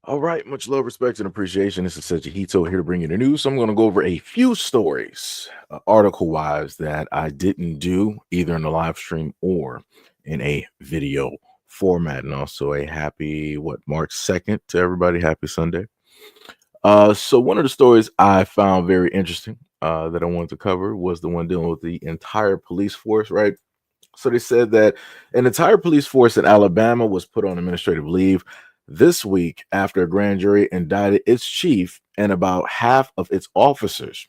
All right, much love, respect, and appreciation. This is SEIJIHITO here to bring you the news. So I'm going to go over a few stories, article-wise, that I didn't do either in the live stream or in a video format. And also a happy, March 2nd to everybody. Happy Sunday. So one of the stories I found very interesting that I wanted to cover was the one dealing with the entire police force, right? So they said that an entire police force in Alabama was put on administrative leave this week after a grand jury indicted its chief and about half of its officers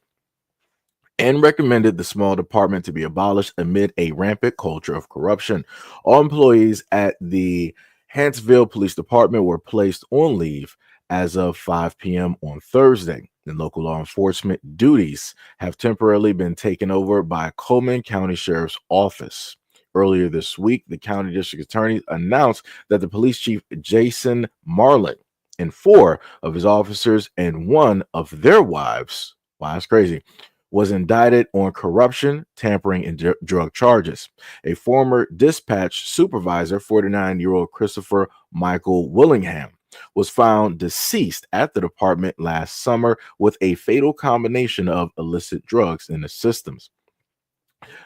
and recommended the small department to be abolished amid a rampant culture of corruption. All employees at the Huntsville Police Department were placed on leave as of 5 p.m. on Thursday. And local law enforcement duties have temporarily been taken over by Coleman County Sheriff's Office. Earlier this week, the county district attorney announced that the police chief, Jason Marlin, and four of his officers and one of their wives, wow, that's crazy, was indicted on corruption, tampering, and drug charges. A former dispatch supervisor, 49-year-old Christopher Michael Willingham, was found deceased at the department last summer with a fatal combination of illicit drugs in the systems.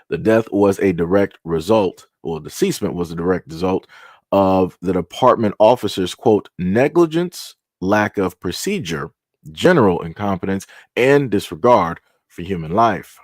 The death was a direct result, or deceasement was a direct result of the department officers' quote, negligence, lack of procedure, general incompetence, and disregard for human life.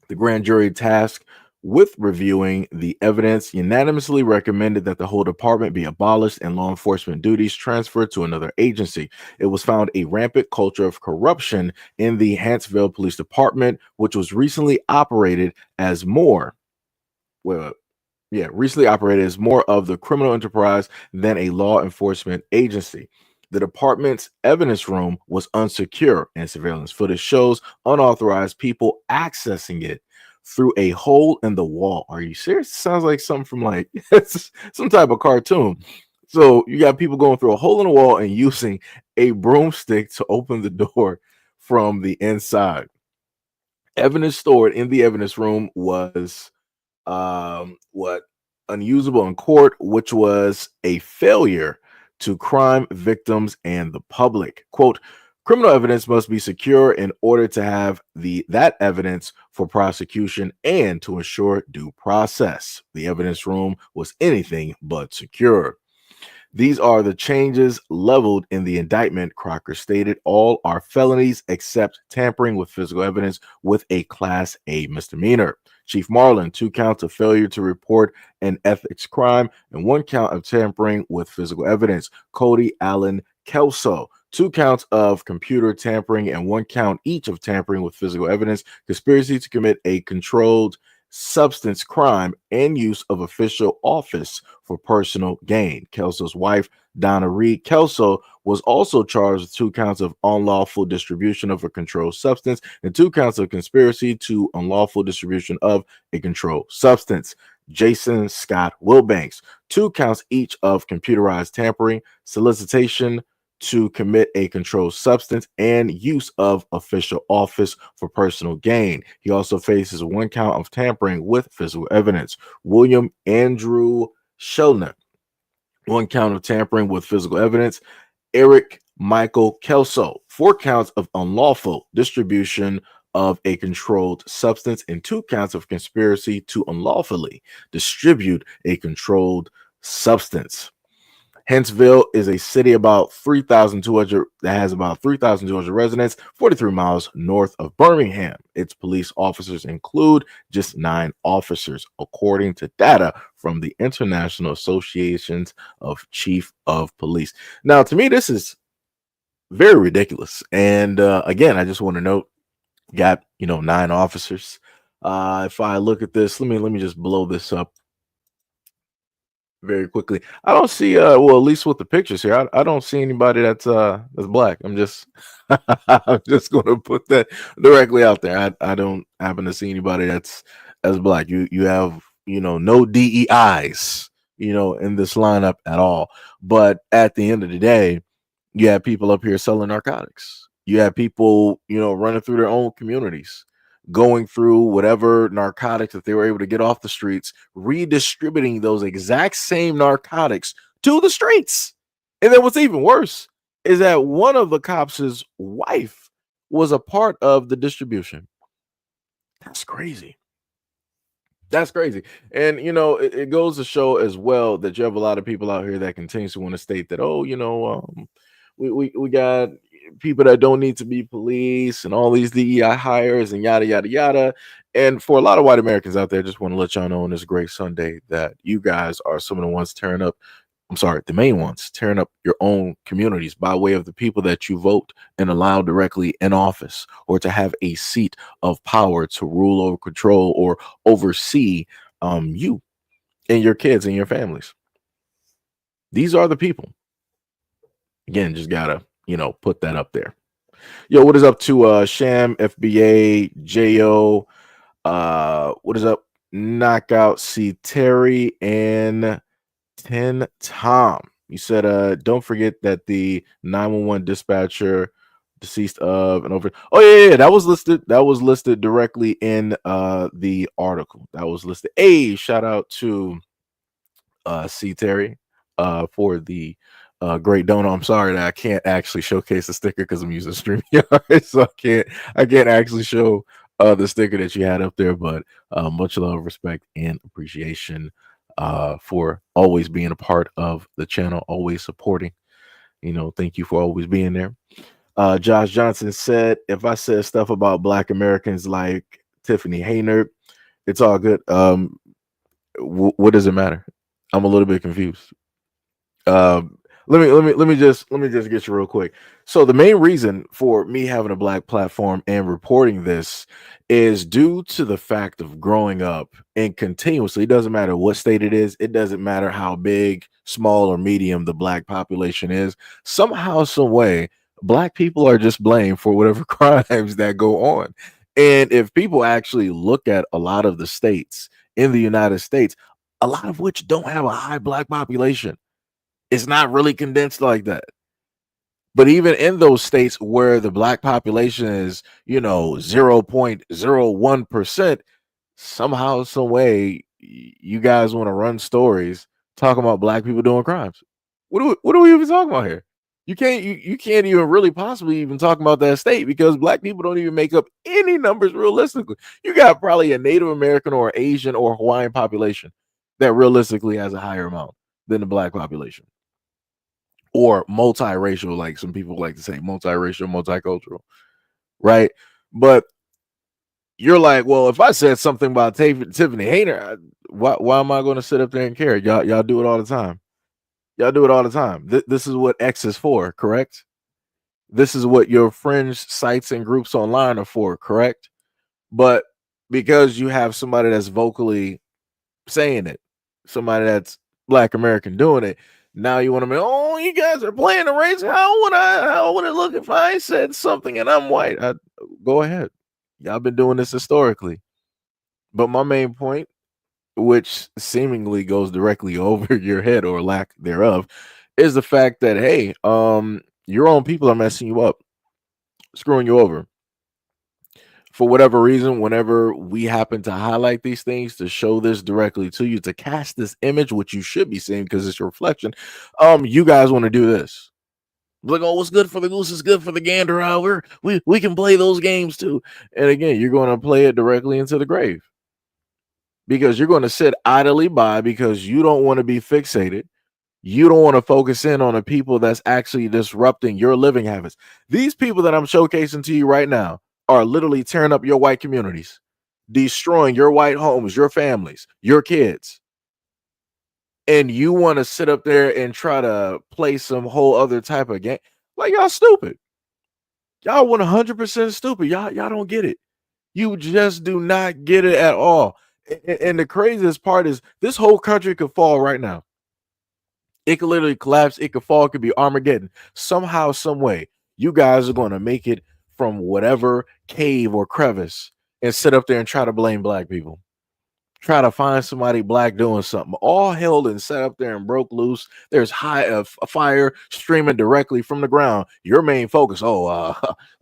The grand jury tasked with reviewing the evidence unanimously recommended that the whole department be abolished and law enforcement duties transferred to another agency. It was found a rampant culture of corruption in the Huntsville Police Department, which was recently operated as more, well, recently operated as more of the criminal enterprise than a law enforcement agency. The department's evidence room was unsecure, and surveillance footage shows unauthorized people accessing it through a hole in the wall. Are you serious? Sounds like something from like some type of cartoon. So you got people going through a hole in the wall and using a broomstick to open the door from the inside. Evidence stored in the evidence room was what unusable in court, which was a failure to crime victims and the public. Quote, criminal evidence must be secure in order to have that evidence for prosecution and to ensure due process. The evidence room was anything but secure. These are the changes leveled in the indictment, Crocker stated. All are felonies except tampering with physical evidence with a Class A misdemeanor. Chief Marlin, 2 counts of failure to report an ethics crime and 1 count of tampering with physical evidence. Cody Allen Kelso, 2 counts of computer tampering and 1 count each of tampering with physical evidence, conspiracy to commit a controlled substance crime, and use of official office for personal gain. Kelso's wife, Donna Reed Kelso, was also charged with 2 counts of unlawful distribution of a controlled substance and 2 counts of conspiracy to unlawful distribution of a controlled substance. Jason Scott Wilbanks, 2 counts each of computerized tampering, solicitation to commit a controlled substance, and use of official office for personal gain. He also faces 1 count of tampering with physical evidence. William Andrew Shelner, 1 count of tampering with physical evidence. Eric Michael Kelso, 4 counts of unlawful distribution of a controlled substance and 2 counts of conspiracy to unlawfully distribute a controlled substance. Huntsville is a city about 3,200 that has about 3,200 residents, 43 miles north of Birmingham. Its police officers include just 9 officers, according to data from the International Associations of Chief of Police. Now, to me, this is very ridiculous. And again, I just want to note, got 9 officers. If I look at this, let me just blow this up very quickly. I don't see well, at least with the pictures here, I don't see anybody that's black. I'm just I'm just gonna put that directly out there. I don't happen to see anybody that's black. You have no DEIs in this lineup at all. But at the end of the day, you have people up here selling narcotics. You have people running through their own communities, going through whatever narcotics that they were able to get off the streets, redistributing those exact same narcotics to the streets. And then what's even worse is that one of the cops' wife was a part of the distribution. That's crazy. That's crazy. And it goes to show as well that you have a lot of people out here that continues to want to state that, oh, we got people that don't need to be police and all these DEI hires and yada yada yada. And for a lot of white Americans out there, just want to let y'all know on this great Sunday that you guys are some of the ones tearing up. I'm sorry, the main ones tearing up your own communities by way of the people that you vote and allow directly in office or to have a seat of power to rule over, control, or oversee you and your kids and your families. These are the people. Again, just gotta, put that up there. Yo, what is up to Sham, FBA, JO? What is up? Knockout C Terry and 10 Tom. You said don't forget that the 911 dispatcher deceased of and over. Oh yeah, that was listed. That was listed directly in the article. That was listed. Hey, shout out to C Terry for the great donor. I'm sorry that I can't actually showcase the sticker because I'm using StreamYard, so I can't actually show the sticker that you had up there, but much love, respect, and appreciation for always being a part of the channel, always supporting. Thank you for always being there. Josh Johnson said, if I said stuff about Black Americans like Tiffany Hayner, it's all good. What does it matter? I'm a little bit confused. Let me just get you real quick. So the main reason for me having a Black platform and reporting this is due to the fact of growing up and continuously. It doesn't matter what state it is. It doesn't matter how big, small, or medium the Black population is. Somehow, some way, Black people are just blamed for whatever crimes that go on. And if people actually look at a lot of the states in the United States, a lot of which don't have a high Black population, it's not really condensed like that. But even in those states where the Black population is, 0.01%, somehow, some way, you guys want to run stories talking about Black people doing crimes. What are we even talking about here? You can't even really possibly even talk about that state because Black people don't even make up any numbers realistically. You got probably a Native American or Asian or Hawaiian population that realistically has a higher amount than the Black population. Or multiracial, like some people like to say, multiracial, multicultural, right? But you're like, well, if I said something about Tiffany Hayner, why am I going to sit up there and care? Y'all do it all the time. Y'all do it all the time. This is what X is for, correct? This is what your fringe sites and groups online are for, correct? But because you have somebody that's vocally saying it, somebody that's Black American doing it, now you want to be, oh, you guys are playing the race. How would it look if I said something and I'm white? Go ahead. Y'all been doing this historically. But my main point, which seemingly goes directly over your head or lack thereof, is the fact that, hey, your own people are messing you up, screwing you over. For whatever reason, whenever we happen to highlight these things to show this directly to you, to cast this image, which you should be seeing because it's your reflection, you guys want to do this. Like, oh, what's good for the goose is good for the gander. However, we can play those games too. And again, you're going to play it directly into the grave because you're going to sit idly by because you don't want to be fixated. You don't want to focus in on the people that's actually disrupting your living habits. These people that I'm showcasing to you right now are literally tearing up your white communities, destroying your white homes, your families, your kids. And you want to sit up there and try to play some whole other type of game. Like, y'all stupid. Y'all 100% stupid. Y'all don't get it. You just do not get it at all. And the craziest part is this whole country could fall right now. It could literally collapse. It could fall. It could be Armageddon. Somehow, some way, you guys are going to make it from whatever cave or crevice and sit up there and try to blame Black people. Try to find somebody Black doing something. All held and set up there and broke loose. There's a fire streaming directly from the ground. Your main focus,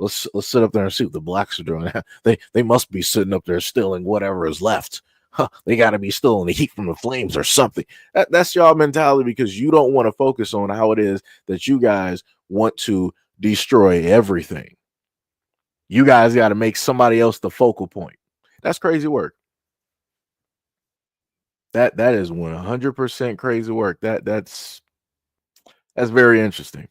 let's sit up there and see what the Blacks are doing. They must be sitting up there stealing whatever is left. huh, they got to be still in the heat from the flames or something. That's y'all mentality, because you don't want to focus on how it is that you guys want to destroy everything. You guys got to make somebody else the focal point. That's crazy work. That is 100% crazy work. That's very interesting.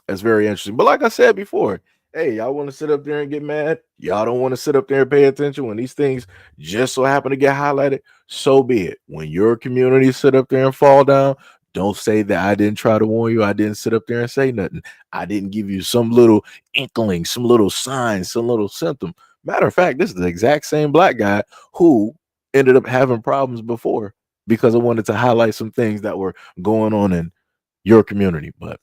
That's very interesting. But like I said before, hey, y'all want to sit up there and get mad? Y'all don't want to sit up there and pay attention when these things just so happen to get highlighted? So be it. When your community sit up there and fall down, don't say that I didn't try to warn you. I didn't sit up there and say nothing. I didn't give you some little inkling, some little sign, some little symptom. Matter of fact, this is the exact same black guy who ended up having problems before because I wanted to highlight some things that were going on in your community. But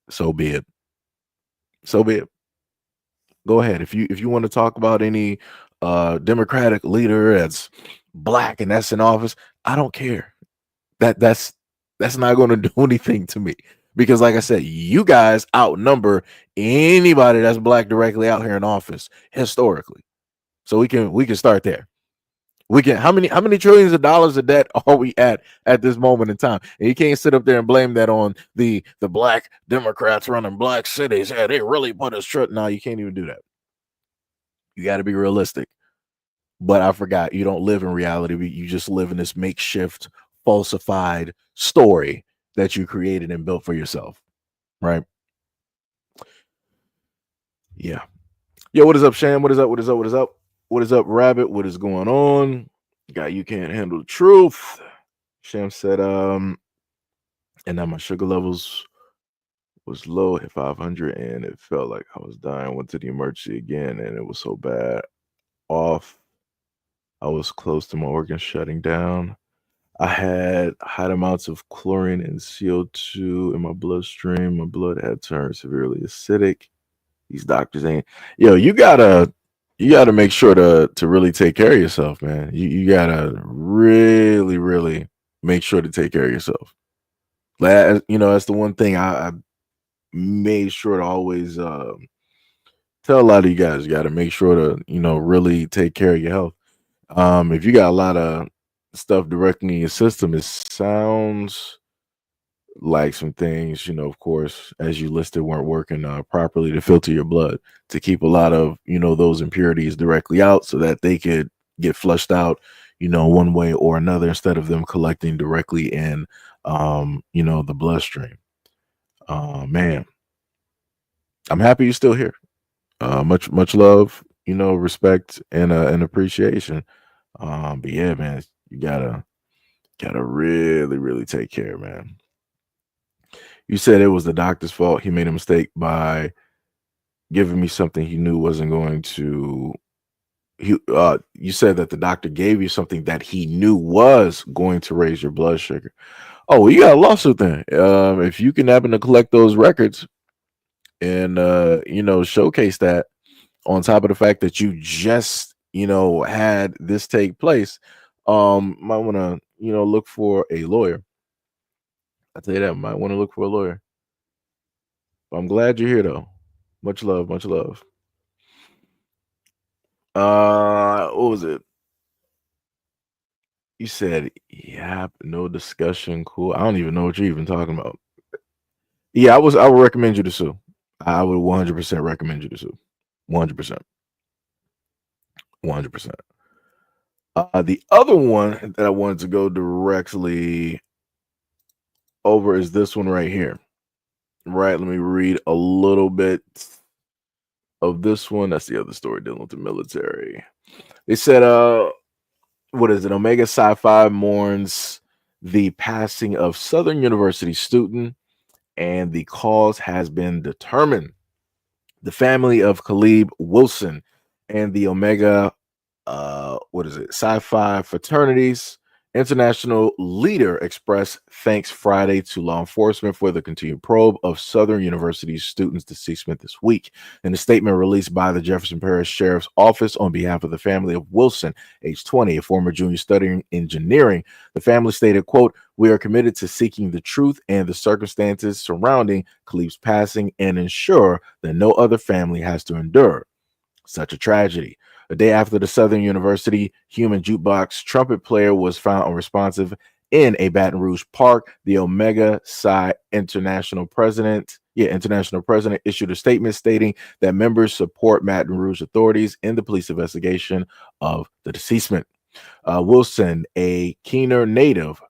so be it. So be it. Go ahead. If you want to talk about any Democratic leader that's black and that's in office, I don't care. That's not going to do anything to me, because like I said, you guys outnumber anybody that's black directly out here in office historically. So we can start there. We can how many trillions of dollars of debt are we at this moment in time? And you can't sit up there and blame that on the black Democrats running black cities. Yeah, they really put us short. No, you can't even do that. You got to be realistic. But I forgot, you don't live in reality. You just live in this makeshift, falsified story that you created and built for yourself, right? Yeah. Yo, what is up, Sham? What is up? What is up? What is up? What is up, Rabbit? What is going on? Guy, you can't handle the truth. Sham said, and now my sugar levels was low at 500 and it felt like I was dying. Went to the emergency again and it was so bad. Off. I was close to my organs shutting down. I had high amounts of chlorine and CO2 in my bloodstream. My blood had turned severely acidic. These doctors ain't, yo, you gotta make sure to really take care of yourself, man. You gotta really, really make sure to take care of yourself. That's the one thing I made sure to always tell a lot of you guys. You gotta make sure to, really take care of your health. If you got a lot of stuff directly in your system, it sounds like some things, of course, as you listed, weren't working properly to filter your blood, to keep a lot of, those impurities directly out so that they could get flushed out, one way or another, instead of them collecting directly in, the bloodstream. Man, I'm happy you're still here. Much love, respect and appreciation. But yeah, man, you gotta really, really take care, man. You said it was the doctor's fault. He made a mistake by giving me something he knew wasn't going to. You said that the doctor gave you something that he knew was going to raise your blood sugar. Oh, well, you got a lawsuit then. If you can happen to collect those records and showcase that on top of the fact that you just had this take place, might want to look for a lawyer. I tell you that, might want to look for a lawyer. I'm glad you're here though. Much love, much love. What was it? You said, yeah, no discussion. Cool. I don't even know what you're even talking about. Yeah, I would recommend you to sue. I would 100% recommend you to sue. 100%. 100%. The other one that I wanted to go directly over is this one right here. Right. Let me read a little bit of this one. That's the other story dealing with the military. They said, what is it? Omega Sci-Fi mourns the passing of Southern University student, and the cause has been determined. The family of Caleb Wilson and the Omega, Sci-Fi fraternity's international leader expressed thanks Friday to law enforcement for the continued probe of Southern University's students' deceasement this week. In a statement released by the Jefferson Parish Sheriff's Office on behalf of the family of Wilson, age 20, a former junior studying engineering, the family stated, quote, "We are committed to seeking the truth and the circumstances surrounding Khalib's passing and ensure that no other family has to endure such a tragedy. A day after the Southern University human jukebox trumpet player was found unresponsive in a Baton Rouge park, the Omega Psi International president issued a statement stating that members support Baton Rouge authorities in the police investigation of the deceasement. Wilson, a Keener native,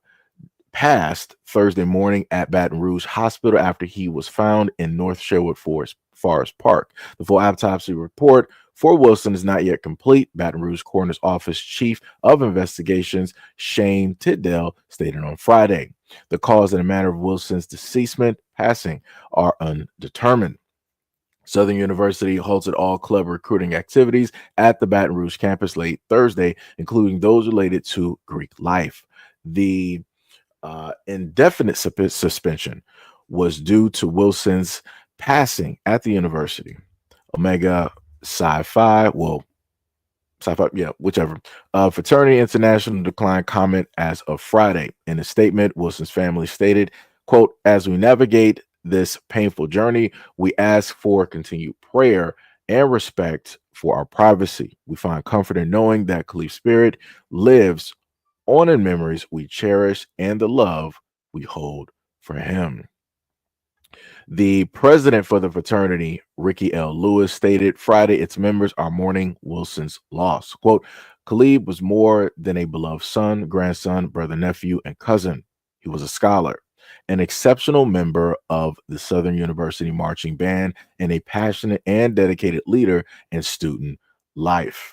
passed Thursday morning at Baton Rouge Hospital after he was found in North Sherwood Forest Park. The full autopsy report for Wilson is not yet complete. Baton Rouge Coroner's Office Chief of Investigations Shane Tidell stated on Friday. The cause and the manner of Wilson's deceasement passing are undetermined. Southern University halted all club recruiting activities at the Baton Rouge campus late Thursday, including those related to Greek life. The indefinite suspension was due to Wilson's passing at the university. Omega Psi Phi, well, Psi Phi, yeah, whichever. Fraternity International declined comment as of Friday. In a statement, Wilson's family stated, quote, as we navigate this painful journey, we ask for continued prayer and respect for our privacy. We find comfort in knowing that Khalif's spirit lives on in memories we cherish and the love we hold for him. The president for the fraternity, Ricky L. Lewis, stated Friday its members are mourning Wilson's loss. Quote, Khalid was more than a beloved son, grandson, brother, nephew, and cousin. He was a scholar, an exceptional member of the Southern University marching band, and a passionate and dedicated leader in student life.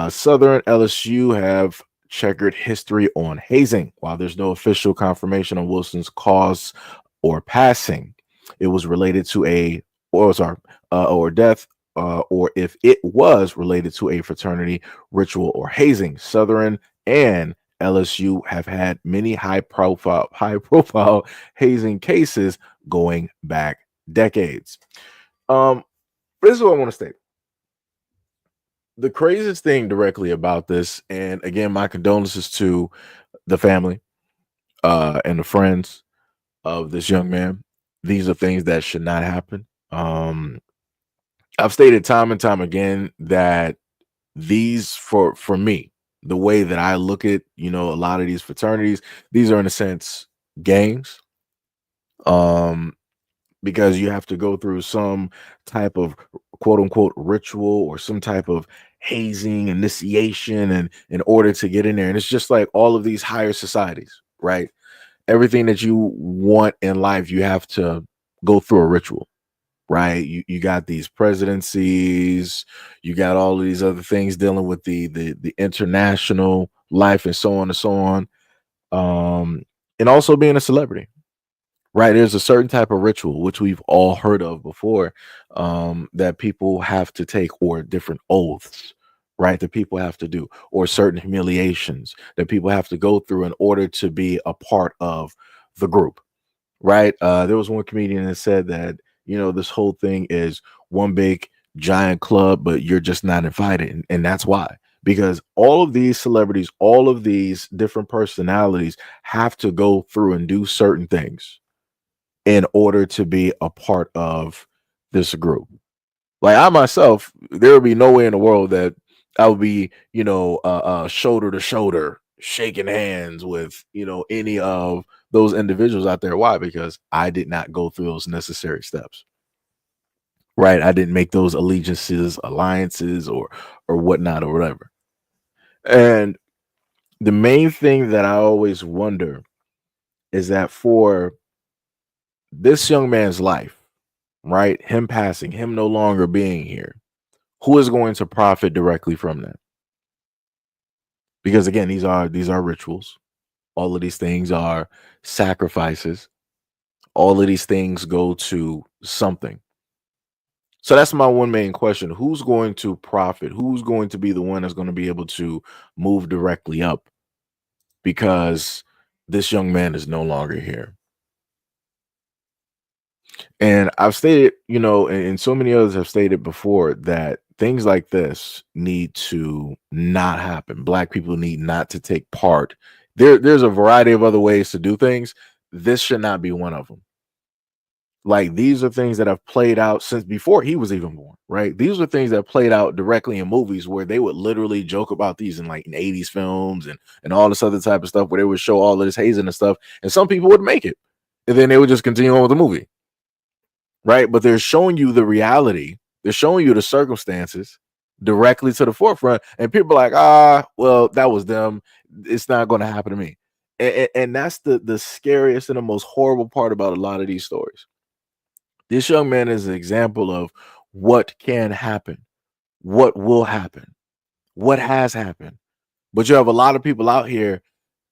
Southern LSU have checkered history on hazing. While there's no official confirmation on Wilson's cause or passing, it was related to or death, or if it was related to a fraternity ritual or hazing. Southern and LSU have had many high profile hazing cases going back decades. This is what I want to state. The craziest thing directly about this, and again, my condolences to the family and the friends of this young man. These are things that should not happen. I've stated time and time again that these, for me, the way that I look at, a lot of these fraternities, these are in a sense gangs. Because you have to go through some type of quote unquote ritual or some type of hazing initiation and in order to get in there. And it's just like all of these higher societies, right? Everything that you want in life, you have to go through a ritual, right? You got these presidencies, you got all of these other things dealing with the international life and so on and so on. And also being a celebrity. Right, there's a certain type of ritual which we've all heard of before, that people have to take, or different oaths, right, that people have to do, or certain humiliations that people have to go through in order to be a part of the group, right? There was one comedian that said that this whole thing is one big giant club, but you're just not invited, and that's why. Because all of these celebrities, all of these different personalities have to go through and do certain things in order to be a part of this group. Like I myself, there would be no way in the world that I would be, shoulder to shoulder, shaking hands with, any of those individuals out there. Why? Because I did not go through those necessary steps. Right. I didn't make those allegiances, alliances, or whatnot, or whatever. And the main thing that I always wonder is that for this young man's life, right? Him passing, him no longer being here. Who is going to profit directly from that? Because again, these are rituals. All of these things are sacrifices. All of these things go to something. So that's my one main question. Who's going to profit? Who's going to be the one that's going to be able to move directly up? Because this young man is no longer here. And I've stated, and so many others have stated before that things like this need to not happen. Black people need not to take part. There's a variety of other ways to do things. This should not be one of them. Like, these are things that have played out since before he was even born, right? These are things that played out directly in movies where they would literally joke about these in like in 80s films and all this other type of stuff where they would show all of this hazing and stuff, and some people would make it. And then they would just continue on with the movie. Right. But they're showing you the reality, they're showing you the circumstances directly to the forefront. And people are like, well, that was them. It's not going to happen to me. And that's the scariest and the most horrible part about a lot of these stories. This young man is an example of what can happen, what will happen, what has happened. But you have a lot of people out here,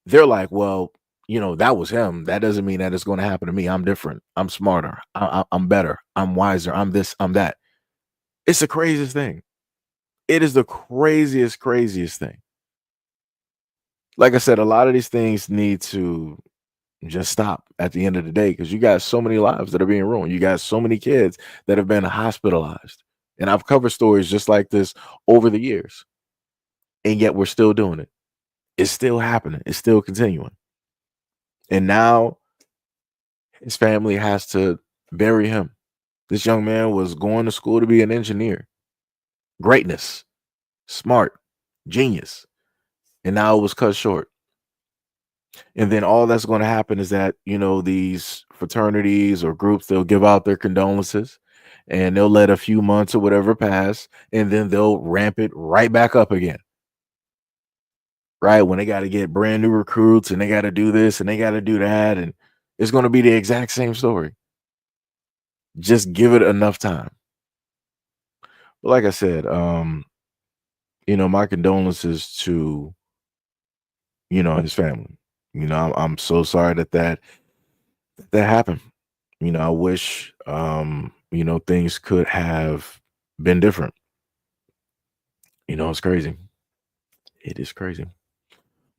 they're like, well, that was him. That doesn't mean that it's going to happen to me. I'm different. I'm smarter. I'm better. I'm wiser. I'm this, I'm that. It's the craziest thing. It is the craziest thing. Like I said, a lot of these things need to just stop at the end of the day, because you got so many lives that are being ruined. You got so many kids that have been hospitalized. And I've covered stories just like this over the years. And yet we're still doing it. It's still happening. It's still continuing. And now his family has to bury him. This young man was going to school to be an engineer. Greatness, smart, genius. And now it was cut short. And then all that's going to happen is that, these fraternities or groups, they'll give out their condolences and they'll let a few months or whatever pass, and then they'll ramp it right back up again. Right? When they got to get brand new recruits and they got to do this and they got to do that. And it's going to be the exact same story. Just give it enough time. But like I said, my condolences to, his family. I'm so sorry that happened. I wish, things could have been different. It's crazy. It is crazy.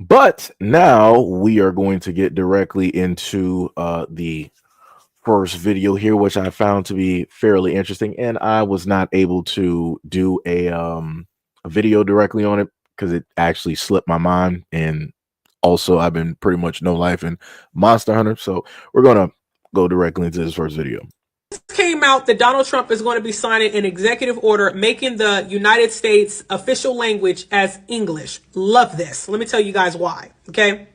But now we are going to get directly into the first video here, which I found to be fairly interesting. And I was not able to do a video directly on it because it actually slipped my mind. And also, I've been pretty much no life in Monster Hunter. So we're going to go directly into this first video. Came out that Donald Trump is going to be signing an executive order making the United States official language as English. Love this. Let me tell you guys why. Okay.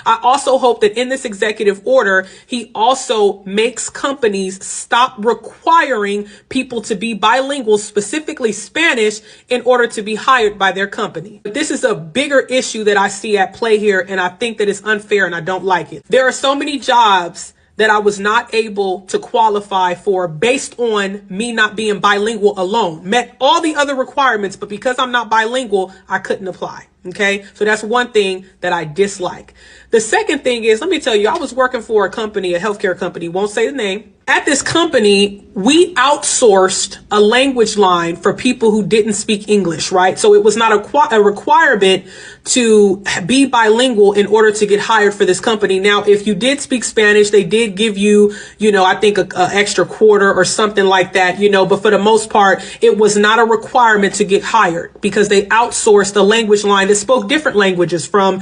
I also hope that in this executive order, he also makes companies stop requiring people to be bilingual, specifically Spanish, in order to be hired by their company. But this is a bigger issue that I see at play here, and I think that it's unfair and I don't like it. There are so many jobs that I was not able to qualify for based on me not being bilingual alone. Met all the other requirements, but because I'm not bilingual, I couldn't apply. Okay, so that's one thing that I dislike. The second thing is, let me tell you, I was working for a company, a healthcare company, won't say the name. At this company, we outsourced a language line for people who didn't speak English, right? So it was not a requirement to be bilingual in order to get hired for this company. Now, if you did speak Spanish, they did give you, I think a extra quarter or something like that, but for the most part, it was not a requirement to get hired because they outsourced a language line that spoke different languages from,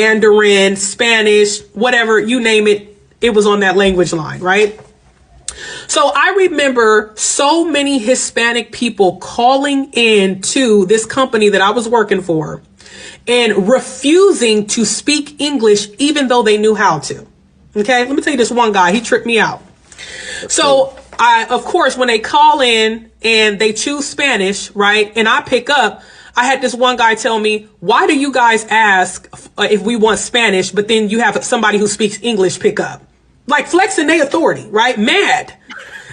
Mandarin, Spanish, whatever, you name it. It was on that language line, right? So I remember so many Hispanic people calling in to this company that I was working for and refusing to speak English, even though they knew how to. Okay, let me tell you this one guy, he tripped me out. So of course, when they call in and they choose Spanish, right, and I pick up, I had this one guy tell me, why do you guys ask if we want Spanish, but then you have somebody who speaks English pick up? Like flexing their authority, right? Mad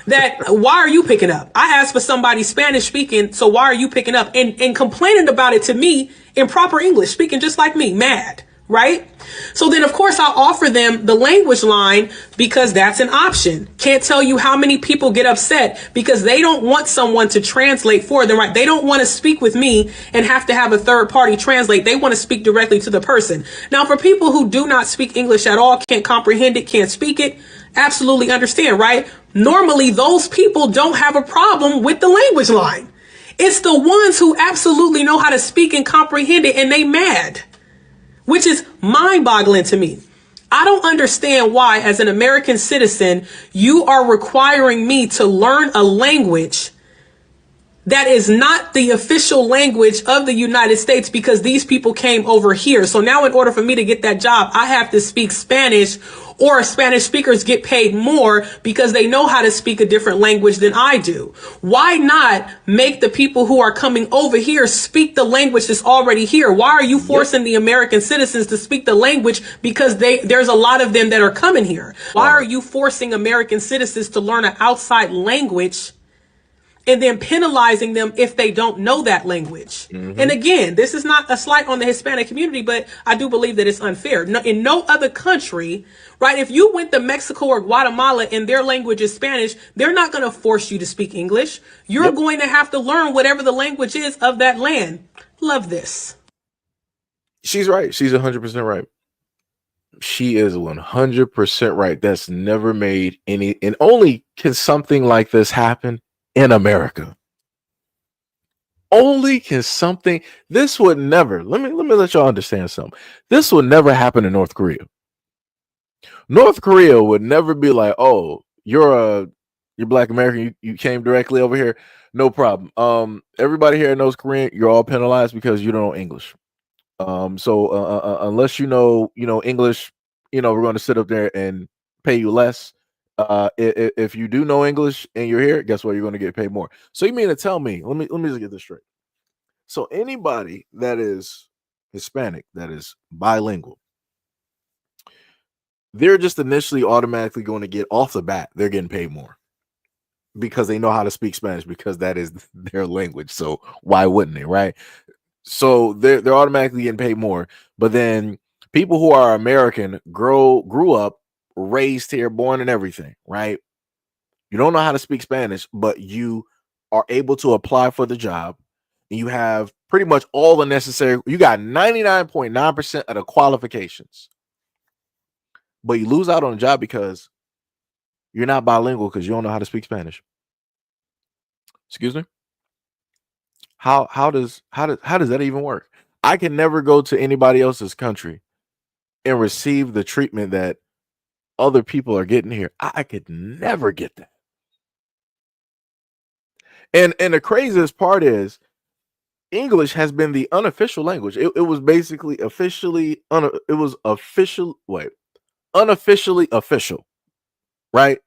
that why are you picking up? I asked for somebody Spanish speaking, so why are you picking up? And complaining about it to me in proper English, speaking just like me, mad, right? So then, of course, I'll offer them the language line because that's an option. Can't tell you how many people get upset because they don't want someone to translate for them, right? They don't want to speak with me and have to have a third party translate. They want to speak directly to the person. Now, for people who do not speak English at all, can't comprehend it, can't speak it, absolutely understand, right? Normally, those people don't have a problem with the language line. It's the ones who absolutely know how to speak and comprehend it and they mad, which is mind-boggling to me. I don't understand why, as an American citizen, you are requiring me to learn a language that is not the official language of the United States because these people came over here. So now in order for me to get that job, I have to speak Spanish, or Spanish speakers get paid more because they know how to speak a different language than I do. Why not make the people who are coming over here speak the language that's already here? Why are you forcing the American citizens to speak the language because there's a lot of them that are coming here? Why are you forcing American citizens to learn an outside language and then penalizing them if they don't know that language? And again, this is not a slight on the Hispanic community, but I do believe that it's unfair. No, in no other country, right? If you went to Mexico or Guatemala and their language is Spanish, they're not going to force you to speak English. You're going to have to learn whatever the language is of that land. Love this. She's right. She's 100% right. She is 100% right. That's never made any, and only can something like this happen in America. Only can something, this would never, let me let y'all understand something. This would never happen in North Korea. North Korea would never be like, oh, you're Black American, you came directly over here, no problem. Everybody here knows Korean, you're all penalized because you don't know English. So unless you know English, we're going to sit up there and pay you less. If you do know English and you're here, guess what? You're going to get paid more. So you mean to tell me? Let me just get this straight. So anybody that is Hispanic, that is bilingual, they're just initially automatically going to get off the bat. They're getting paid more because they know how to speak Spanish because that is their language. So why wouldn't they, right? So they're automatically getting paid more. But then people who are American grew up, raised here, born and everything, right? You don't know how to speak Spanish, but you are able to apply for the job, and you have pretty much all the necessary. You got 99.9% of the qualifications, but you lose out on the job because you're not bilingual because you don't know how to speak Spanish. Excuse me. How does that even work? I can never go to anybody else's country and receive the treatment that other people are getting here. I could never get that. And the craziest part is English has been the unofficial language. It was basically unofficially official, right?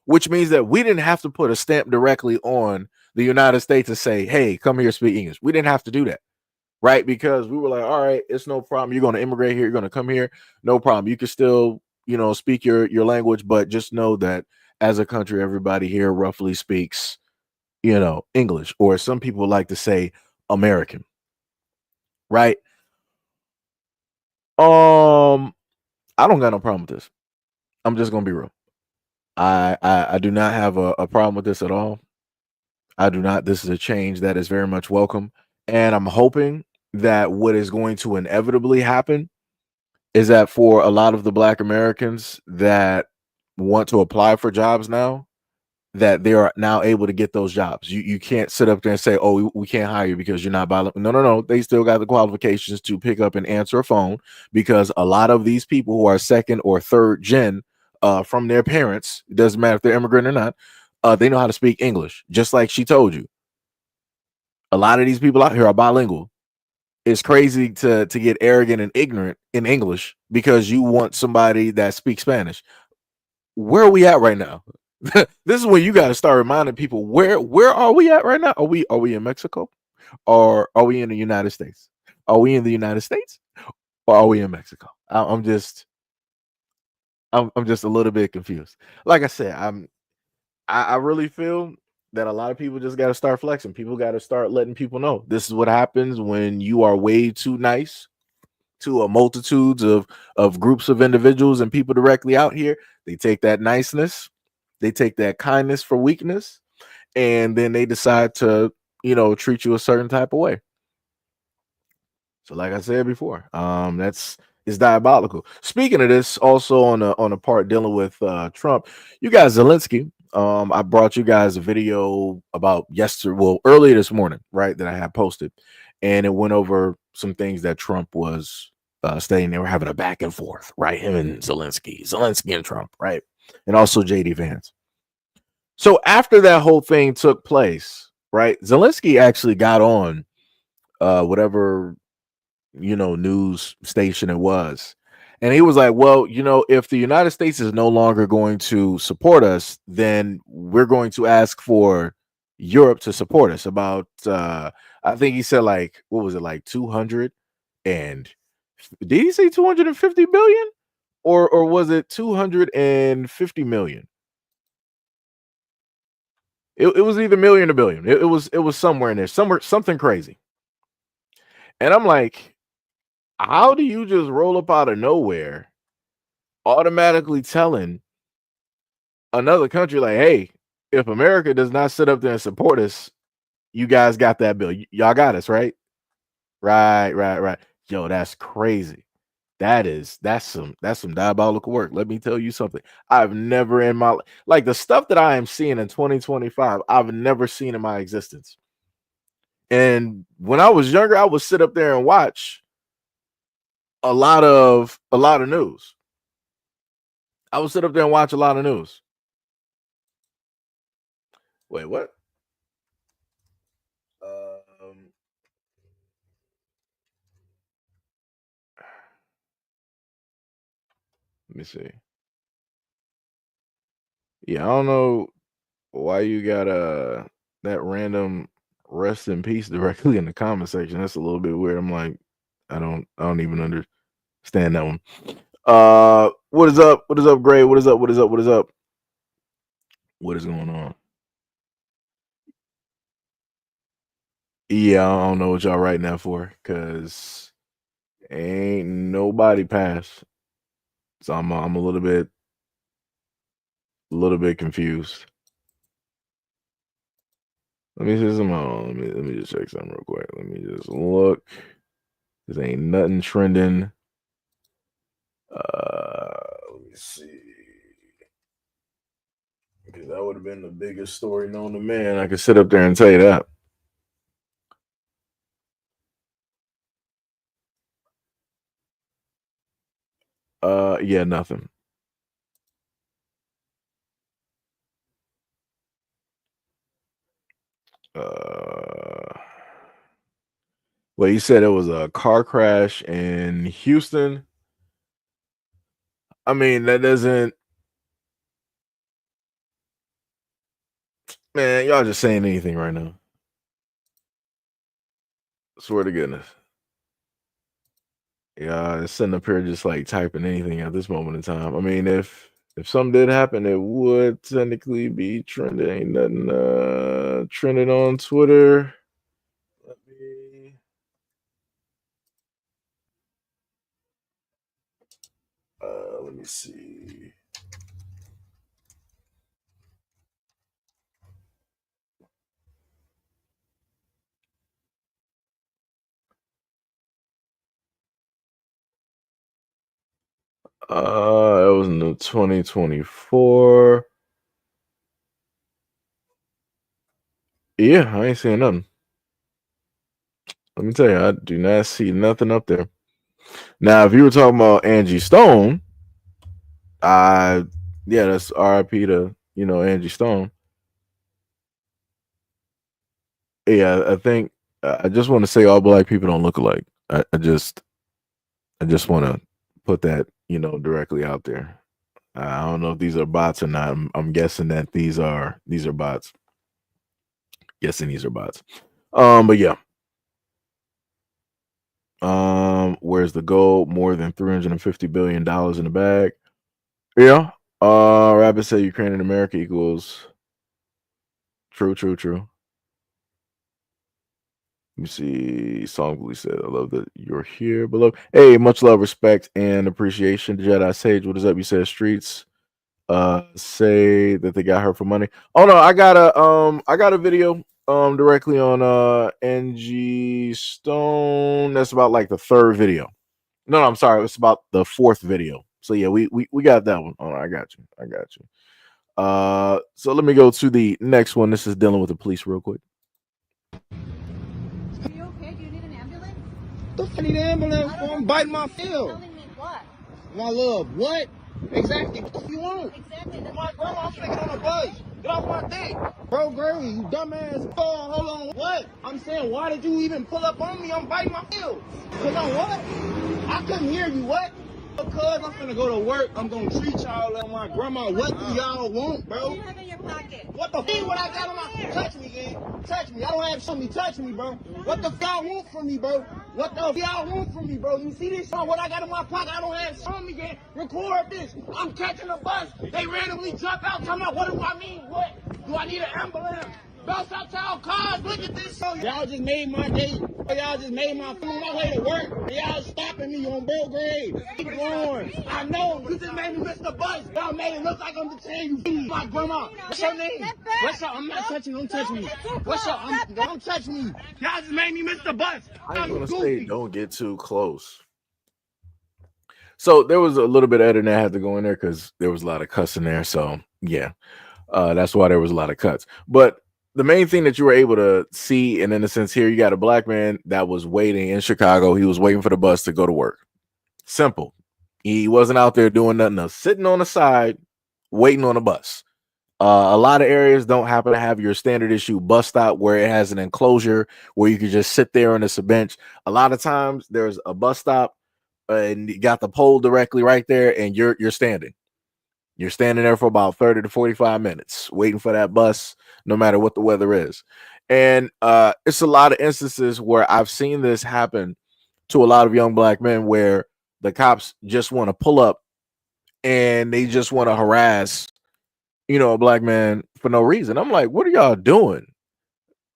Which means that we didn't have to put a stamp directly on the United States to say, hey, come here, speak English. We didn't have to do that, right? Because we were like, all right, it's no problem. You're going to immigrate here. You're going to come here. No problem. You can still, speak your language, but just know that as a country, everybody here roughly speaks, English, or some people like to say American, right? I don't got no problem with this. I'm just gonna be real. I do not have a problem with this at all. I do not. This is a change that is very much welcome, and I'm hoping that what is going to inevitably happen is that for a lot of the Black Americans that want to apply for jobs now, that they are now able to get those jobs. You can't sit up there and say, oh, we can't hire you because you're not bilingual. No. They still got the qualifications to pick up and answer a phone, because a lot of these people who are second or third gen from their parents, it doesn't matter if they're immigrant or not, they know how to speak English. Just like she told you. A lot of these people out here are bilingual. It's crazy to get arrogant and ignorant in English because you want somebody that speaks Spanish. Where are we at right now? This is when you got to start reminding people where are we at right now? Are we in Mexico, or are we in the United States? Are we in the United States, or are we in Mexico? I'm just a little bit confused. Like I said, I really feel that a lot of people just got to start flexing. People got to start letting people know this is what happens when you are way too nice to a multitudes of groups of individuals and people directly out here. They take that niceness, they take that kindness for weakness, and then they decide to, treat you a certain type of way. So like I said before, it's diabolical. Speaking of this, also on a part dealing with Trump, you guys, Zelensky, I brought you guys a video about earlier this morning, right, that I had posted, and it went over some things that Trump was stating they were having a back and forth, right? Him and Zelensky and Trump, right? And also JD Vance. So after that whole thing took place, right? Zelensky actually got on whatever news station it was. And he was like, well, if the United States is no longer going to support us, then we're going to ask for Europe to support us. About I think he said, like, what was it, like 200, and did he say 250 billion, or was it 250 million? It was either million or billion. It was somewhere in there, something crazy. And I'm like, how do you just roll up out of nowhere, automatically telling another country, like, hey, if America does not sit up there and support us, you guys got that bill. Y'all got us, right? Right. Yo, that's crazy. That's some diabolical work. Let me tell you something. I've never in my, like, the stuff that I am seeing in 2025, I've never seen in my existence. And when I was younger, I would sit up there and watch a lot of news. I would sit up there and watch a lot of news. Wait, what? Let me see. Yeah, I don't know why you got that random rest in peace directly in the comment section. That's a little bit weird. I'm like, I don't even understand that one. What is up? What is up, Gray? What is up? What is up? What is up? What is going on? Yeah, I don't know what y'all writing that for, cause ain't nobody passed. So I'm a little bit confused. Let me see some. Let me just check something real quick. Let me just look. This ain't nothing trending. Let me see. Because that would have been the biggest story known to man. I could sit up there and tell you that. Yeah, nothing. Well, you said it was a car crash in Houston. I mean, that doesn't. Man, y'all just saying anything right now. Swear to goodness. Yeah, it's sitting up here just like typing anything at this moment in time. I mean, if something did happen, it would technically be trending. Ain't nothing trending on Twitter. Let me see. It was in the 2024. Yeah, I ain't seeing nothing. Let me tell you, I do not see nothing up there. Now, if you were talking about Angie Stone, yeah, that's RIP to Angie Stone. Yeah, I think I just want to say all black people don't look alike. I just want to put that directly out there. I don't know if these are bots or not. I'm guessing that these are bots. Guessing these are bots. But yeah. Where's the gold? More than $350 billion in the bag. Yeah. Rabbit said Ukraine and America equals true. Let me see. Songly said, I love that you're here below. Hey, much love, respect, and appreciation. Jedi Sage, what is up? You said streets say that they got her for money. Oh no, I got a video directly on NG Stone. That's about like the third video. No, I'm sorry, it's about the fourth video. So yeah, we got that one. Oh, I got you. So let me go to the next one. This is dealing with the police real quick. Are you okay? Do you need an ambulance? The funny ambulance for I'm biting my field. Telling me what? My love, what? Exactly. What the f you want? Exactly. My grandma, I'm finna get on a bus. Get off my dick. Bro, Gray, you dumbass. Oh, hold on. What? I'm saying, why did you even pull up on me? I'm biting my field. Cause I'm what? I couldn't hear you. What? Because I'm finna go to work. I'm gonna treat y'all like my grandma. What do y'all want, bro? What do you have in your pocket? What the f? What I got on my... Touch me, gang. Touch me. I don't have something to touch me, bro. What the f y'all want from me, bro? What the f y'all want from me, bro? You see this song? What I got in my pocket? I don't have something, gang. Record this. I'm catching a bus. They randomly jump out talking about, what do I mean? What? Do I need an ambulance? Bro, stop y'all cars. Look at this. So y'all just made my day. Y'all just made my food my way to work. Y'all stopping me on bro grade. Keep going. I know. You just made me miss the bus. Y'all made it look like I'm detaining you. My grandma. What's your name? What's your... I'm not touching you. Don't touch me. What's your... Don't touch me. Y'all just made me miss the bus. I ain't gonna say don't get too close. So there was a little bit of editing that had to go in there because there was a lot of cussing there. So yeah, that's why there was a lot of cuts. But the main thing that you were able to see, and in a sense here, you got a black man that was waiting in Chicago. He was waiting for the bus to go to work. Simple. He wasn't out there doing nothing else, sitting on the side, waiting on a bus. A lot of areas don't happen to have your standard issue bus stop where it has an enclosure where you can just sit there and it's a bench. A lot of times there's a bus stop and you got the pole directly right there, and you're standing. You're standing there for about 30 to 45 minutes waiting for that bus, no matter what the weather is. And it's a lot of instances where I've seen this happen to a lot of young black men where the cops just want to pull up and they just want to harass, a black man for no reason. I'm like, what are y'all doing?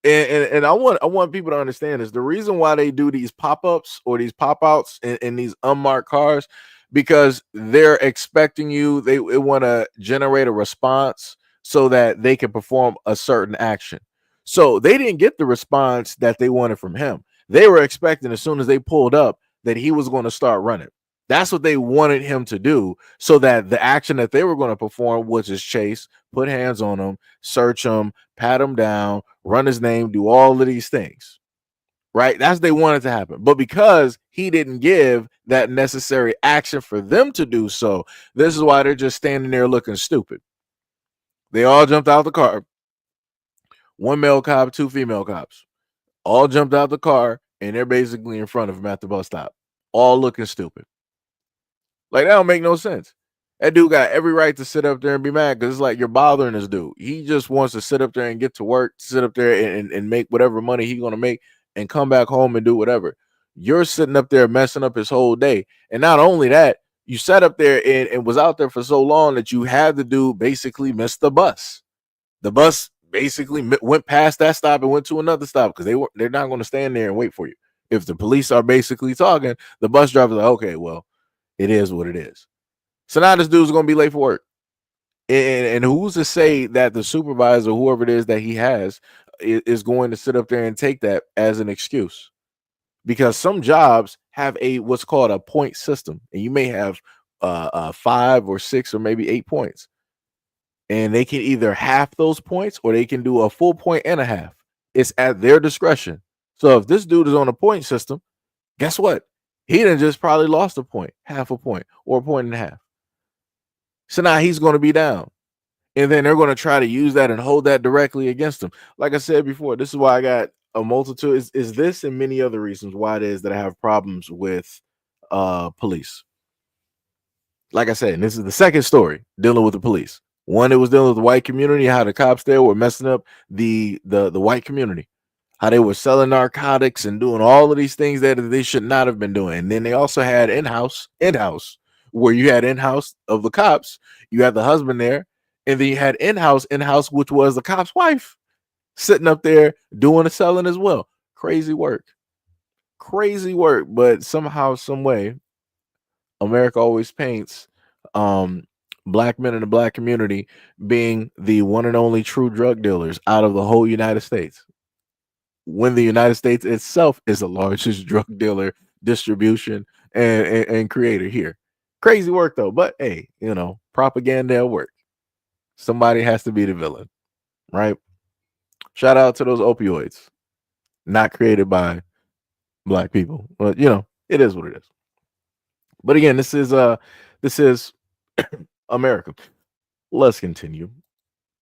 And I want people to understand is the reason why they do these pop-ups or these pop-outs in these unmarked cars, because they're expecting you, they want to generate a response so that they can perform a certain action. So they didn't get the response that they wanted from him. They were expecting as soon as they pulled up that he was going to start running. That's what they wanted him to do, so that the action that they were going to perform, which is chase, put hands on him, search him, pat him down, run his name, do all of these things, right? That's what they wanted to happen. But because he didn't give that necessary action for them to do so, this is why they're just standing there looking stupid. They all jumped out the car. One male cop, two female cops, all jumped out the car, and they're basically in front of him at the bus stop, all looking stupid. Like, that don't make no sense. That dude got every right to sit up there and be mad because it's like you're bothering this dude. He just wants to sit up there and get to work, sit up there and make whatever money he's going to make and come back home and do whatever. You're sitting up there messing up his whole day. And not only that, you sat up there and was out there for so long that you had the dude basically miss the bus. The bus basically went past that stop and went to another stop because they're not going to stand there and wait for you. If the police are basically talking, the bus driver's like, okay, well, it is what it is. So now this dude's going to be late for work. And who's to say that the supervisor, whoever it is that he has, is going to sit up there and take that as an excuse? Because some jobs have what's called a point system, and you may have 5 or 6 or maybe 8 points. And they can either half those points or they can do a full point and a half. It's at their discretion. So if this dude is on a point system, guess what? He done just probably lost a point, half a point, or a point and a half. So now he's going to be down. And then they're going to try to use that and hold that directly against him. Like I said before, this is why I got a multitude. Is this and many other reasons why it is that I have problems with police. Like I said, and this is the second story dealing with the police. One, it was dealing with the white community, how the cops there were messing up the white community. How they were selling narcotics and doing all of these things that they should not have been doing. And then they also had in-house, where you had in-house of the cops, you had the husband there, and then you had in-house, which was the cop's wife, sitting up there doing the selling as well. Crazy work. But somehow, some way, America always paints black men in the black community being the one and only true drug dealers out of the whole United States, when the United States itself is the largest drug dealer distribution and creator here. Crazy work though, but hey, propaganda at work. Somebody has to be the villain, right? Shout out to those opioids, not created by black people. But you know, it is what it is. But again, this is America. Let's continue.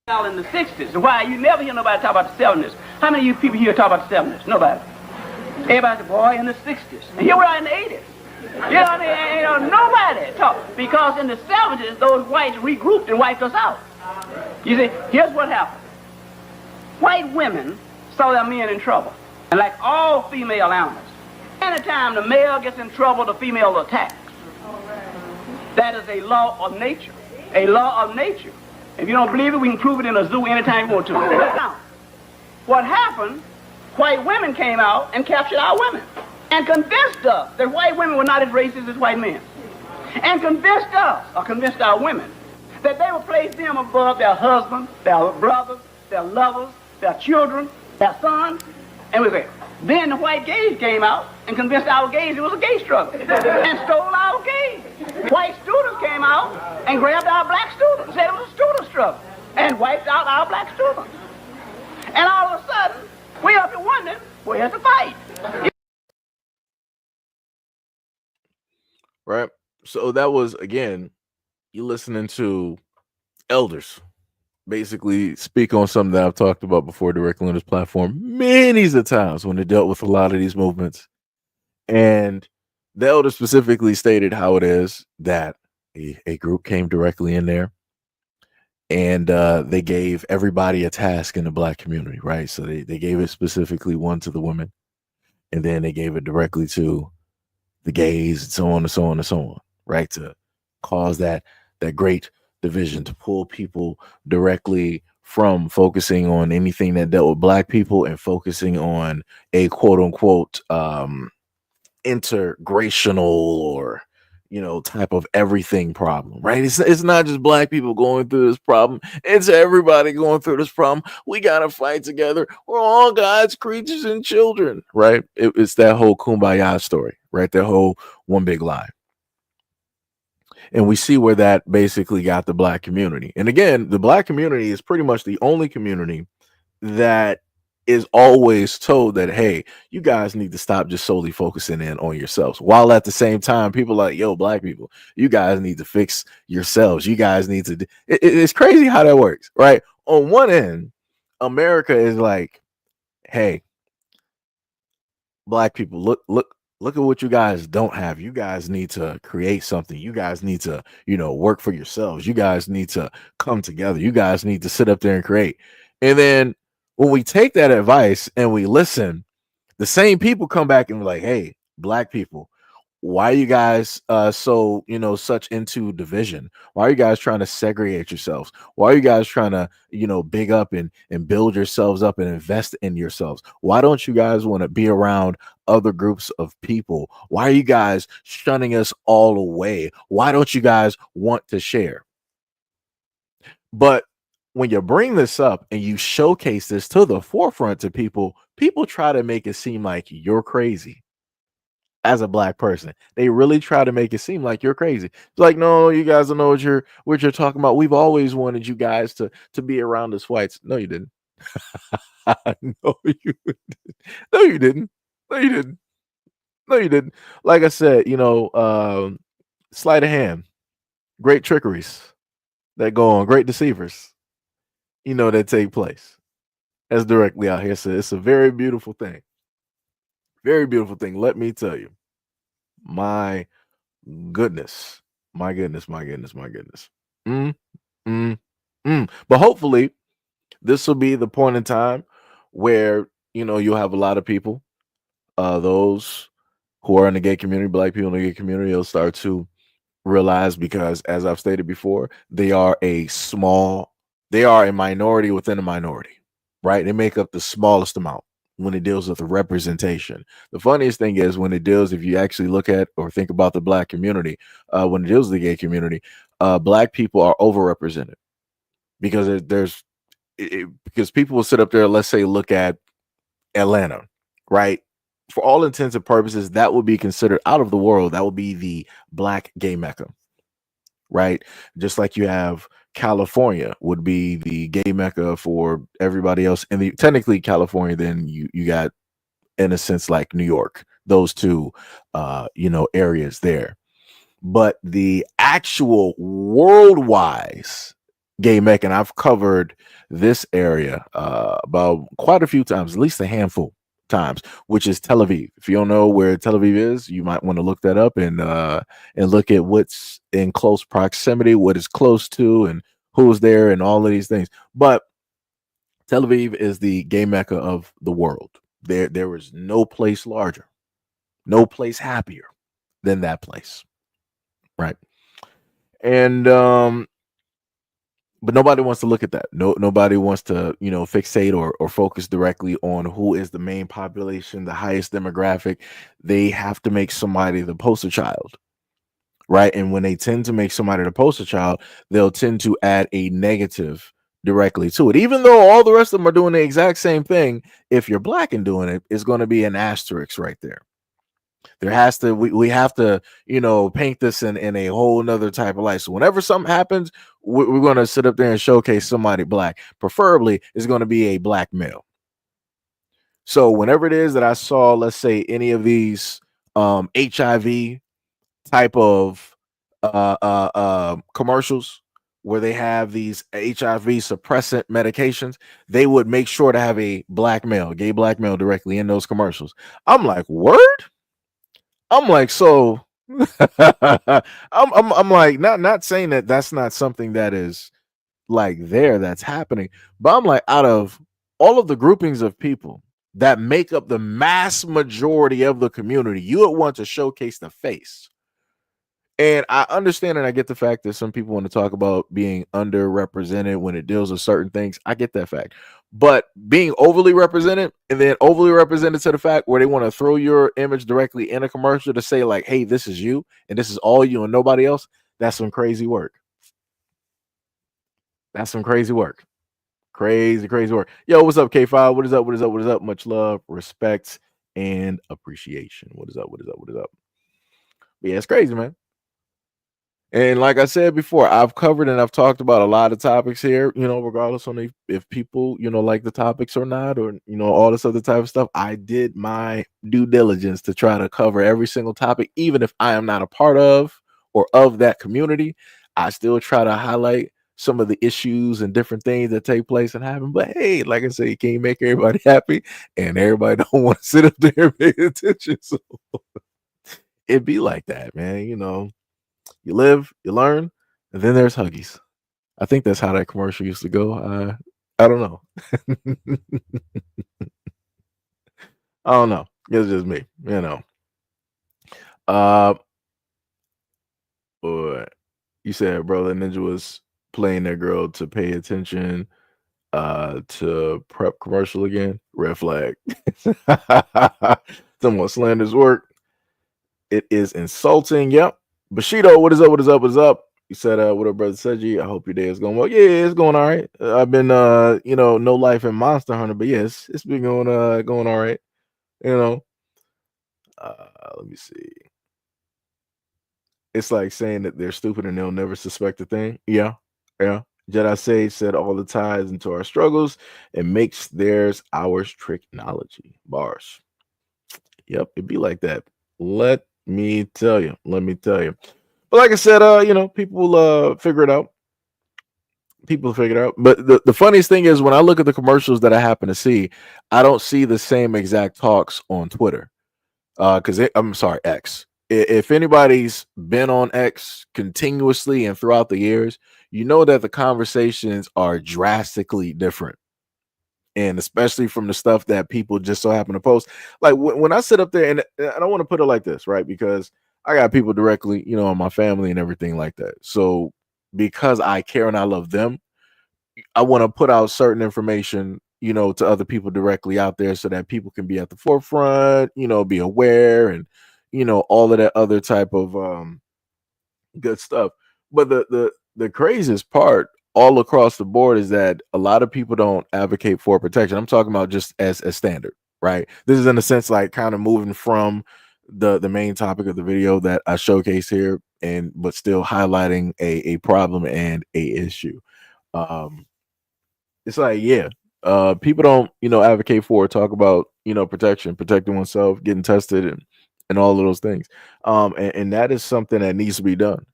All in the 60s. Why you never hear nobody talk about the 70s? How many of you people here talk about the 70s? Nobody. Everybody said, boy, in the 60s. And here we are in the 80s. You know what I mean? Nobody talk. Because in the 70s, those whites regrouped and wiped us out. You see, here's what happened. White women saw their men in trouble. And like all female animals, anytime the male gets in trouble, the female attacks. That is a law of nature. A law of nature. If you don't believe it, we can prove it in a zoo anytime you want to. Now, what happened, white women came out and captured our women and convinced us that white women were not as racist as white men. And convinced us, or convinced our women, that they would place them above their husbands, their brothers, their lovers, their children, their sons. And we said, then the white gays came out and convinced our gays it was a gay struggle and stole our gays. White students came out and grabbed our black students, said it was a student struggle, and wiped out our black students. And all of a sudden, we up to wondering, where's the fight? Right. So that was, again, you listening to elders basically speak on something that I've talked about before directly on this platform many a times when they dealt with a lot of these movements. And the elder specifically stated how it is that a group came directly in there and they gave everybody a task in the black community, right? So they gave it specifically one to the women, and then they gave it directly to the gays, and so on and so on and so on, right? To cause that great division, to pull people directly from focusing on anything that dealt with black people and focusing on a quote unquote integrational or type of everything problem, right? It's not just black people going through this problem, it's everybody going through this problem. We gotta fight together. We're all God's creatures and children, right? It's that whole kumbaya story, right? That whole one big lie. And we see where that basically got the black community. And again, the black community is pretty much the only community that is always told that, hey, you guys need to stop just solely focusing in on yourselves. While at the same time, people are like, yo, black people, you guys need to fix yourselves. You guys need to. It's crazy how that works, right? On one end, America is like, hey, black people, look at what you guys don't have. You guys need to create something. You guys need to, work for yourselves. You guys need to come together. You guys need to sit up there and create. And then when we take that advice and we listen, the same people come back and be like, hey, black people, why are you guys so such into division? Why are you guys trying to segregate yourselves? Why are you guys trying to big up and build yourselves up and invest in yourselves? Why don't you guys want to be around other groups of people? Why are you guys shunning us all away? Why don't you guys want to share? But when you bring this up and you showcase this to the forefront to people try to make it seem like you're crazy. As a black person, they really try to make it seem like you're crazy. It's like, no, you guys don't know what you're talking about. We've always wanted you guys to be around us whites. No, you didn't. No, you didn't. No, you didn't. No, you didn't. No, you didn't. Like I said, sleight of hand, great trickeries that go on, great deceivers, that take place. That's directly out here. So it's a very beautiful thing. Very beautiful thing. Let me tell you. My goodness. My goodness. My goodness. My goodness. But hopefully this will be the point in time where, you'll have a lot of people, those who are in the gay community, black people in the gay community, will start to realize, because as I've stated before, they are a minority within a minority, right? They make up the smallest amount when it deals with the representation. The funniest thing is when it deals, if you actually look at or think about the black community, when it deals with the gay community, black people are overrepresented because because people will sit up there, let's say, look at Atlanta, right? For all intents and purposes, that would be considered out of the world. That would be the black gay mecca, right? Just like you have California would be the gay mecca for everybody else. And technically California, then you got, in a sense, like New York. those two areas there. But the actual worldwide gay mecca, and I've covered this area about quite a few times, at least a handful times, which is Tel Aviv. If you don't know where Tel Aviv is, you might want to look that up and look at what's in close proximity, what is close to, and who's there, and all of these things. But Tel Aviv is the gay mecca of the world. There is no place larger, no place happier than that place, right? And but nobody wants to look at that. Nobody wants to, fixate or focus directly on who is the main population, the highest demographic. They have to make somebody the poster child, right? And when they tend to make somebody the poster child, they'll tend to add a negative directly to it. Even though all the rest of them are doing the exact same thing, if you're black and doing it, it's going to be an asterisk right there. There has to, we have to, paint this in a whole nother type of light. So whenever something happens, we're going to sit up there and showcase somebody black. Preferably, it's going to be a black male. So whenever it is that I saw, let's say, any of these HIV type of commercials where they have these HIV suppressant medications, they would make sure to have a black male, gay black male, directly in those commercials. I'm like, word? I'm like, so I'm like, not saying that that's not something that is like that's happening, but I'm like, out of all of the groupings of people that make up the mass majority of the community, you would want to showcase the face. And I understand and I get the fact that some people want to talk about being underrepresented when it deals with certain things. I get that fact. But being overly represented, and then overly represented to the fact where they want to throw your image directly in a commercial to say, like, hey, this is you and this is all you and nobody else, that's some crazy work. That's some crazy work. Crazy work. Yo, what's up, K5? What is up? What is up? What is up? Much love, respect, and appreciation. What is up? What is up? What is up? But yeah, it's crazy, man. And like I said before, I've covered and I've talked about a lot of topics here, regardless on if people, like the topics or not, or, all this other type of stuff. I did my due diligence to try to cover every single topic, even if I am not a part of or of that community. I still try to highlight some of the issues and different things that take place and happen. But hey, like I say, you can't make everybody happy, and everybody don't want to sit up there and pay attention. So it'd be like that, man. You live, you learn, and then there's Huggies. I think that's how that commercial used to go. I don't know. I don't know. It's just me, But you said Brother Ninja was playing that girl to pay attention to prep commercial again. Red flag. Some more slanders work. It is insulting. Yep. Bushido, what is up? What is up? What is up? You said, what up, brother Seiji? I hope your day is going well. Yeah, it's going all right. I've been, no life in Monster Hunter, but yes, it's been going all right. Let me see. It's like saying that they're stupid and they'll never suspect a thing. Yeah. Jedi Sage said all the ties into our struggles and makes theirs ours technology. Bars. Yep, it'd be like that. Let me tell you. But like I said, people will figure it out. People figure it out. But the funniest thing is when I look at the commercials that I happen to see, I don't see the same exact talks on Twitter. I'm sorry, X. If anybody's been on X continuously and throughout the years, you know that the conversations are drastically different. And especially from the stuff that people just so happen to post. Like when I sit up there, and I don't want to put it like this, right? Because I got people directly, in my family and everything like that. So because I care and I love them, I want to put out certain information, to other people directly out there so that people can be at the forefront, be aware and, all of that other type of good stuff. But the craziest part all across the board is that a lot of people don't advocate for protection. I'm talking about just as a standard, right? This is in a sense like kind of moving from the main topic of the video that I showcase here, but still highlighting a problem and a issue. It's like, people don't, advocate for or talk about, protecting oneself, getting tested and and all of those things. And that is something that needs to be done.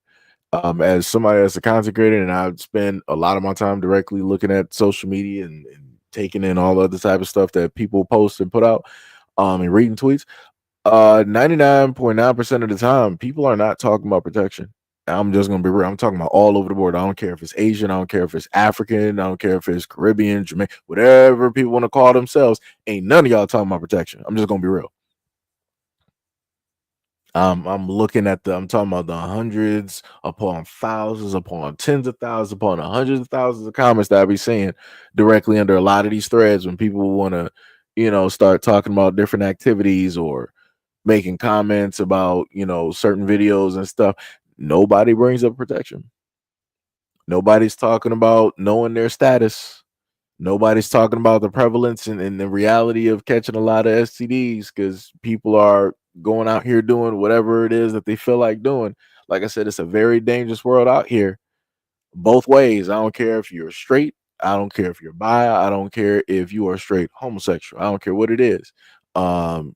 As somebody that's a content creator, and I spend a lot of my time directly looking at social media and taking in all the other type of stuff that people post and put out, and reading tweets. 99.9% of the time, people are not talking about protection. I'm just gonna be real. I'm talking about all over the board. I don't care if it's Asian, I don't care if it's African, I don't care if it's Caribbean, Jamaican, whatever people want to call themselves. Ain't none of y'all talking about protection. I'm just gonna be real. I'm looking at I'm talking about the hundreds upon thousands upon tens of thousands upon hundreds of thousands of comments that I be seeing directly under a lot of these threads when people want to, start talking about different activities or making comments about, certain videos and stuff. Nobody brings up protection. Nobody's talking about knowing their status. Nobody's talking about the prevalence and the reality of catching a lot of STDs because people are going out here doing whatever it is that they feel like doing. Like I said, it's a very dangerous world out here, both ways. I don't care if you're straight. I don't care if you're bi. I don't care if you are straight homosexual. I don't care what it is. Y'all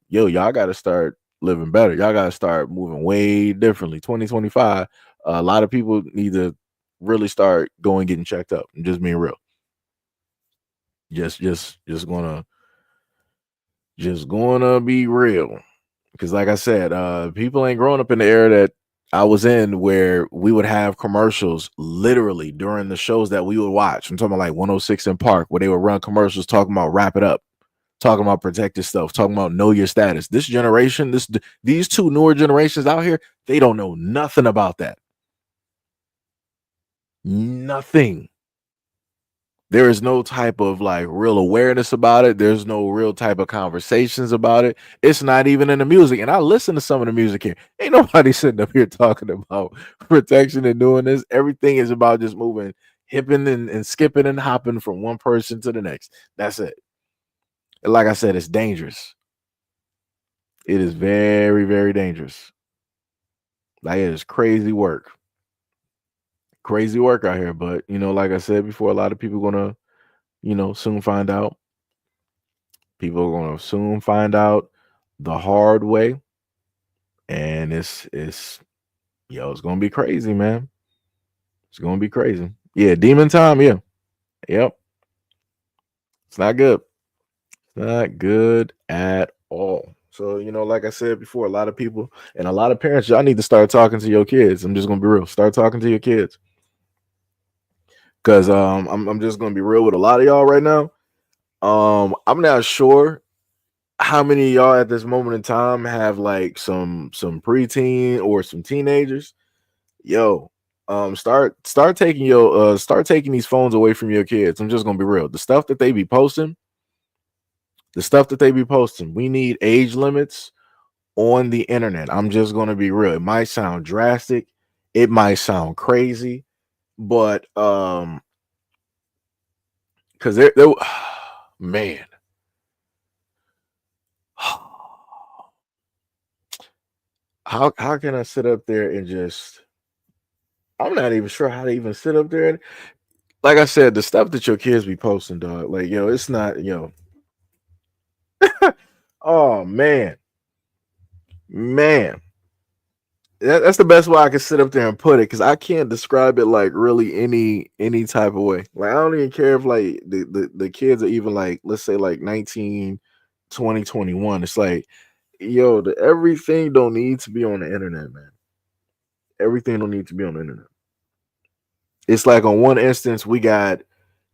got to start living better. Y'all got to start moving way differently. 2025, a lot of people need to really start going getting checked up. I'm just being real. Just gonna be real, because like I said, people ain't growing up in the era that I was in, where we would have commercials literally during the shows that we would watch. I'm talking about like 106 in Park, where they would run commercials talking about wrap it up, talking about protected stuff, talking about know your status. This generation, these two newer generations out here, they don't know nothing about that. Nothing. There is no type of like real awareness about it. There's no real type of conversations about it. It's not even in the music. And I listen to some of the music here. Ain't nobody sitting up here talking about protection and doing this. Everything is about just moving, hipping and skipping and hopping from one person to the next. That's it. And like I said, it's dangerous. It is very, very dangerous. Like, it is crazy work. Crazy work out here. But, like I said before, a lot of people gonna, soon find out. People are gonna soon find out the hard way. And it's gonna be crazy, man. It's gonna be crazy. Yeah, demon time, yeah. Yep. It's not good. It's not good at all. So, like I said before, a lot of people and a lot of parents, y'all need to start talking to your kids. I'm just gonna be real. Start talking to your kids. Cause I'm just gonna be real with a lot of y'all right now. I'm not sure how many of y'all at this moment in time have like some preteen or some teenagers. Yo, start taking these phones away from your kids. I'm just gonna be real. The stuff that they be posting, we need age limits on the internet. I'm just gonna be real. It might sound drastic, it might sound crazy, but because they're man. How can I sit up there and just, I'm not even sure how to even sit up there. Like I said, the stuff that your kids be posting, dog, like, it's not, oh man, man. That's the best way I can sit up there and put it, because I can't describe it like really any type of way. Like, I don't even care if like the kids are even like, let's say like 19, 20, 21. It's like, everything don't need to be on the internet, man. Everything don't need to be on the internet. It's like, on one instance, we got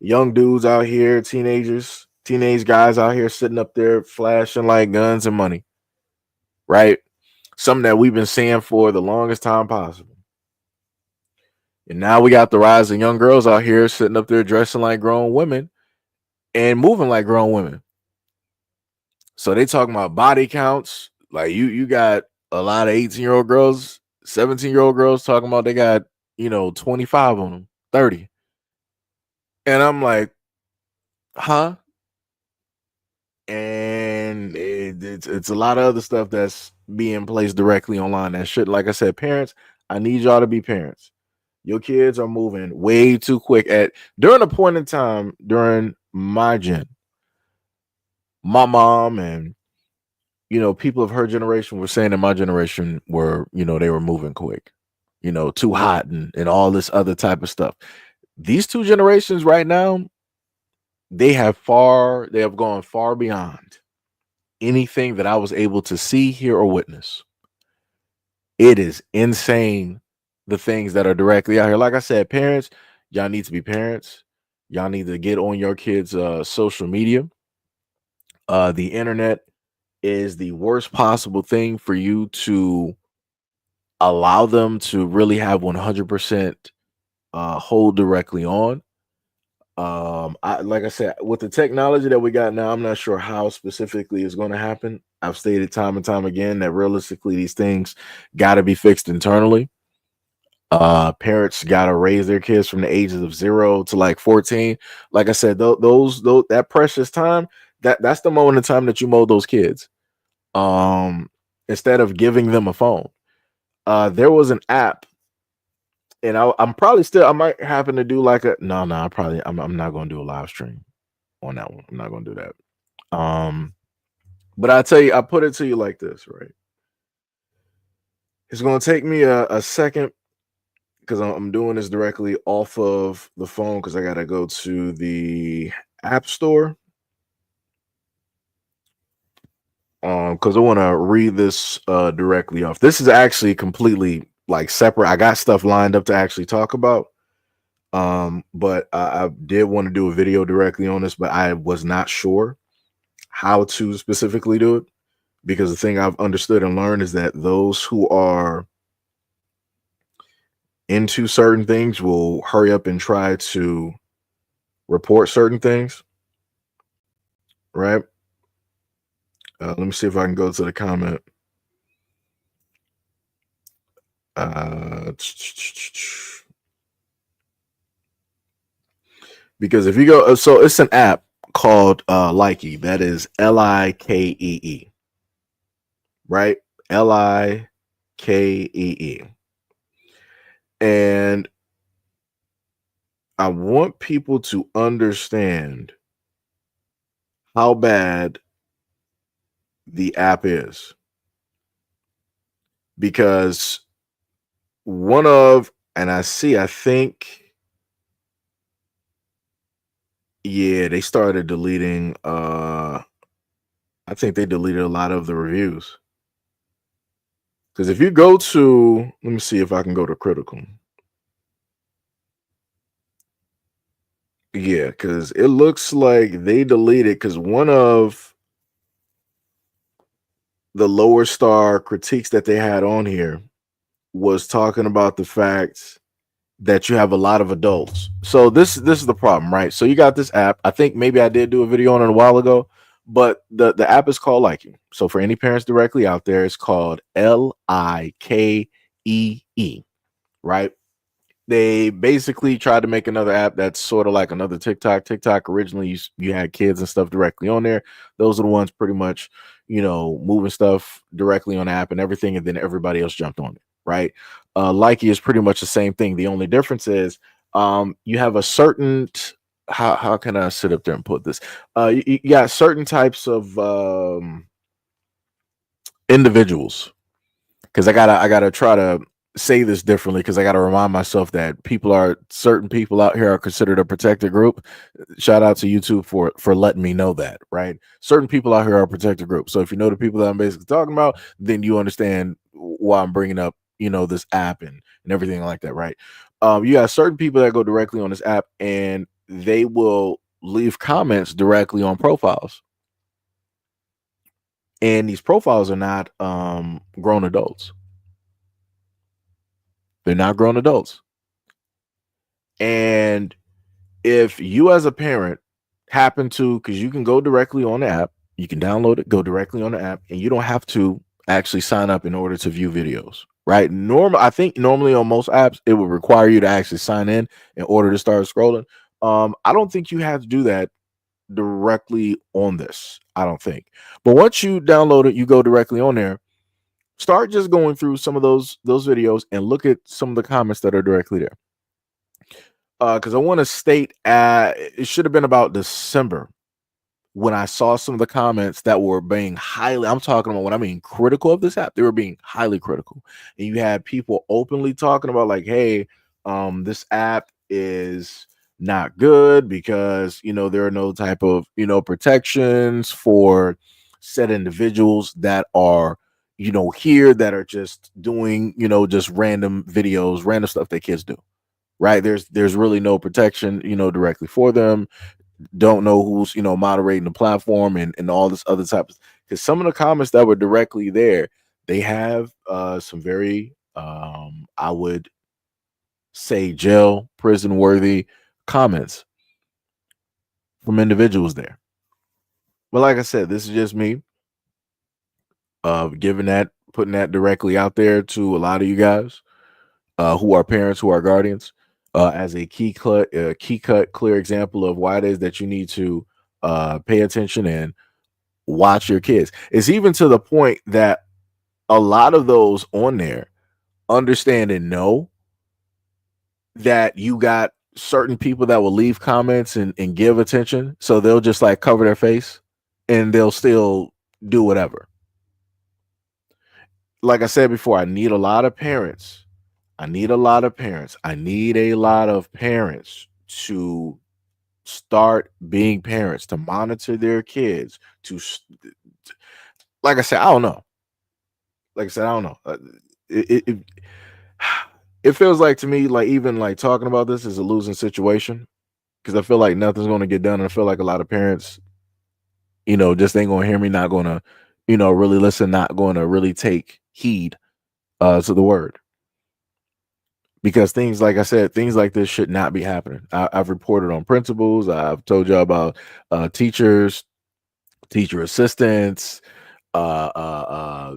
young dudes out here, teenage guys out here sitting up there flashing like guns and money, right? Something that we've been seeing for the longest time possible. And now we got the rise of young girls out here sitting up there dressing like grown women and moving like grown women. So they talking about body counts. Like, you got a lot of 18-year-old girls, 17-year-old girls talking about they got, 25 on them, 30. And I'm like, huh? And it's a lot of other stuff that's being placed directly online. That shit, like I said, parents, I need y'all to be parents. Your kids are moving way too quick. During a point in time during my gen, my mom and people of her generation were saying that my generation were, they were moving quick, too hot and all this other type of stuff. These two generations right now, they have gone far beyond anything that I was able to see, hear, or witness. It is insane the things that are directly out here. Like I said, parents, y'all need to be parents. Y'all need to get on your kids' social media. The internet is the worst possible thing for you to allow them to really have 100% hold directly on. Like I said, with the technology that we got now, I'm not sure how specifically it's going to happen. I've stated time and time again that realistically these things got to be fixed internally. Parents got to raise their kids from the ages of 0 to like 14. Like I said, those that precious time, that's the moment in time that you mold those kids. Instead of giving them a phone. There was an app, and I might happen to do like I'm not gonna do a live stream on that one. I'm not gonna do that. But I tell you, I put it to you like this, right? It's gonna take me a second because I'm doing this directly off of the phone because I gotta go to the app store. Because I want to read this directly off. This is actually completely like separate. I got stuff lined up to actually talk about. But I did want to do a video directly on this, but I was not sure how to specifically do it because the thing I've understood and learned is that those who are into certain things will hurry up and try to report certain things, right? Let me see if I can go to the comment. Because if you go, so it's an app called Likee. That is Likee, right? Likee. And I want people to understand how bad the app is. Because I think, yeah, they started deleting, I think they deleted a lot of the reviews. Because if you go to, let me see if I can go to critical. Yeah, because it looks like they deleted, because one of the lower star critiques that they had on here was talking about the fact that you have a lot of adults. So this is the problem, right? So you got this app. I think maybe I did do a video on it a while ago, but the app is called Likee. So for any parents directly out there, it's called Likee, right? They basically tried to make another app that's sort of like another TikTok. TikTok originally you had kids and stuff directly on there. Those are the ones pretty much, moving stuff directly on the app and everything, and then everybody else jumped on it, right? Likee is pretty much the same thing. The only difference is you have a certain how can I sit up there and put this? You got certain types of individuals, because I gotta try to say this differently because I gotta remind myself that certain people out here are considered a protected group. Shout out to YouTube for letting me know that, right? Certain people out here are a protected group. So if you know the people that I'm basically talking about, then you understand why I'm bringing up, this app and everything like that, right? You got certain people that go directly on this app and they will leave comments directly on profiles. And these profiles are not grown adults. They're not grown adults. And if you as a parent happen to, because you can go directly on the app, you can download it, go directly on the app, and you don't have to actually sign up in order to view videos, right? I think normally on most apps, it would require you to actually sign in order to start scrolling. I don't think you have to do that directly on this. I don't think. But once you download it, you go directly on there. Start just going through some of those videos and look at some of the comments that are directly there. Because I want to state it should have been about December when I saw some of the comments that were being highly, I'm talking about when I mean critical of this app, they were being highly critical. And you had people openly talking about like, hey, this app is not good because, you know, there are no type of, you know, protections for said individuals that are, you know, here that are just doing, you know, just random videos, random stuff that kids do. Right. There's really no protection, you know, directly for them. Don't know who's, you know, moderating the platform and all this other type of, because some of the comments that were directly there, they have some very I would say jail prison worthy comments from individuals there. But like I said, this is just me giving that, putting that directly out there to a lot of you guys who are parents, who are guardians, as a key cut, clear example of why it is that you need to pay attention and watch your kids. It's even to the point that a lot of those on there understand and know that you got certain people that will leave comments and give attention. So they'll just like cover their face and they'll still do whatever. Like I said before, I need a lot of parents. I need a lot of parents. I need a lot of parents to start being parents, to monitor their kids, like I said, I don't know. Like I said, I don't know. It it feels like to me, like even like talking about this is a losing situation because I feel like nothing's going to get done, and I feel like a lot of parents, you know, just ain't going to hear me, not going to, you know, really listen, not going to really take heed to the word. Because things, like I said, things like this should not be happening. I've reported on principals. I've told you about teachers, teacher assistants, I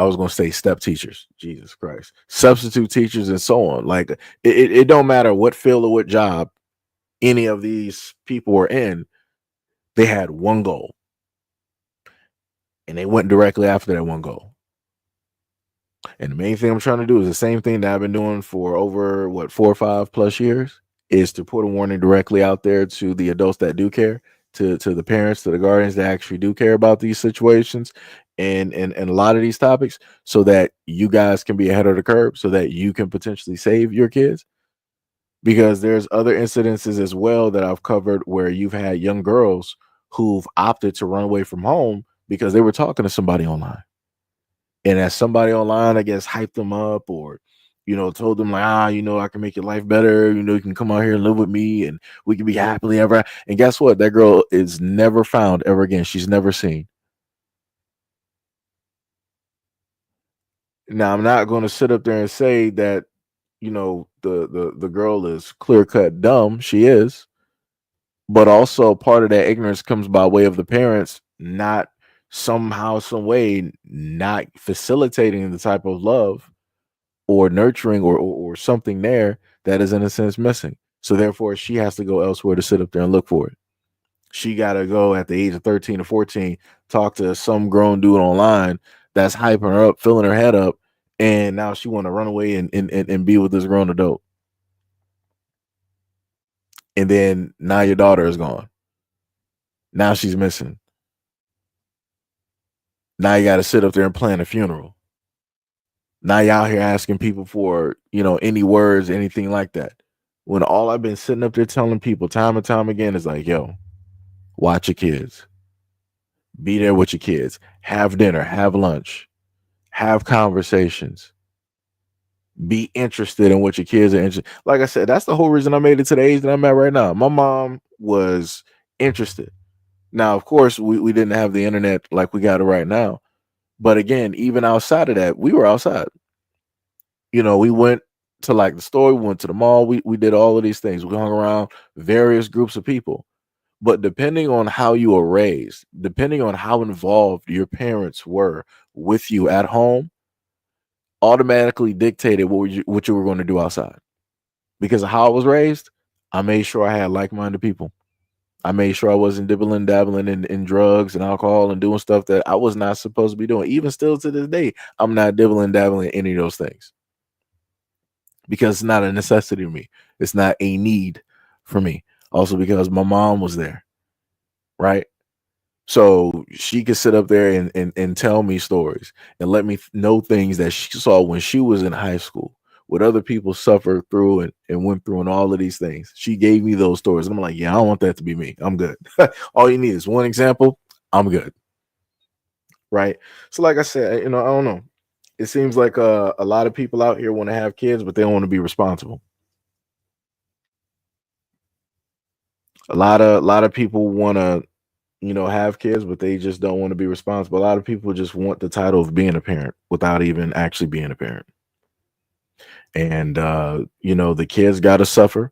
was going to say step teachers, Jesus Christ, substitute teachers, and so on. Like it don't matter what field or what job any of these people were in, they had one goal, and they went directly after that one goal. And the main thing I'm trying to do is the same thing that I've been doing for over what 4 or 5 plus years, is to put a warning directly out there to the adults that do care, to the parents, to the guardians that actually do care about these situations and a lot of these topics, so that you guys can be ahead of the curve, so that you can potentially save your kids. Because there's other incidences as well that I've covered where you've had young girls who've opted to run away from home because they were talking to somebody online. And as somebody online, I guess, hyped them up, or, you know, told them like, you know, I can make your life better. You know, you can come out here and live with me and we can be happily ever. And guess what? That girl is never found ever again. She's never seen. Now, I'm not going to sit up there and say that, you know, the girl is clear cut dumb. She is. But also part of that ignorance comes by way of the parents not somehow, some way, not facilitating the type of love or nurturing or something there that is in a sense missing. So therefore she has to go elsewhere to sit up there and look for it. She got to go at the age of 13 or 14, talk to some grown dude online that's hyping her up, filling her head up, and now she want to run away and be with this grown adult. And then now your daughter is gone. Now she's missing. Now you got to sit up there and plan a funeral. Now you out here asking people for, you know, any words, anything like that. When all I've been sitting up there telling people time and time again is like, yo, watch your kids. Be there with your kids. Have dinner, have lunch, have conversations. Be interested in what your kids are interested. Like I said, that's the whole reason I made it to the age that I'm at right now. My mom was interested. Now, of course, we didn't have the internet like we got it right now. But again, even outside of that, we were outside. You know, we went to like the store, we went to the mall, we did all of these things. We hung around various groups of people. But depending on how you were raised, depending on how involved your parents were with you at home, automatically dictated what you were going to do outside. Because of how I was raised, I made sure I had like-minded people. I made sure I wasn't dibbling, dabbling in drugs and alcohol and doing stuff that I was not supposed to be doing. Even still to this day, I'm not dibbling, dabbling in any of those things. Because it's not a necessity to me. It's not a need for me. Also because my mom was there, right? So she could sit up there and tell me stories and let me know things that she saw when she was in high school, what other people suffered through and went through, and all of these things. She gave me those stories. And I'm like, yeah, I don't want that to be me. I'm good. All you need is one example. I'm good. Right. So, like I said, I don't know. It seems like a lot of people out here want to have kids, but they don't want to be responsible. A lot of people want to, have kids, but they just don't want to be responsible. A lot of people just want the title of being a parent without even actually being a parent. And the kids got to suffer,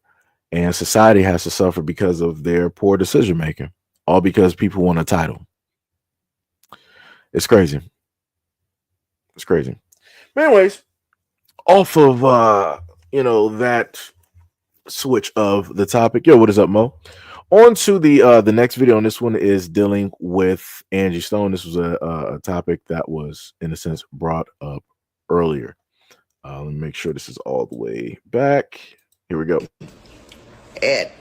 and society has to suffer because of their poor decision making, all because people want a title. It's crazy. It's crazy. But anyways, off of that switch of the topic. Yo, what is up, Mo? On to the next video, and this one is dealing with Angie Stone. This was a topic that was, in a sense, brought up earlier. Let me make sure this is all the way back. Here we go.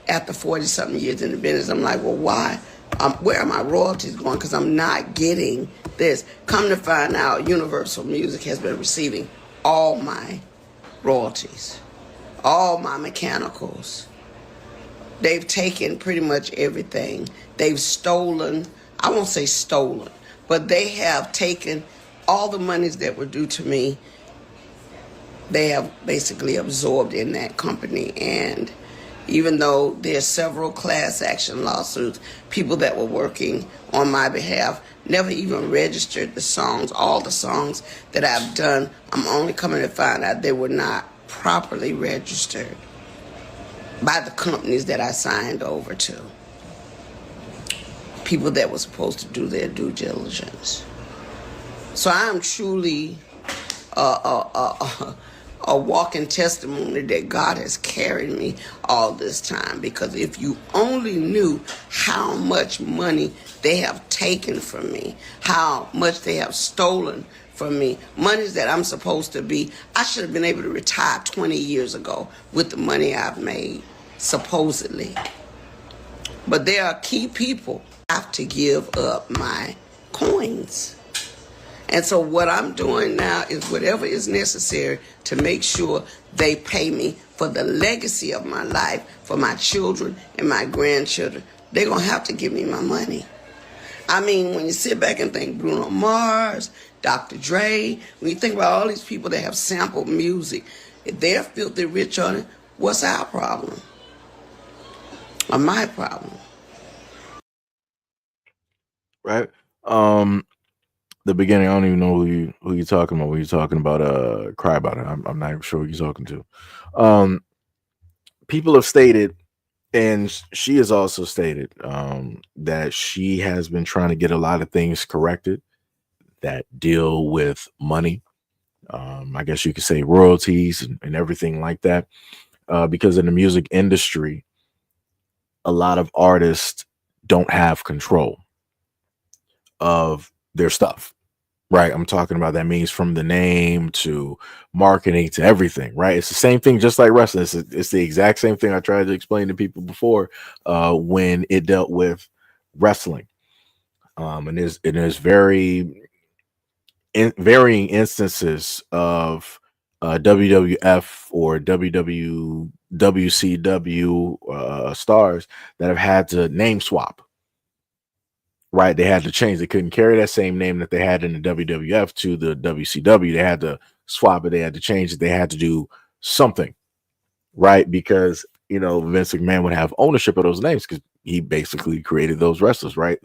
After 40-something years in the business, I'm like, well, why? Where are my royalties going? Because I'm not getting this. Come to find out, Universal Music has been receiving all my royalties, all my mechanicals. They've taken pretty much everything. They've stolen, I won't say stolen, but they have taken all the monies that were due to me. They have basically absorbed in that company. And even though there's several class action lawsuits, people that were working on my behalf never even registered the songs. All the songs that I've done, I'm only coming to find out they were not properly registered by the companies that I signed over to. People that were supposed to do their due diligence. So I am truly a walking testimony that God has carried me all this time. Because if you only knew how much money they have taken from me, how much they have stolen from me, monies that I'm supposed to be, I should have been able to retire 20 years ago with the money I've made, supposedly. But there are key people I have to give up my coins. And so what I'm doing now is whatever is necessary to make sure they pay me for the legacy of my life, for my children and my grandchildren. They're going to have to give me my money. I mean, when you sit back and think Bruno Mars, Dr. Dre, when you think about all these people that have sampled music, if they're filthy rich on it, what's our problem? Or my problem? Right. The beginning, I don't even know who you're talking about when you're talking about Cry About It. I'm not even sure who you're talking to. People have stated, and she has also stated, that she has been trying to get a lot of things corrected that deal with money. I guess you could say royalties and everything like that. Because in the music industry, a lot of artists don't have control of their stuff. Right. I'm talking about, that means from the name to marketing to everything. Right. It's the same thing, just like wrestling. It's the exact same thing I tried to explain to people before when it dealt with wrestling. And there's varying instances of WWF or WCW stars that have had to name swap. Right, they had to change. They couldn't carry that same name that they had in the WWF to the WCW. They had to swap it. They had to change it. They had to do something, right? Because Vince McMahon would have ownership of those names because he basically created those wrestlers, right?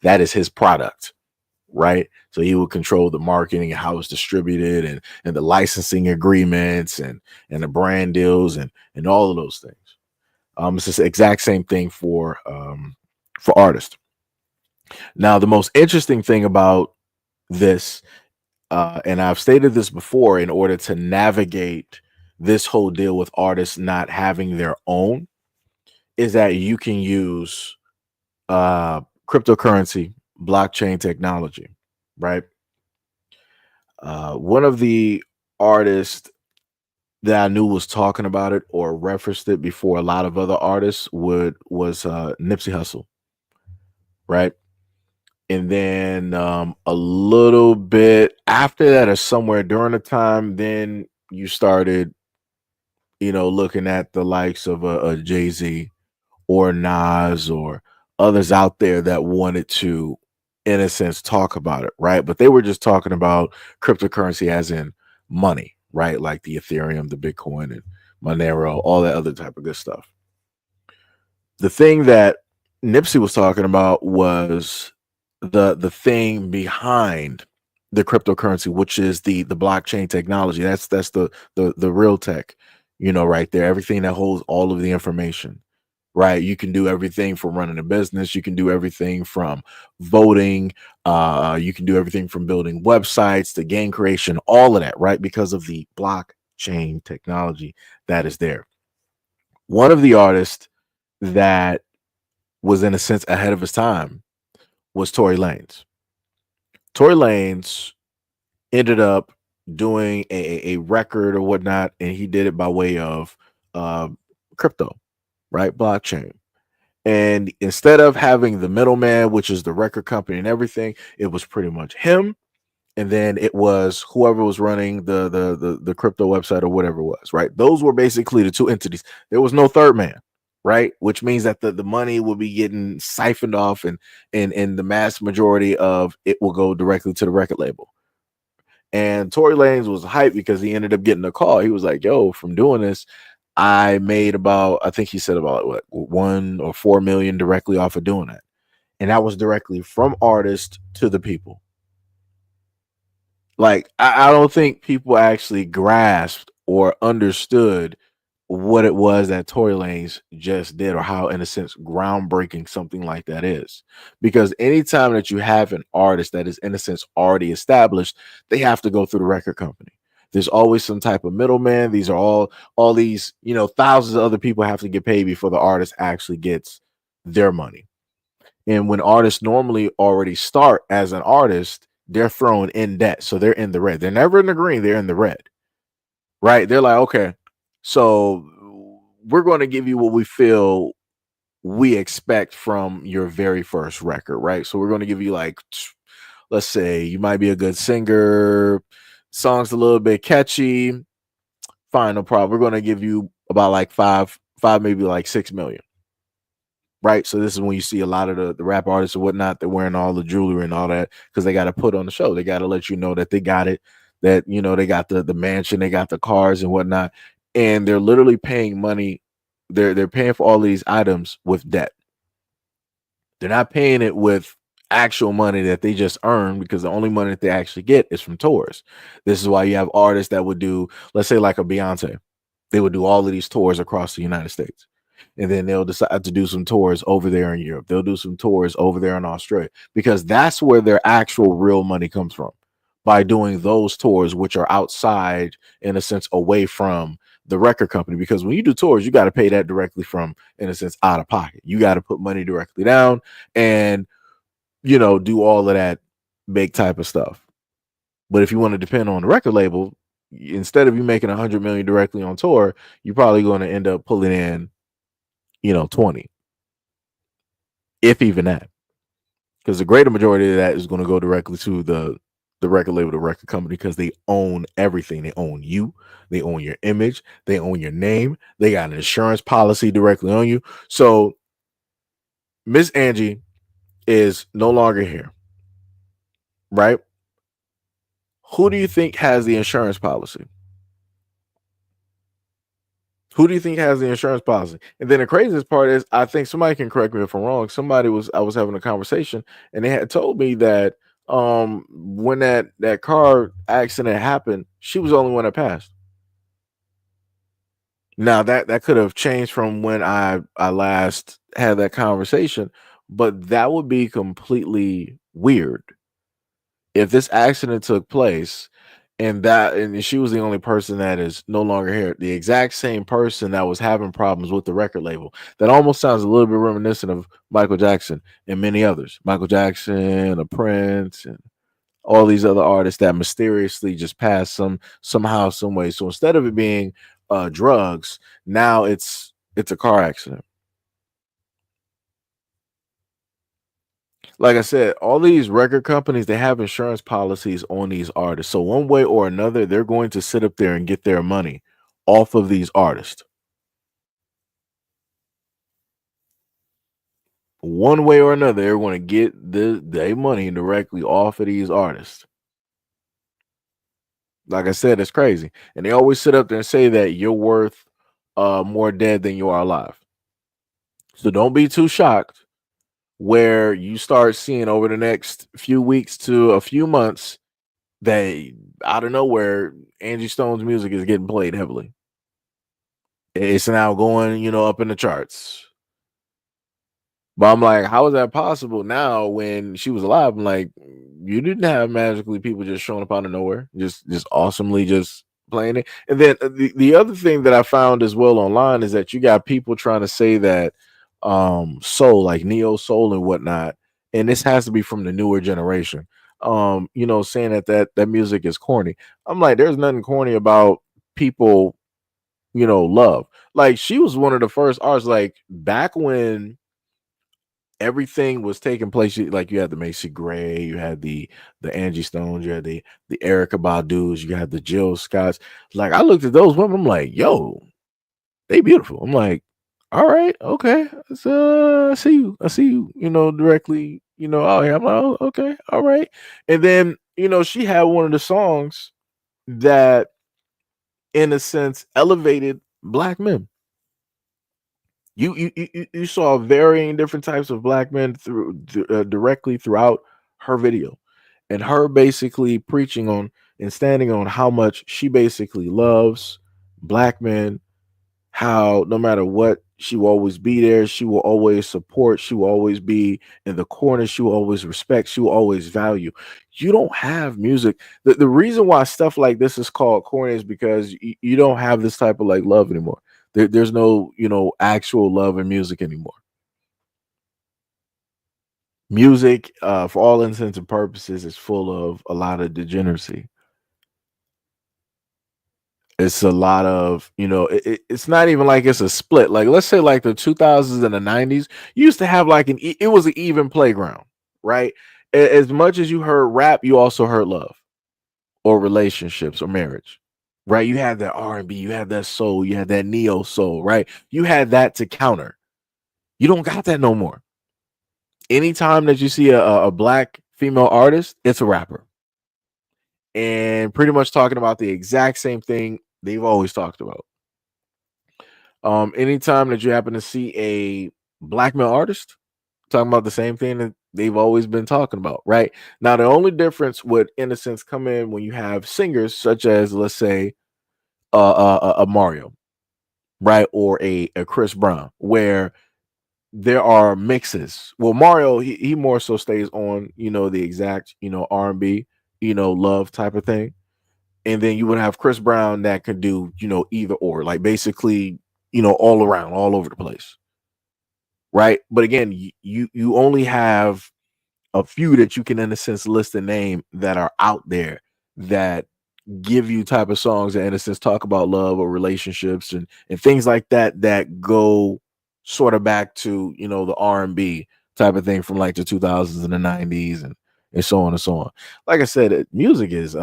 That is his product, right? So he would control the marketing and how it's distributed and the licensing agreements and the brand deals and all of those things. It's the exact same thing for artists. Now, the most interesting thing about this, and I've stated this before, in order to navigate this whole deal with artists not having their own, is that you can use cryptocurrency, blockchain technology, right? One of the artists that I knew was talking about it or referenced it before a lot of other artists was Nipsey Hussle, right? And then a little bit after that, or somewhere during the time, then you started, looking at the likes of a Jay-Z or Nas or others out there that wanted to, in a sense, talk about it, right? But they were just talking about cryptocurrency as in money, right? Like the Ethereum, the Bitcoin, and Monero, all that other type of good stuff. The thing that Nipsey was talking about was the thing behind the cryptocurrency, which is the blockchain technology. That's the real tech, right there. Everything that holds all of the information, right? You can do everything from running a business. You can do everything from voting. You can do everything from building websites to game creation, all of that, right? Because of the blockchain technology that is there. One of the artists that was, in a sense, ahead of his time was Tory Lanez. Tory Lanez ended up doing a record or whatnot, and he did it by way of uh, crypto, right? Blockchain. And instead of having the middleman, which is the record company and everything, it was pretty much him. And then it was whoever was running the crypto website or whatever it was, right? Those were basically the two entities. There was no third man, right? Which means that the money will be getting siphoned off, and the mass majority of it will go directly to the record label. And Tory Lanez was hyped because he ended up getting a call. He was like, yo, from doing this, I made about, I think he said about what, 1 or 4 million directly off of doing that. And that was directly from artists to the people. Like, I don't think people actually grasped or understood what it was that Tory Lanez just did, or how, in a sense, groundbreaking something like that is. Because anytime that you have an artist that is, in a sense, already established, they have to go through the record company. There's always some type of middleman. These are all these, thousands of other people have to get paid before the artist actually gets their money. And when artists normally already start as an artist, they're thrown in debt. So they're in the red. They're never in the green, they're in the red. Right? They're like, okay, so we're going to give you what we feel we expect from your very first record, right? So we're going to give you, like, let's say you might be a good singer, song's a little bit catchy. Fine, no problem. We're going to give you about like five, maybe like 6 million. Right. So this is when you see a lot of the rap artists or whatnot, they're wearing all the jewelry and all that because they got to put on the show. They got to let you know that they got it, that, they got the mansion, they got the cars and whatnot. And they're literally paying money. They're paying for all these items with debt. They're not paying it with actual money that they just earn, because the only money that they actually get is from tours. This is why you have artists that would do, let's say, like a Beyonce. They would do all of these tours across the United States. And then they'll decide to do some tours over there in Europe. They'll do some tours over there in Australia, because that's where their actual real money comes from, by doing those tours, which are outside, in a sense, away from the record company. Because when you do tours, you got to pay that directly from, in a sense, out of pocket. You got to put money directly down and, do all of that big type of stuff. But if you want to depend on the record label, instead of you making 100 million directly on tour, you're probably going to end up pulling in 20, if even that, because the greater majority of that is going to go directly to the record label, the record company, because they own everything. They own you, they own your image, they own your name, they got an insurance policy directly on you. So Miss Angie is no longer here, right? Who do you think has the insurance policy? Who do you think has the insurance policy? And then the craziest part is, I think somebody can correct me if I'm wrong. I was having a conversation, and they had told me that when that car accident happened, she was the only one that passed. Now that could have changed from when I last had that conversation, but that would be completely weird if this accident took place, and she was the only person that is no longer here, the exact same person that was having problems with the record label. That almost sounds a little bit reminiscent of Michael Jackson and many others. Michael Jackson, a Prince, and all these other artists that mysteriously just passed somehow, some way. So instead of it being drugs, now it's a car accident. Like I said, all these record companies, they have insurance policies on these artists. So one way or another, they're going to sit up there and get their money off of these artists. One way or another, they're going to get their money directly off of these artists. Like I said, it's crazy. And they always sit up there and say that you're worth more dead than you are alive. So don't be too shocked where you start seeing over the next few weeks to a few months that out of nowhere, Angie Stone's music is getting played heavily. It's now going, up in the charts. But I'm like, how is that possible now when she was alive? I'm like, you didn't have magically people just showing up out of nowhere, just awesomely just playing it. And then the other thing that I found as well online is that you got people trying to say that soul, like neo soul and whatnot, and this has to be from the newer generation. Saying that music is corny. I'm like, there's nothing corny about people, love. Like she was one of the first artists, like back when everything was taking place. Like you had the Macy Gray, you had the Angie Stones, you had the Erica Badu's, you had the Jill Scotts. Like I looked at those women, I'm like, yo, they beautiful. I'm like, all right, okay. So I see you, directly, out here. I'm like, oh, okay, all right. And then, she had one of the songs that, in a sense, elevated black men. You saw varying different types of black men directly throughout her video, and her basically preaching on and standing on how much she basically loves black men, how no matter what, she will always be there, she will always support, she will always be in the corner, she will always respect, she will always value. You don't have music. The reason why stuff like this is called corny is because you don't have this type of like love anymore. There's no, actual love in music anymore. Music, for all intents and purposes, is full of a lot of degeneracy. It's a lot of, it's not even like it's a split. Like let's say like the 2000s and the 90s, you used to have like it was an even playground, right? As much as you heard rap, you also heard love or relationships or marriage, right? You had that R&B, you had that soul, you had that neo soul, right? You had that to counter. You don't got that no more. Anytime that you see a black female artist, it's a rapper. And pretty much talking about the exact same thing they've always talked about. Anytime that you happen to see a black male artist talking about the same thing that they've always been talking about, right? Now, the only difference would, in a sense, come in when you have singers such as, let's say, a Mario, right, or a Chris Brown, where there are mixes. Well, Mario, he more so stays on, the exact, R&B, love type of thing. And then you would have Chris Brown that could do, either or, like basically, all around, all over the place. Right. But again, you only have a few that you can, in a sense, list a name that are out there that give you type of songs that, in a sense, talk about love or relationships and things like that go sort of back to, the R&B type of thing from like the 2000s and the 90s and so on and so on. Like I said, music is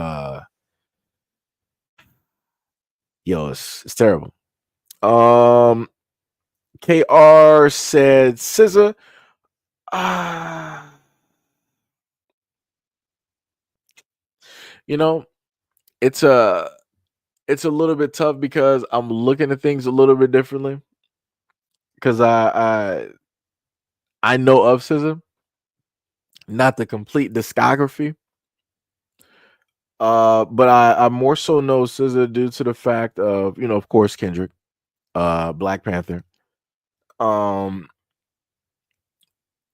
it's terrible. KR said SZA. You know, it's a it's a little bit tough because I'm looking at things a little bit differently. Because I know of SZA, not the complete discography. But I more so know SZA due to the fact of, of course, Kendrick, Black Panther. Um,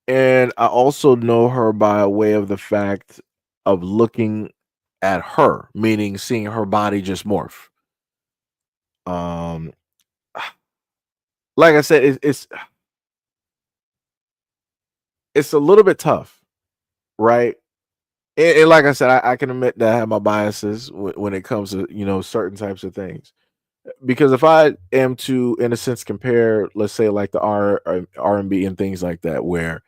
and I also know her by way of the fact of looking at her, meaning seeing her body just morph. Um, like I said, it's a little bit tough, right? And like I said, I can admit that I have my biases when it comes to, certain types of things. Because if I am to, in a sense, compare, let's say, like the R and B and things like that, where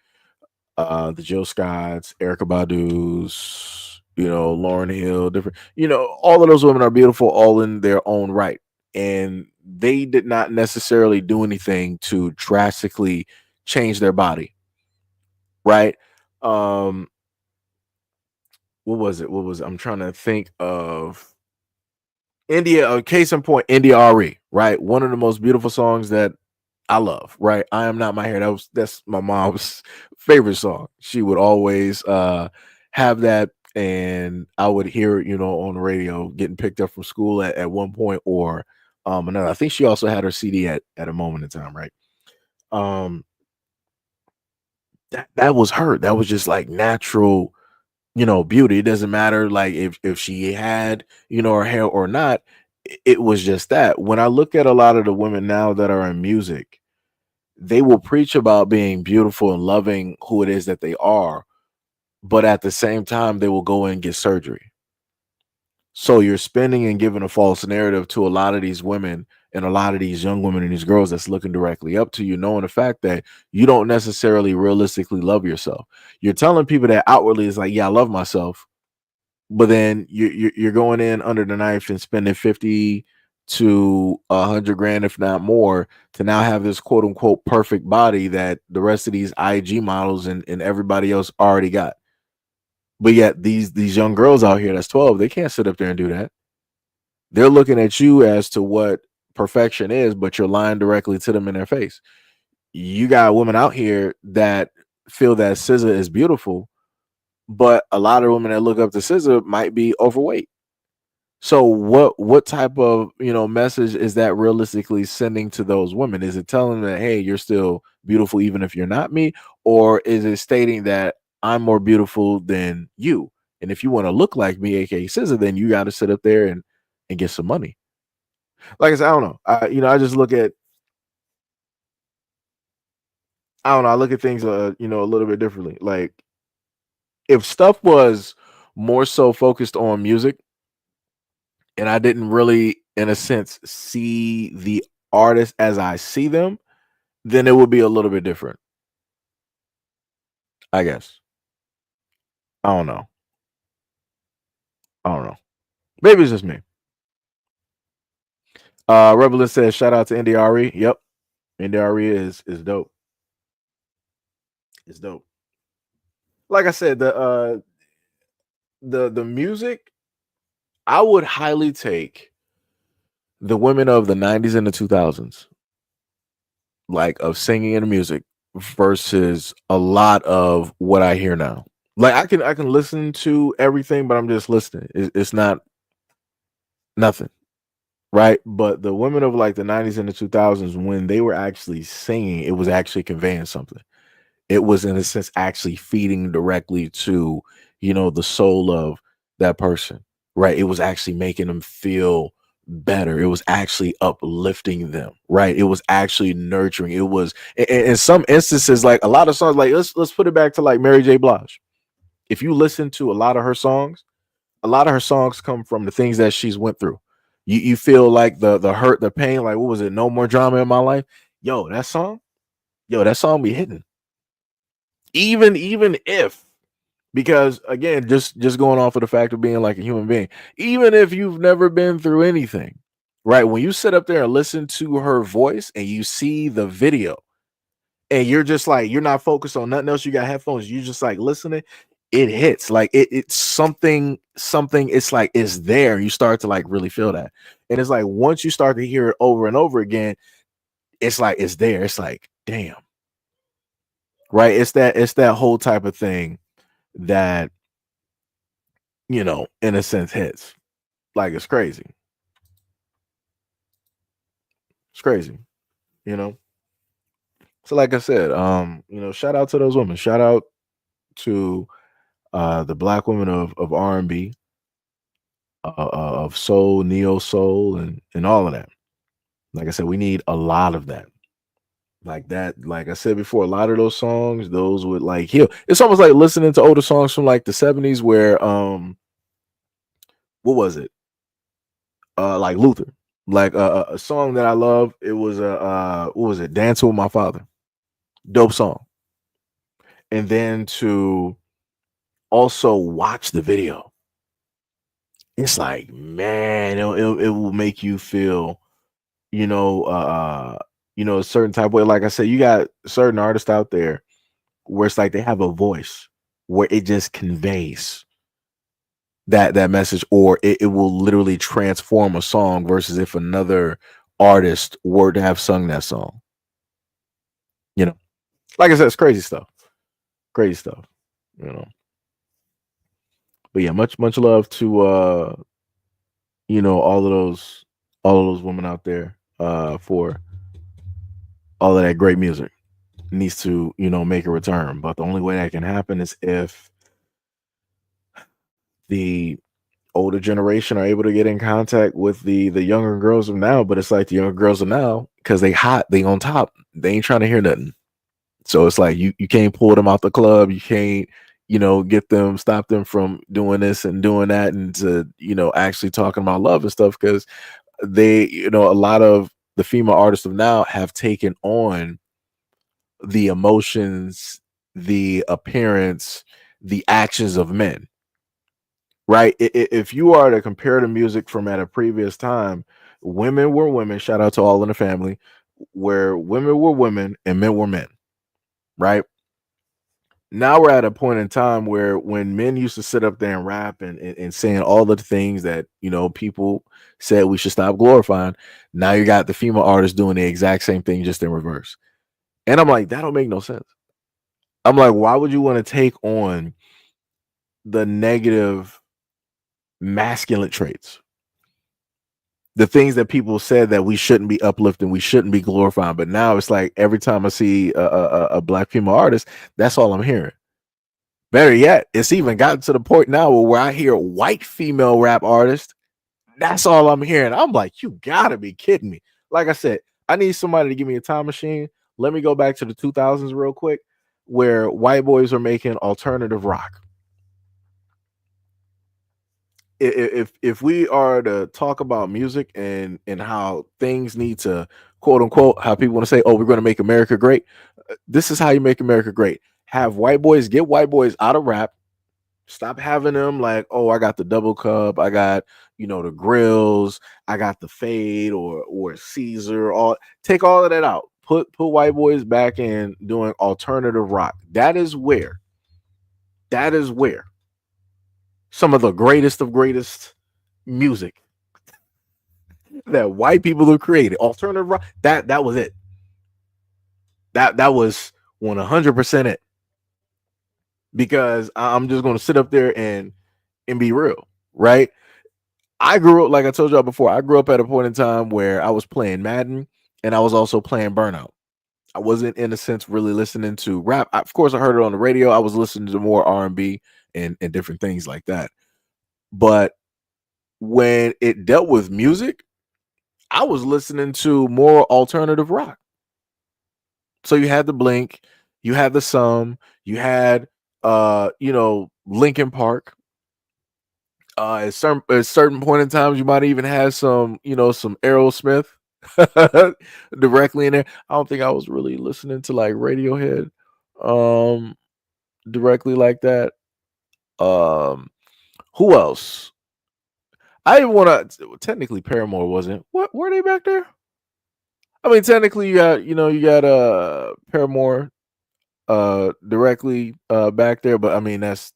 the Jill Scotts, Erica Badu's, Lauren Hill, different, all of those women are beautiful, all in their own right. And they did not necessarily do anything to drastically change their body, right? Um, what was it? What was it? I'm trying to think of India, case in point, India RE, right? One of the most beautiful songs that I love, right? I Am Not My Hair. That's my mom's favorite song. She would always have that, and I would hear it, on the radio, getting picked up from school at one point, or another. I think she also had her CD at a moment in time, right? Um that was her. That was just like natural, beauty. It doesn't matter like if she had, her hair or not. It was just that. When I look at a lot of the women now that are in music, they will preach about being beautiful and loving who it is that they are, but at the same time, they will go and get surgery. So you're spending and giving a false narrative to a lot of these women and a lot of these young women and these girls that's looking directly up to you, knowing the fact that you don't necessarily realistically love yourself. You're telling people that outwardly is like, yeah, I love myself, but then you're going in under the knife and spending 50 to 100 grand, if not more, to now have this quote unquote perfect body that the rest of these IG models and everybody else already got. But yet these young girls out here that's 12, they can't sit up there and do that. They're looking at you as to what perfection is, but you're lying directly to them in their face. You got women out here that feel that SZA is beautiful, but a lot of women that look up to SZA might be overweight. So what type of message is that realistically sending to those women? Is it telling them that, hey, you're still beautiful even if you're not me, or is it stating that I'm more beautiful than you, and if you want to look like me, aka SZA, then you got to sit up there and get some money? Like I said, I don't know. I just look at, I don't know. I look at things a little bit differently. Like if stuff was more so focused on music, and I didn't really, in a sense, see the artist as I see them, then it would be a little bit different, I guess. I don't know. I don't know. Maybe it's just me. Rebelin says, shout out to NDRE. Yep. NDRE is dope. It's dope. Like I said, the music, I would highly take the women of the 90s and the 2000s, like of singing and music, versus a lot of what I hear now. Like I can listen to everything, but I'm just listening. It's not nothing, right? But the women of like the 90s and the 2000s, when they were actually singing, it was actually conveying something. It was in a sense actually feeding directly to, the soul of that person, right? It was actually making them feel better. It was actually uplifting them, right? It was actually nurturing. It was in some instances, like a lot of songs, like let's put it back to like Mary J. Blige. If you listen to a lot of her songs, a lot of her songs come from the things that she's went through. You feel like the hurt, the pain, like what was it? No More Drama in My Life. Yo, that song be hitting. Even if, because again, just going off of the fact of being like a human being, even if you've never been through anything, right? When you sit up there and listen to her voice and you see the video, and you're just like, you're not focused on nothing else, you got headphones, you just like listening, it hits like it's something, it's like it's there. You start to like really feel that. And it's like once you start to hear it over and over again, it's like it's there. It's like, damn, right? It's that whole type of thing that, in a sense hits. Like it's crazy. It's crazy, you know. So like I said, shout out to those women. Shout out to the black women of R&B, of soul, neo soul, and all of that. Like I said, we need a lot of that. Like that, like I said before, a lot of those songs, those would like heal. It's almost like listening to older songs from like the 70s where what was it? Like Luther. Like a song that I love, it was what was it? Dancing with My Father. Dope song. and then to also watch the video. It's like, man, it will make you feel, you know, a certain type of way. Like I said, you got certain artists out there where it's like they have a voice where it just conveys that message, or it will literally transform a song versus if another artist were to have sung that song. You know, like I said, it's crazy stuff. Crazy stuff. You know. But yeah, much love to all of those women out there for all of that great music. Needs to, make a return. But the only way that can happen is if the older generation are able to get in contact with the younger girls of now. But it's like the younger girls of now, because they hot, they on top, they ain't trying to hear nothing. So it's like you can't pull them out the club, you can't stop them from doing this and doing that, and to actually talking about love and stuff, because they a lot of the female artists of now have taken on the emotions, the appearance, the actions of men. Right. If you are to compare the music from at a previous time, women were women. Shout out to All in the Family, where women were women and men were men. Right. Now we're at a point in time where when men used to sit up there and rap and saying all the things that people said we should stop glorifying. Now you got the female artists doing the exact same thing, just in reverse. And I'm like, that don't make no sense. I'm like, why would you want to take on the negative masculine traits, the things that people said that we shouldn't be uplifting, we shouldn't be glorifying? But now it's like every time I see a black female artist, that's all I'm hearing. Better yet, it's even gotten to the point now where I hear white female rap artists, that's all I'm hearing. I'm like, you gotta be kidding me. Like I said, I need somebody to give me a time machine. Let me go back to the 2000s real quick, where white boys are making alternative rock. If we are to talk about music and how things need to, quote unquote, how people want to say, oh, we're going to make America great, this is how you make America great. Have white boys, get white boys out of rap. Stop having them like, oh, I got the double cup, I got the grills, I got the fade or Caesar. All take all of that out. Put white boys back in doing alternative rock. That is where some of the greatest of greatest music that white people have created, alternative rock, that was it. That was 100% it. Because I'm just going to sit up there and be real, right? I grew up, like I told y'all before, I grew up at a point in time where I was playing Madden and I was also playing Burnout. I wasn't, in a sense, really listening to rap. Of course, I heard it on the radio. I was listening to more R&B and different things like that. But when it dealt with music, I was listening to more alternative rock. So you had the Blink, you had the Sum, you had Linkin Park. At certain point in times, you might even have some Aerosmith directly in there. I don't think I was really listening to like Radiohead directly like that. Who else? I didn't want to. Technically, Paramore wasn't. What were they back there? I mean, technically, you got Paramore directly back there, but I mean that's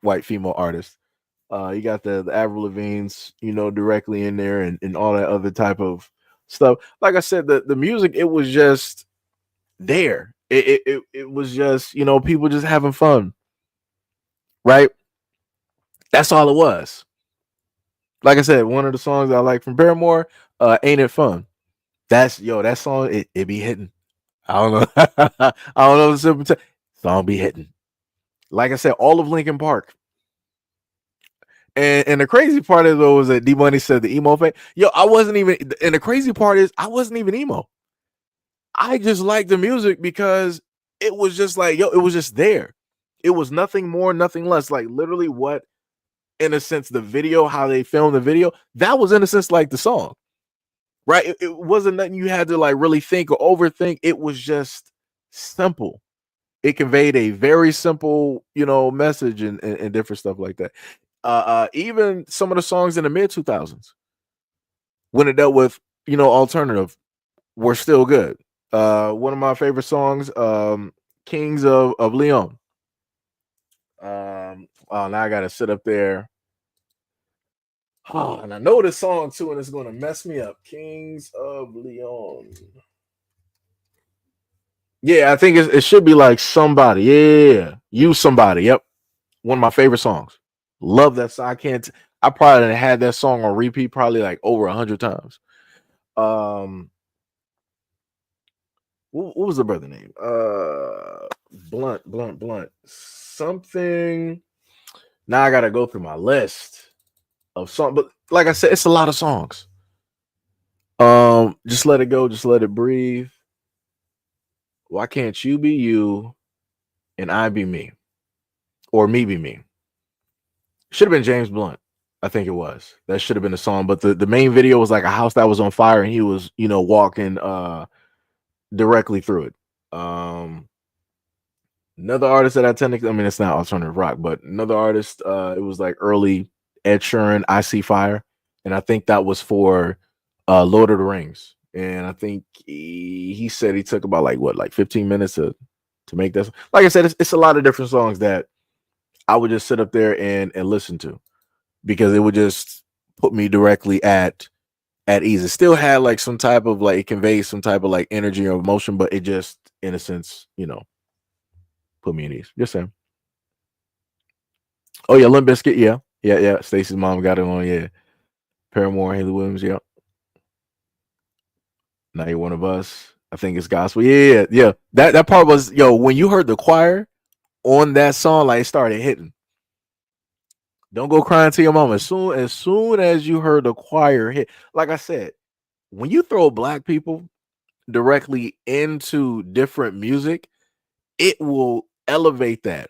white female artists. You got the Avril Lavigne's, directly in there, and all that other type of stuff. Like I said, the music, it was just there. It was just people just having fun, right? That's all it was. Like I said, one of the songs I like from Paramore, "Ain't It Fun." That song, it be hitting. I don't know. I don't know the simple song be hitting. Like I said, all of Linkin Park. And the crazy part is though was that D Money said the emo thing. I wasn't even, and the crazy part is I wasn't even emo. I just liked the music because it was just like, it was just there. It was nothing more, nothing less. Like literally what, in a sense, the video, how they filmed the video, that was in a sense like the song. Right? It wasn't nothing you had to like really think or overthink. It was just simple. It conveyed a very simple, message and different stuff like that. Even some of the songs in the mid 2000s when it dealt with, alternative were still good. One of my favorite songs, Kings of Leon. Now I gotta sit up there. Oh, and I know this song too, and it's gonna mess me up. Kings of Leon. Yeah, I think it should be like somebody. Yeah, you somebody. Yep, one of my favorite songs. Love that song. I probably had that song on repeat probably like over 100 times. What was the brother name? Blunt. Something. Now I gotta go through my list of songs, but like I said, it's a lot of songs. Just let it go, just let it breathe. Why can't you be you and I be me? Or me be me? Should have been James Blunt. I think it was. That should have been the song. But the main video was like a house that was on fire and he was, walking directly through it. Another artist that I it's not alternative rock, but another artist, it was like early Ed Sheeran, I See Fire. And I think that was for Lord of the Rings. And I think he said he took about like 15 minutes to make that. Like I said, it's a lot of different songs that I would just sit up there and listen to because it would just put me directly at ease. It still had like some type of like, it conveys some type of like energy or emotion, but it just, in a sense, put me at ease. Just saying. Oh yeah, Limp Bizkit, yeah. Stacey's mom got it on, yeah. Paramore, Haley Williams, yeah. Now You're One of Us. I think it's gospel. Yeah. That part was, when you heard the choir on that song, like it started hitting. Don't go crying to your mama. As soon as you heard the choir hit, like I said, when you throw black people directly into different music, it will elevate that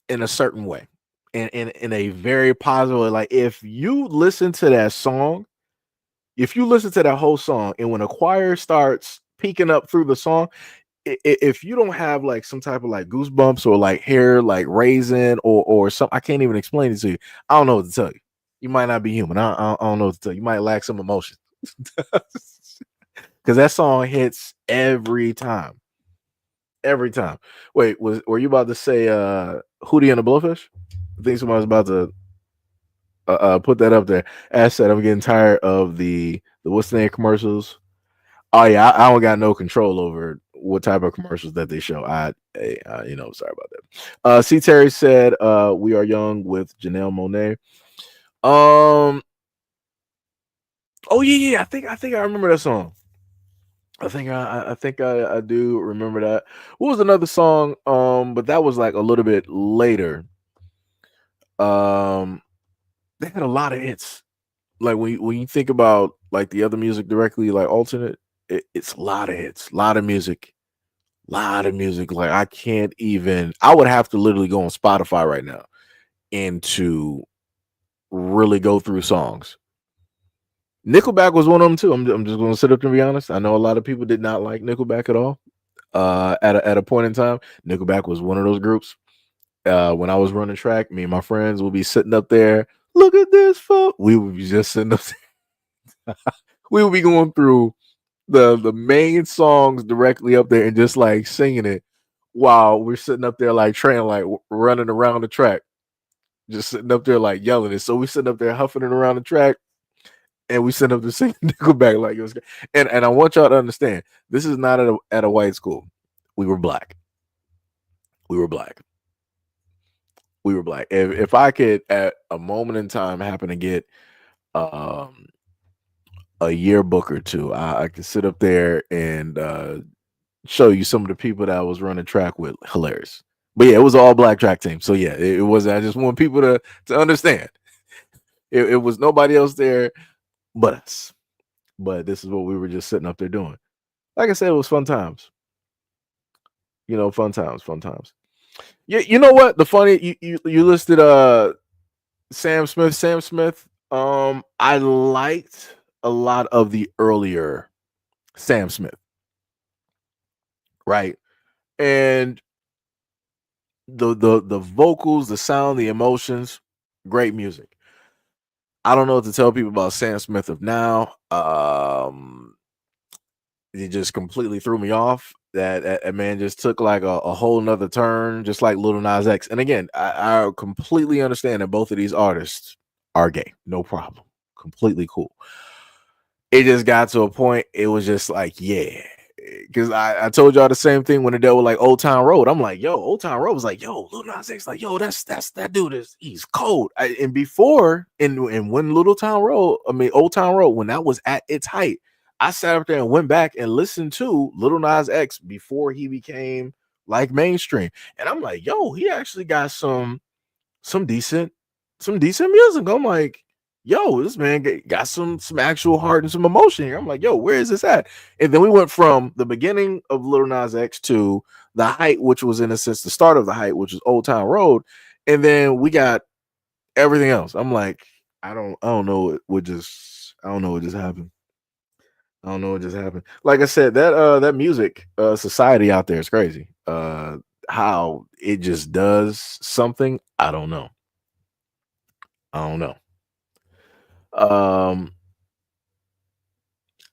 in a certain way. And in a very positive way. Like if you listen to that song, if you listen to that whole song, and when a choir starts peeking up through the song, if you don't have like some type of like goosebumps or like hair like raising or something, I can't even explain it to you. I don't know what to tell you. You might not be human. I don't know what to tell you. You might lack some emotion because that song hits every time. Every time. Wait, were you about to say Hootie and the Blowfish? I think somebody's about to put that up there. As I said, I'm getting tired of the what's the name commercials. Oh yeah, I don't got no control over what type of commercials that they show. Sorry about that. C. Terry said, "We Are Young" with Janelle Monáe. Oh yeah. I think I remember that song. I think I do remember that. What was another song? But that was like a little bit later. They had a lot of hits. Like when you think about like the other music directly, like alternate, it's a lot of hits, a lot of music. Like I can't even. I would have to literally go on Spotify right now and to really go through songs. Nickelback was one of them too. I'm just going to sit up and be honest. I know a lot of people did not like Nickelback at all. At a point in time, Nickelback was one of those groups. When I was running track, me and my friends would be sitting up there. Look at this, folks. We would be just sitting up there. We would be going through the main songs directly up there and just like singing it while we're sitting up there like training, like running around the track, just sitting up there like yelling it. So we sitting up there huffing it around the track, and we sitting up there singing Nickelback like it was. And I want y'all to understand, this is not at a white school. We were black. We were black. We were black. If I could at a moment in time happen to get um a yearbook or two, I could sit up there and show you some of the people that I was running track with. Hilarious. But yeah, it was all black track team. So yeah, it was. I just want people to understand. It was nobody else there but us. But this is what we were just sitting up there doing. Like I said, it was fun times. Fun times. Yeah, you know what? The funny you listed Sam Smith. Sam Smith. I liked a lot of the earlier Sam Smith. Right. And the vocals, the sound, the emotions, great music. I don't know what to tell people about Sam Smith of now. It just completely threw me off. That man just took like a whole nother turn, just like Little Nas X. And again, I completely understand that both of these artists are gay, no problem, completely cool. It just got to a point. It was just like, yeah, because I told y'all the same thing when it dealt with like Old Town Road. I'm like, yo, Old Town Road was like, yo, Lil Nas X, like, yo, that's that dude he's cold. And before and when Old Town Road, when that was at its height, I sat up there and went back and listened to Lil Nas X before he became like mainstream. And I'm like, yo, he actually got some decent music. I'm like, yo, this man got some actual heart and some emotion here. I'm like, yo, where is this at? And then we went from the beginning of Lil Nas X to the height, which was in a sense the start of the height, which was Old Town Road, and then we got everything else. I'm like, I don't know what just happened. I don't know what just happened. Like I said, that music society out there is crazy. How it just does something, I don't know. Um,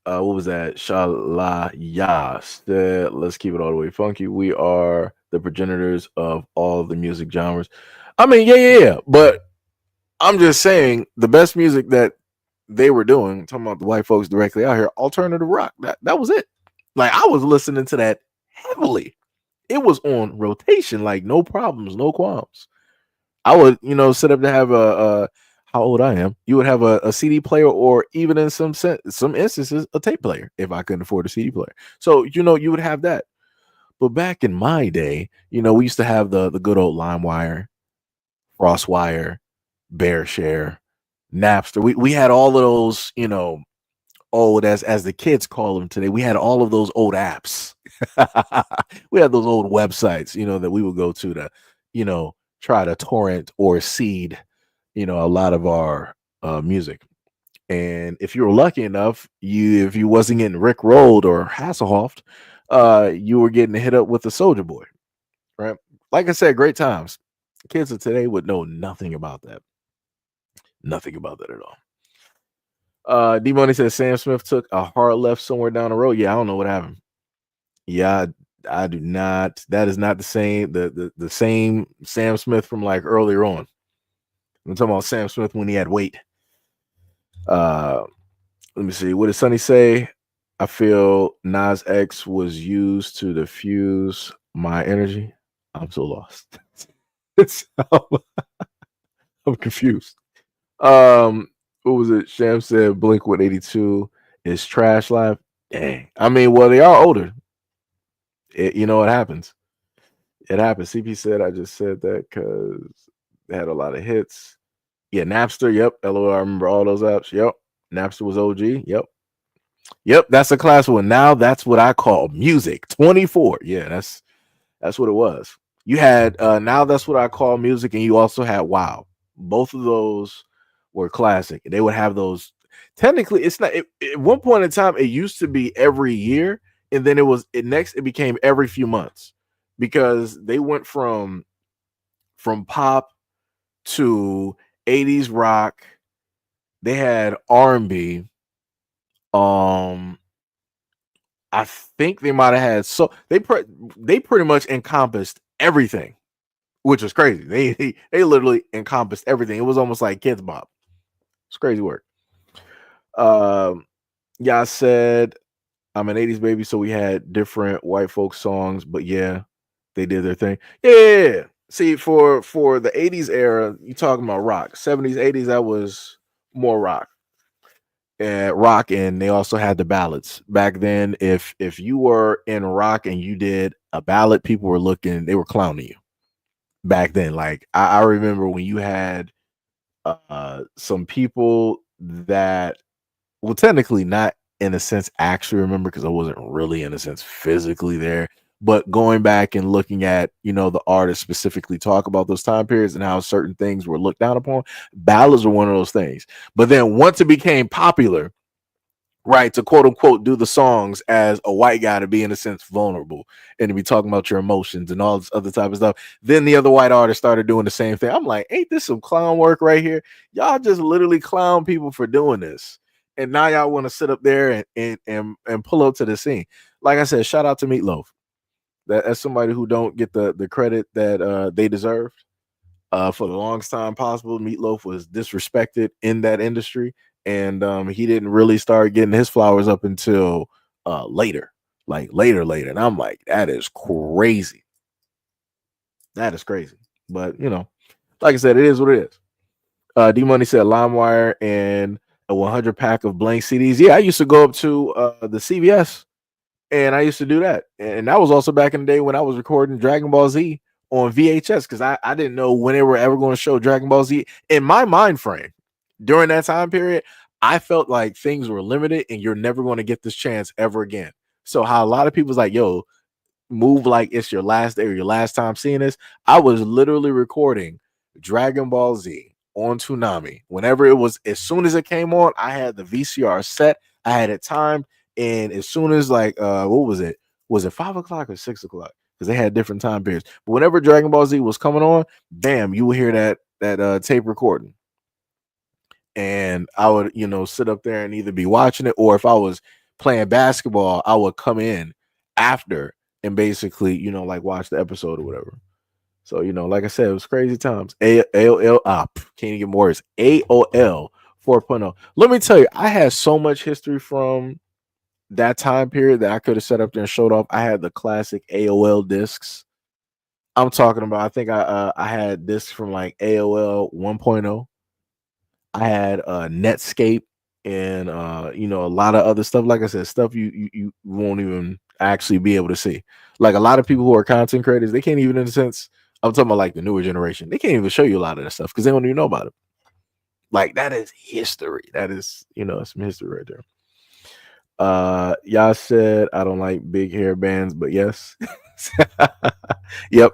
what was that? Shalaya said, let's keep it all the way funky. We are the progenitors of all the music genres. I mean, yeah. But I'm just saying the best music that they were doing, talking about the white folks directly out here, alternative rock. That was it. Like I was listening to that heavily. It was on rotation, like no problems, no qualms. I would, sit up to have a how old I am. You would have a CD player, or even in some instances, a tape player if I couldn't afford a CD player. So you would have that. But back in my day, we used to have the good old LimeWire, FrostWire, BearShare, Napster. We had all of those, old as the kids call them today. We had all of those old apps. We had those old websites, that we would go to, try to torrent or seed, a lot of our music. And if you were lucky enough, if you wasn't getting Rickrolled or Hasselhoffed, you were getting hit up with the Soldier Boy, right? Like I said, great times. Kids of today would know nothing about that. Nothing about that at all. D Money says Sam Smith took a hard left somewhere down the road. Yeah, I don't know what happened. Yeah, I do not. That is not the same. The same Sam Smith from like earlier on. I'm talking about Sam Smith when he had weight. Let me see. What did Sonny say? I feel Nas X was used to diffuse my energy. I'm so lost. I'm confused. What was it? Sham said Blink 182 is trash live. Dang. I mean, well, they are older. It happens. It happens. CP said I just said that because they had a lot of hits. Yeah, Napster. Yep. LOL. I remember all those apps. Yep. Napster was OG. Yep. That's a class one. Now that's what I call music. 24. Yeah, that's what it was. You had now that's what I call music, and you also had Wow. Both of those were classic. They would have those. Technically, it's not. At one point in time, it used to be every year, and then it became every few months, because they went from pop to 80s rock. They had R&B. I think they might have had, so they pretty much encompassed everything, which was crazy. They literally encompassed everything. It was almost like Kids Bop. It's crazy work. Yeah, I said I'm an 80s baby, so we had different white folk songs, but yeah, they did their thing. Yeah. See, for the 80s era, you talking about rock. 70s, 80s, that was more rock. And they also had the ballads. Back then, if you were in rock and you did a ballad, people were they were clowning you. Back then, like I remember when you had some people that, well, technically not in a sense actually remember, because I wasn't really in a sense physically there, but going back and looking at the artists specifically talk about those time periods and how certain things were looked down upon. Ballads were one of those things. But then once it became popular, right, to quote unquote do the songs as a white guy, to be in a sense vulnerable and to be talking about your emotions and all this other type of stuff. Then the other white artists started doing the same thing. I'm like, ain't this some clown work right here? Y'all just literally clown people for doing this. And now y'all want to sit up there and pull up to the scene. Like I said, shout out to Meatloaf. That's somebody who don't get the credit that they deserve. For the longest time possible, Meatloaf was disrespected in that industry, and he didn't really start getting his flowers up until later, like later. And I'm like, that is crazy. That is crazy. But like I said, it is what it is. D Money said LimeWire and a 100 pack of blank CDs. Yeah, I used to go up to the CVS, and I used to do that. And that was also back in the day when I was recording Dragon Ball Z on VHS, because I didn't know when they were ever going to show Dragon Ball Z. In my mind frame, during that time period, I felt like things were limited and you're never going to get this chance ever again. So how a lot of people's like, yo, move like it's your last day or your last time seeing this. I was literally recording Dragon Ball Z on Toonami. Whenever it was, as soon as it came on, I had the VCR set, I had it timed, and as soon as like what was it? Was it 5 o'clock or 6 o'clock? Because they had different time periods. But whenever Dragon Ball Z was coming on, bam, you would hear that tape recording. And I would, sit up there and either be watching it, or if I was playing basketball, I would come in after and basically, like watch the episode or whatever. So, like I said, it was crazy times. AOL, can't even get more. It's AOL 4.0. Let me tell you, I had so much history from that time period that I could have set up there and showed off. I had the classic AOL discs. I'm talking about, I think I had discs from like AOL 1.0. I had Netscape and a lot of other stuff. Like I said, stuff you won't even actually be able to see. Like a lot of people who are content creators, they can't even, in a sense, I'm talking about like the newer generation, they can't even show you a lot of that stuff because they don't even know about it. Like that is history. That is, some history right there. Y'all said I don't like big hair bands, but yes. Yep.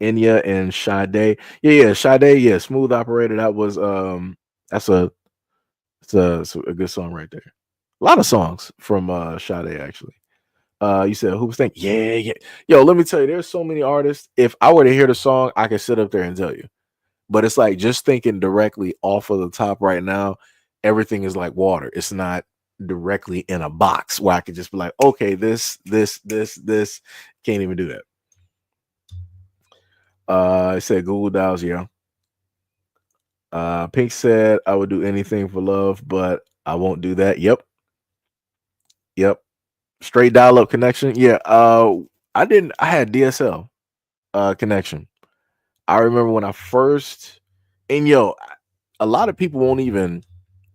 Enya and Sade. Yeah, Sade, yeah, Smooth Operator. That was that's it's a good song right there. A lot of songs from Sade actually. You said Hoops Think? Yeah. Yo, let me tell you, there's so many artists. If I were to hear the song, I could sit up there and tell you. But it's like just thinking directly off of the top right now, everything is like water. It's not directly in a box where I could just be like, okay, this. Can't even do that. I said Google Dials, yeah. Pink said I would do anything for love, but I won't do that. Yep. Straight dial-up connection. Yeah. I had DSL connection. I remember when I first, and a lot of people won't even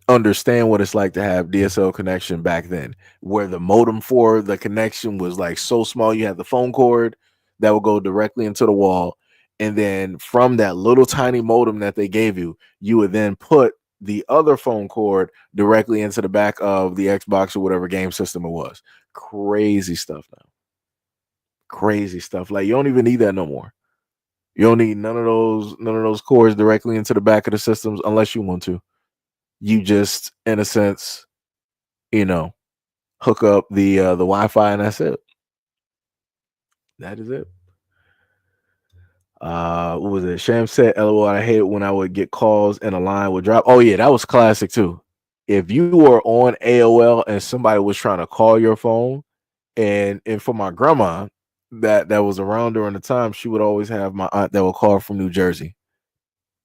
understand what it's like to have DSL connection back then, where the modem for the connection was like so small. You had the phone cord that would go directly into the wall. And then from that little tiny modem that they gave you, you would then put the other phone cord directly into the back of the Xbox or whatever game system it was. Crazy stuff now. Crazy stuff. Like you don't even need that no more. You don't need none of those cords directly into the back of the systems unless you want to. You just, in a sense, hook up the Wi-Fi and that's it. That is it. What was it? Sham said, LOL, I hate it when I would get calls and a line would drop. Oh yeah, that was classic too. If you were on AOL and somebody was trying to call your phone, and for my grandma that was around during the time, she would always have my aunt that would call from New Jersey.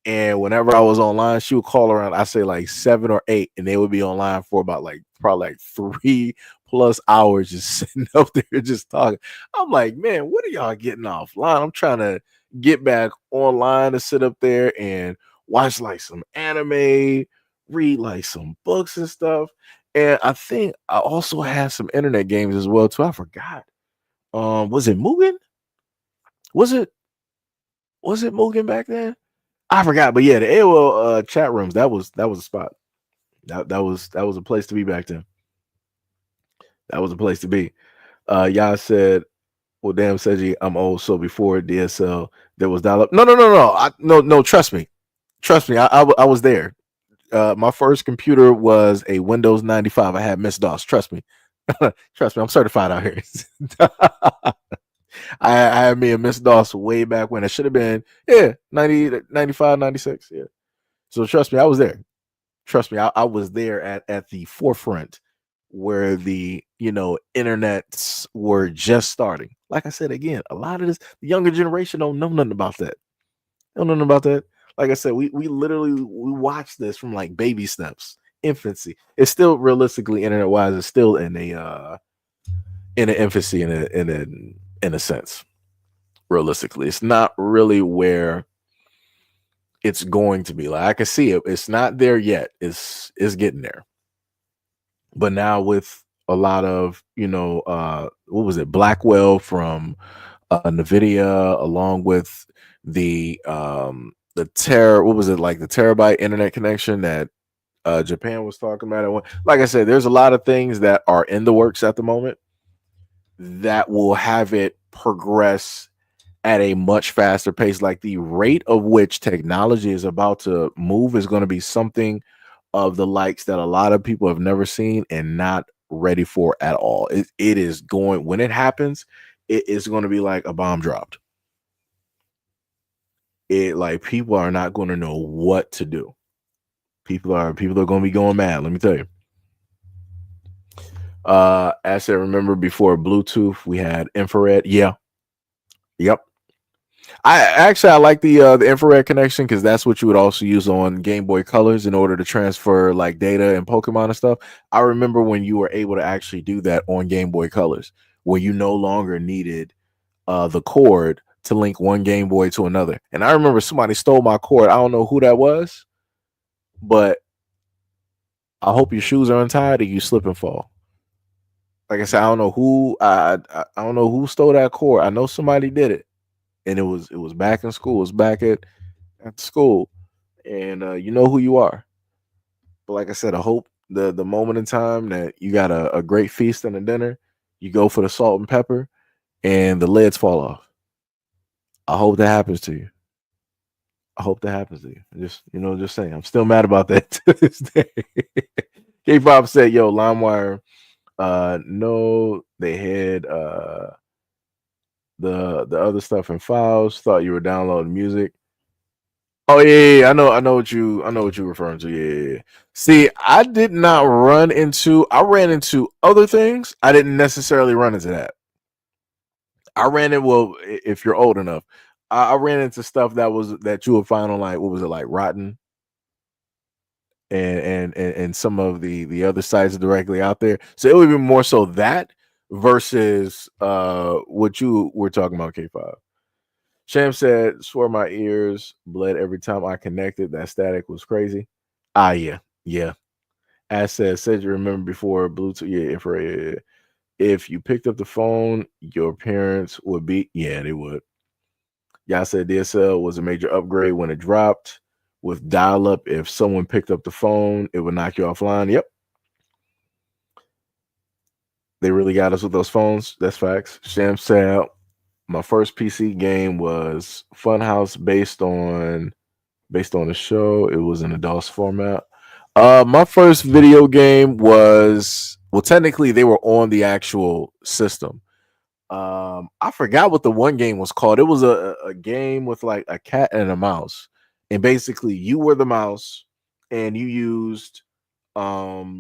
And whenever I was online, she would call around, I say like 7 or 8, and they would be online for about probably 3+ hours just sitting up there just talking. I'm like, man, what are y'all getting offline? I'm trying to get back online to sit up there and watch like some anime, read like some books and stuff. And I think I also had some internet games as well too. I forgot. Was it Mugen? Was it Mugen back then? I forgot, but yeah, the AOL chat rooms, that was a spot. That was a place to be back then. That was a place to be. Y'all said, well, damn, Seiji, I'm old. So before DSL, there was dial-up. No. No, trust me. I was there. My first computer was a Windows 95. I had Miss DOS. Trust me. Trust me, I'm certified out here. I had me a Miss DOS way back when. It should have been, 90, 95, 96. Yeah. So trust me, I was there. Trust me, I was there at the forefront where the internets were just starting. Like I said again, a lot of the younger generation don't know nothing about that. Don't know nothing about that. Like I said, we literally we watched this from like baby steps, infancy. It's still realistically internet wise, it's still in an infancy in a sense. Realistically, it's not really where it's going to be. Like I can see it. It's not there yet. It's getting there. But now with a lot of what was it, Blackwell from Nvidia, along with the what was it, like the terabyte internet connection that Japan was talking about. Like I said, there's a lot of things that are in the works at the moment that will have it progress at a much faster pace. Like the rate of which technology is about to move is going to be something of the likes that a lot of people have never seen and not ready for at all. It is going, when it happens, it is going to be like a bomb dropped. It, like, people are not going to know what to do. People are going to be going mad. Let me tell you. As I remember, before Bluetooth, we had infrared. Yeah. Yep. I like the infrared connection, because that's what you would also use on Game Boy Colors in order to transfer like data and Pokemon and stuff. I remember when you were able to actually do that on Game Boy Colors, where you no longer needed the cord to link one Game Boy to another. And I remember somebody stole my cord. I don't know who that was, but I hope your shoes are untied or you slip and fall. Like I said, I don't know who I don't know who stole that cord. I know somebody did it, and it was back in school. It was back at school, and you know who you are. But like I said, I hope the moment in time that you got a great feast and a dinner, you go for the salt and pepper, and the lids fall off. I hope that happens to you. I hope that happens to you. Just saying. I'm still mad about that to this day. K-pop said, "Yo, LimeWire, no, they had the other stuff in files. Thought you were downloading music." Oh yeah. I know what you're referring to. Yeah. See, I did not run into. I ran into other things. I didn't necessarily run into that. I ran it. Well, if you're old enough, I ran into stuff that you would find on, like, what was it, like Rotten and some of the other sites directly out there. So it would be more so that versus what you were talking about, K5. Sham said, "Swear my ears bled every time I connected. That static was crazy." Ah, yeah, yeah. As said you remember before Bluetooth, yeah, infrared. If you picked up the phone, your parents would be, yeah, they would. Y'all said DSL was a major upgrade when it dropped with dial up. If someone picked up the phone, it would knock you offline. Yep. They really got us with those phones. That's facts. Sham said, my first PC game was Funhouse based on the show. It was in a DOS format. My first video game was, well, technically they were on the actual system. I forgot what the one game was called. It was a game with like a cat and a mouse, and basically you were the mouse, and you used I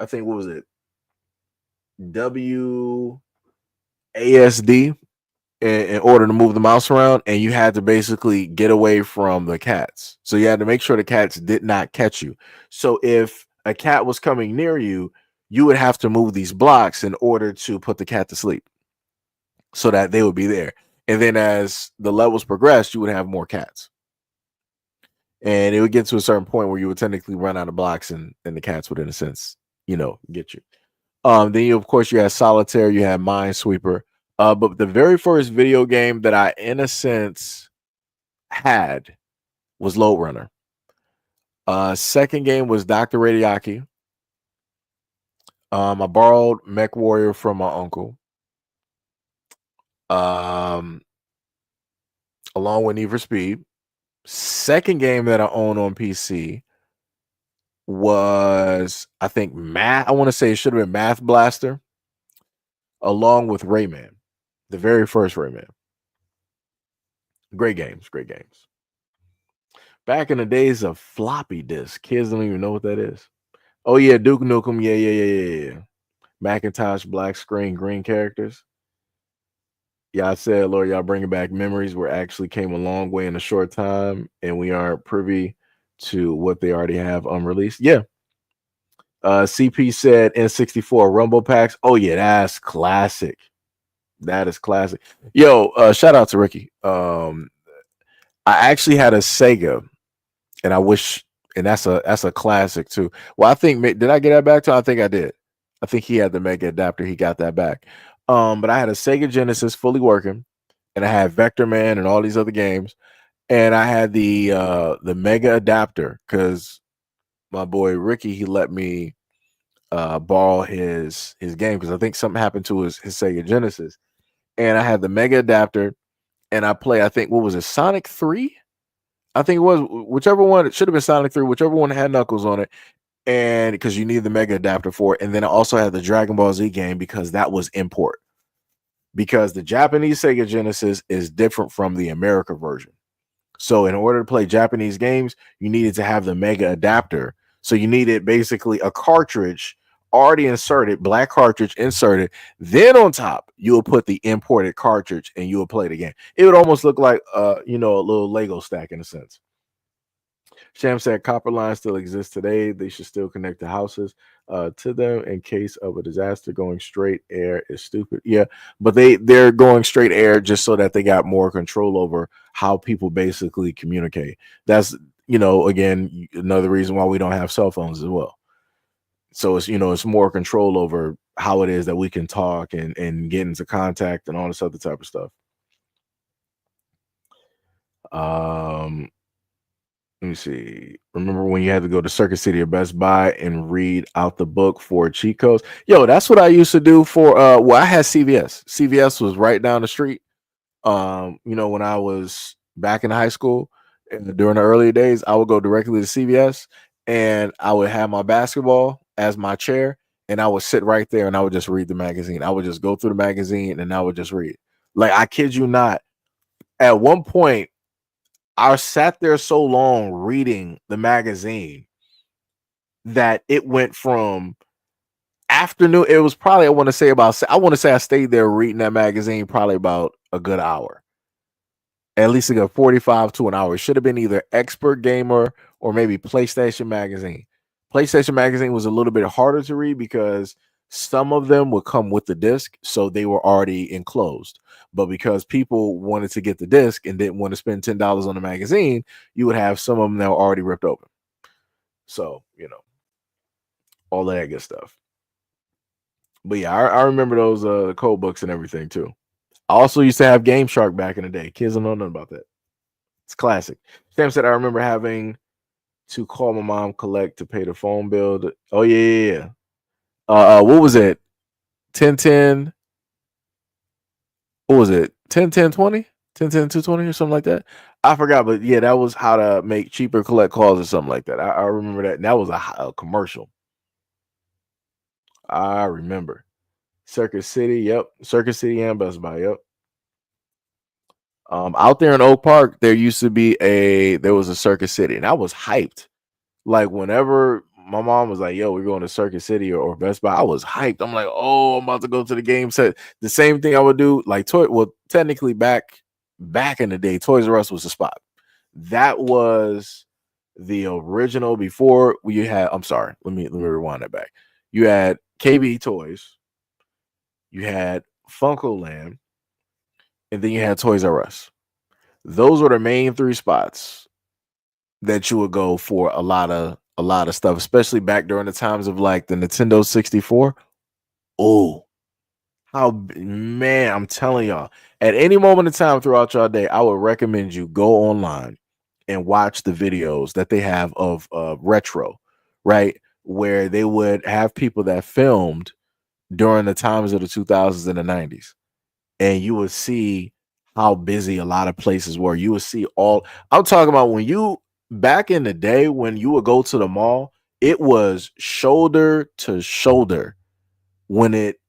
think, what was it, WASD in order to move the mouse around, and you had to basically get away from the cats. So you had to make sure the cats did not catch you. So if a cat was coming near you, you would have to move these blocks in order to put the cat to sleep, so that they would be there. And then as the levels progressed, you would have more cats. And it would get to a certain point where you would technically run out of blocks, and the cats would, in a sense, get you. Then you, of course, you had Solitaire, you had Minesweeper. But the very first video game that I, in a sense, had was Load Runner. Second game was Dr. Radiaki. I borrowed Mech Warrior from my uncle. Along with Need for Speed. Second game that I own on PC was, I think, Math. I want to say it should have been Math Blaster, along with Rayman, the very first Rayman. Great games, great games. Back in the days of floppy disk, kids don't even know what that is. Oh yeah, Duke Nukem, yeah. Macintosh, black screen, green characters. Yeah, I said, Lord, y'all bringing back memories. We actually came a long way in a short time, and we aren't privy to what they already have unreleased. Yeah. CP said N64 Rumble packs. Oh yeah, that's classic. That is classic. Yo, shout out to Ricky. I actually had a Sega, and I wish, and that's a classic too. Well, I think, did I get that back to him? I think I did. I think he had the Mega adapter. He got that back. But I had a Sega Genesis fully working, and I had Vector Man and all these other games, and I had the Mega adapter because my boy Ricky, he let me borrow his game because I think something happened to his Sega Genesis, and I had the Mega adapter, and I play, I think, what was it, Sonic 3? I think it was, whichever one. It should have been Sonic 3, whichever one had Knuckles on it, and because you need the Mega adapter for it. And then I also had the Dragon Ball Z game because that was import, because the Japanese Sega Genesis is different from the America version. So in order to play Japanese games, you needed to have the Mega adapter. So you needed basically a cartridge already inserted, black cartridge inserted. Then on top, you will put the imported cartridge and you will play the game. It would almost look like a little Lego stack in a sense. Sham said copper lines still exist today. They should still connect the houses to them in case of a disaster. Going straight air is stupid. Yeah, but they're going straight air just so that they got more control over how people basically communicate. That's, again, another reason why we don't have cell phones as well. So it's more control over how it is that we can talk and get into contact and all this other type of stuff. Let me see. Remember when you had to go to Circuit City or Best Buy and read out the book for cheat codes? Yo, that's what I used to do for I had CVS. CVS was right down the street. When I was back in high school and during the early days, I would go directly to CVS and I would have my basketball as my chair and I would sit right there and I would just read the magazine. I would just go through the magazine and I would just read. Like, I kid you not. At one point, I sat there so long reading the magazine that it went from afternoon. It was probably, I want to say I stayed there reading that magazine probably about a good hour, at least a good 45 to an hour. It should have been either Expert Gamer or maybe PlayStation Magazine. PlayStation Magazine was a little bit harder to read because some of them would come with the disc, so they were already enclosed. But because people wanted to get the disc and didn't want to spend $10 on the magazine, you would have some of them that were already ripped open. So, all of that good stuff. But yeah, I remember those code books and everything too. I also used to have Game Shark back in the day. Kids don't know nothing about that. It's classic. Sam said, I remember having to call my mom collect to pay the phone bill. Oh yeah. What was it? 1010. What was it? 10-10-20? 10-10-220 or something like that. I forgot, but yeah, that was how to make cheaper collect calls or something like that. I remember that. And that was a commercial. I remember. Circuit City, yep. Circuit City and Best Buy, yep. Out there in Oak Park, there was a Circuit City, and I was hyped. Like, whenever my mom was like, yo, we're going to Circuit City or Best Buy, I was hyped. I'm like, oh, I'm about to go to the game set. The same thing I would do, like, technically back in the day, Toys R Us was the spot. That was the original before we had, I'm sorry, let me rewind that back. You had KB Toys, you had Funko Land, and then you had Toys R Us. Those were the main three spots that you would go for a lot of stuff, especially back during the times of like the Nintendo 64. Oh, man, I'm telling y'all, at any moment in time throughout your day, I would recommend you go online and watch the videos that they have of retro, right? Where they would have people that filmed during the times of the 2000s and the 90s. And you would see how busy a lot of places were. You would see I'm talking about back in the day when you would go to the mall it was shoulder to shoulder when it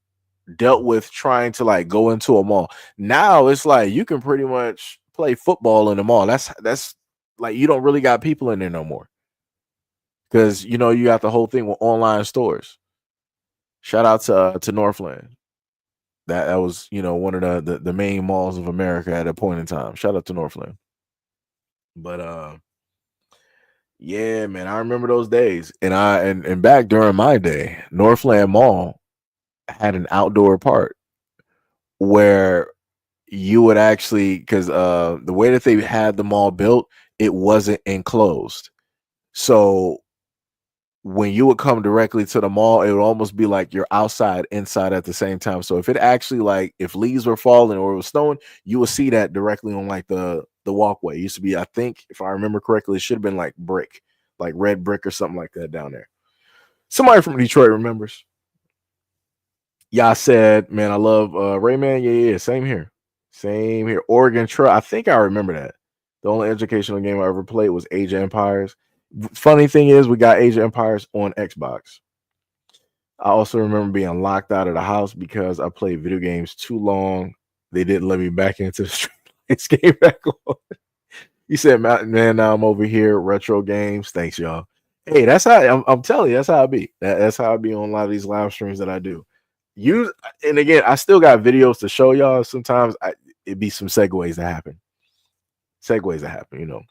dealt with trying to like go into a mall. Now it's like you can pretty much play football in the mall. That's like you don't really got people in there no more. Because you know you got the whole thing with online stores. Shout out to Northland. That was, you know, one of the main malls of America at a point in time. Shout out to Northland. But yeah, man, I remember those days. And back during my day, Northland Mall had an outdoor part where you would actually, because the way that they had the mall built, it wasn't enclosed. So when you would come directly to the mall, it would almost be like you're outside, inside at the same time. So if it actually, like, if leaves were falling or it was snowing, you would see that directly on like the walkway. It used to be, I think, if I remember correctly, it should have been like brick, like red brick or something like that down there. Somebody from Detroit remembers. Y'all said, man, I love Rayman. Yeah, same here. Same here. Oregon Trail. I think I remember that. The only educational game I ever played was Age of Empires. Funny thing is, we got Age of Empires on Xbox. I also remember being locked out of the house because I played video games too long. They didn't let me back into the street. Game back on. You said, man, now I'm over here, retro games. Thanks, y'all. Hey, that's how I'm telling you, that's how I be. That's how I be on a lot of these live streams that I do. And again, I still got videos to show y'all. Sometimes it be some segues that happen. You know.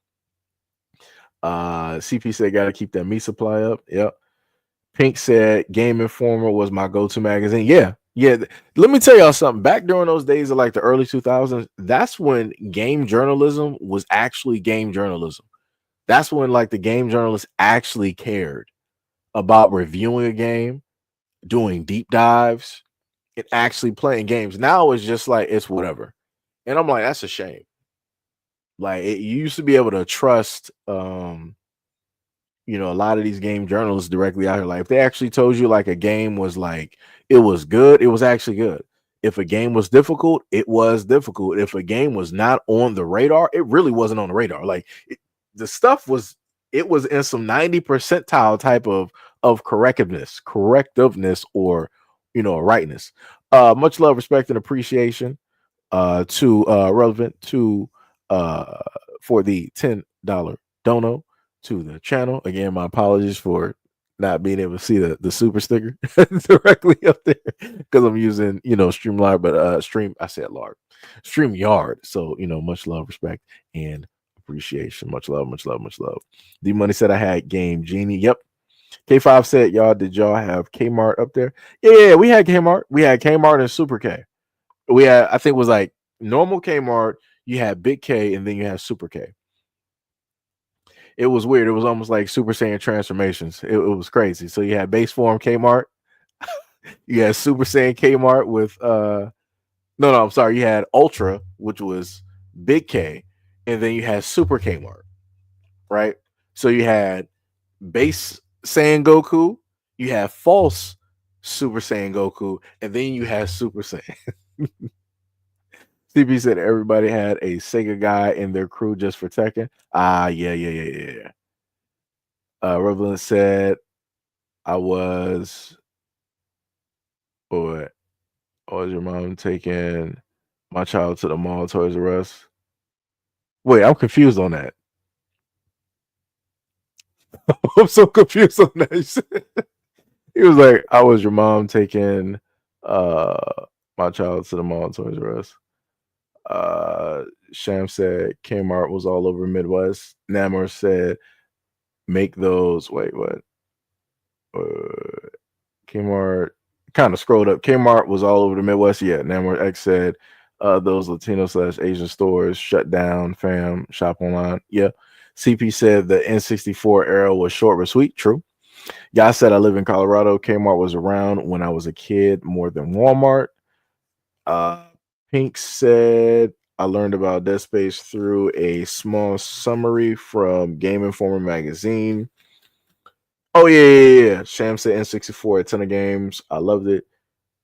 CP said gotta keep that meat supply up. Yep. Pink said Game Informer was my go-to magazine. Yeah. Let me tell y'all something. Back during those days of like the early 2000s, that's when game journalism was actually game journalism. That's when like the game journalists actually cared about reviewing a game, doing deep dives, and actually playing games. Now it's just like it's whatever. And I'm like, that's a shame. Like you used to be able to trust you know, a lot of these game journalists directly out here. Like if they actually told you like a game was like it was good, it was actually good. If a game was difficult, it was difficult. If a game was not on the radar, it really wasn't on the radar. Like the stuff was, it was in some 90 percentile type of correctiveness, or you know, rightness. Much love, respect, and appreciation to relevant to for the $10 dono to the channel. Again, my apologies for not being able to see the super sticker directly up there because I'm using, you know, Streamlard, but StreamYard. So, you know, much love, respect, and appreciation. Much love, much love, much love. D Money said I had Game Genie. Yep. K5 said, did y'all have Kmart up there? Yeah, we had Kmart. We had Kmart and Super K. We had, I think it was like normal Kmart, you had Big K, and then you had Super K. It was weird. It was almost like Super Saiyan transformations. It was crazy. So you had base form Kmart. You had Super Saiyan Kmart with no, I'm sorry. You had Ultra, which was Big K, and then you had Super Kmart, right? So you had base Saiyan Goku, you had false Super Saiyan Goku, and then you had Super Saiyan. CP said everybody had a Sega guy in their crew just for Tekken. Yeah. Revelant said I was your mom taking my child to the mall, Toys R Us? Wait, I'm confused on that. I'm so confused on that. He was like, I was your mom taking my child to the mall, Toys R Us. Sham said Kmart was all over Midwest. Namor said make those. Wait, what? Kmart kind of scrolled up. Kmart was all over the Midwest. Yeah, Namor X said those Latino/Asian stores shut down. Fam, shop online. Yeah. CP said the N64 era was short but sweet. True. Y'all said I live in Colorado. Kmart was around when I was a kid more than Walmart. Pink said I learned about Dead Space through a small summary from Game Informer magazine. Oh yeah. Sham said N64 a ton of games. I loved it.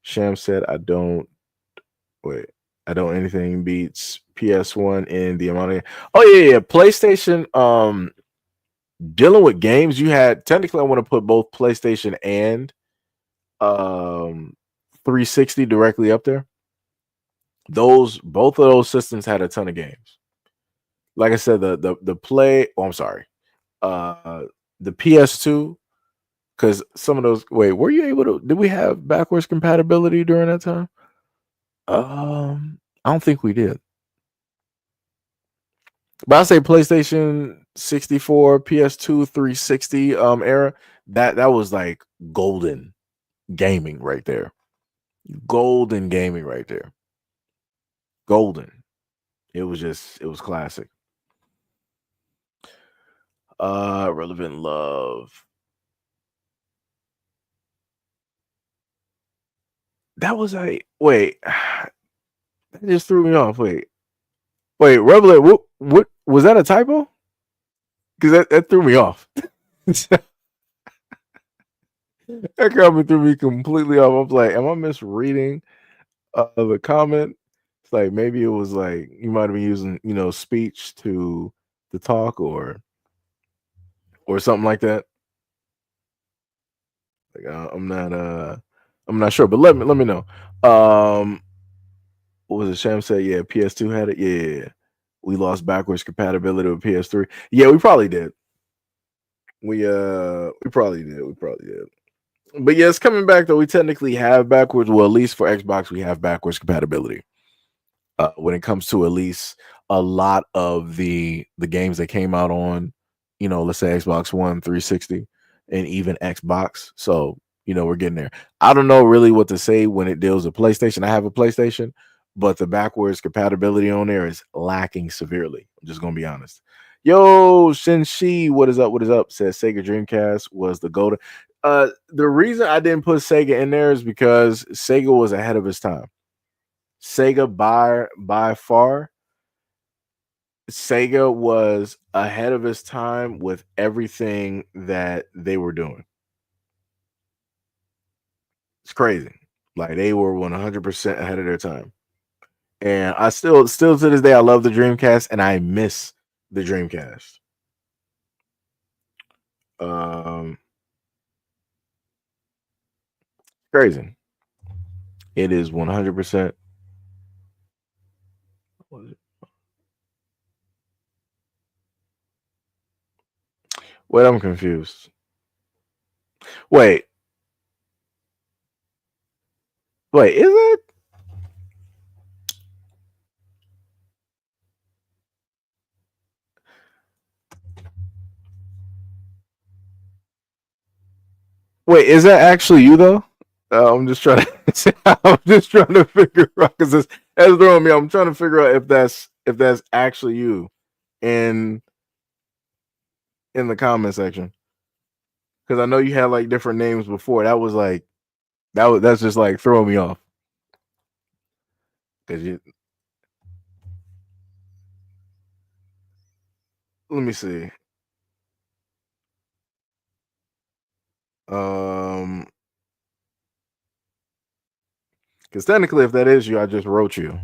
Sham said I don't anything beats PS1 in the amount of. Oh yeah. PlayStation dealing with games, you had technically I want to put both PlayStation and 360 directly up there. Both of those systems had a ton of games. Like I said, the play. Oh, I'm sorry. The PS2, because some of those. Wait, were you able to? Did we have backwards compatibility during that time? I don't think we did. But I say PlayStation 64, PS2, 360 era. That was like golden gaming right there. Golden gaming right there. Golden. It was classic. Relevant love. That was a wait. That just threw me off. Wait, Revelant, what was that a typo? Because that threw me off. That comment threw me completely off. I was like, am I misreading the comment? It's like maybe it was like you might have been using, speech to talk or something like that. Like I'm not sure, but let me know. What was it? Sham said, yeah, PS2 had it. Yeah. We lost backwards compatibility with PS3. Yeah, we probably did. We probably did. We probably did. But yeah, it's coming back though. We technically have backwards. Well, at least for Xbox, we have backwards compatibility. When it comes to at least a lot of the games that came out on, let's say Xbox One, 360, and even Xbox. So, we're getting there. I don't know really what to say when it deals with PlayStation. I have a PlayStation, but the backwards compatibility on there is lacking severely. I'm just gonna be honest. Yo, Shinshi, what is up? What is up? Says Sega Dreamcast was the golden. The reason I didn't put Sega in there is because Sega was ahead of its time. Sega by far, Sega was ahead of its time with everything that they were doing. It's crazy. Like they were 100% ahead of their time. And I still to this day I love the Dreamcast and I miss the Dreamcast. Crazy. It is 100%. Wait, I'm confused. Wait, is it? Wait, is that actually you though? I'm just trying to. I'm just trying to figure out because that's throwing me. I'm trying to figure out if that's actually you in the comment section because I know you had like different names before. That was like that's just like throwing me off because you. Let me see. Because technically, if that is you, I just wrote you.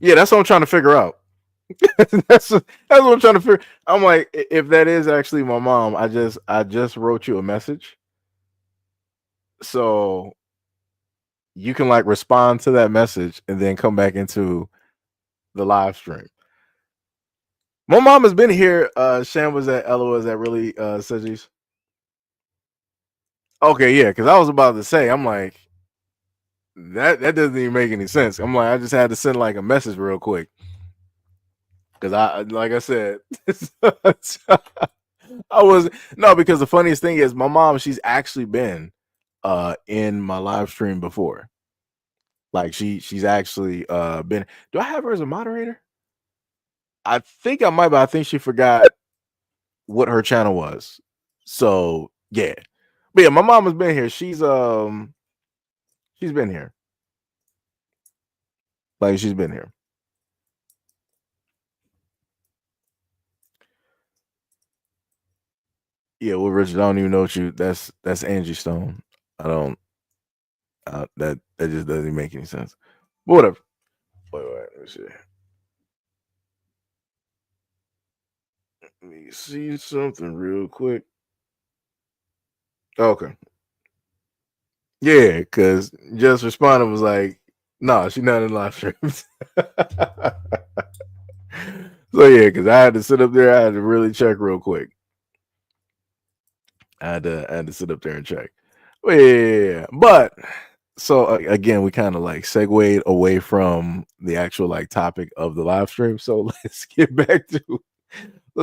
Yeah, that's what I'm trying to figure out. that's what I'm trying to figure. I'm like, if that is actually my mom, I just wrote you a message, so you can like respond to that message and then come back into the live stream. My mom has been here. Shan was at Ella was at really Sedgies. Okay, yeah, because I was about to say, I'm like, that doesn't even make any sense. I'm like, I just had to send like a message real quick. Because like I said, I was no, because the funniest thing is my mom, she's actually been in my live stream before. Like she's actually been. Do I have her as a moderator? I think I might, but I think she forgot what her channel was. So yeah. But yeah, my mom has been here. She's been here. Like she's been here. Yeah, well, Richard, I don't even know what you. That's Angie Stone. I don't. That just doesn't make any sense. But whatever. Wait, let me see. Let me see something real quick. Okay. Yeah, because just responded was like, no, she's not in live streams. So yeah, because I had to sit up there, I had to really check real quick. I had to sit up there and check. But yeah. But so again, we kind of like segued away from the actual like topic of the live stream. So let's get back to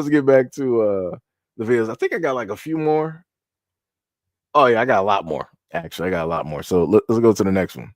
the videos. I think I got like a few more. Oh yeah, I got a lot more. Actually, I got a lot more. So let's go to the next one.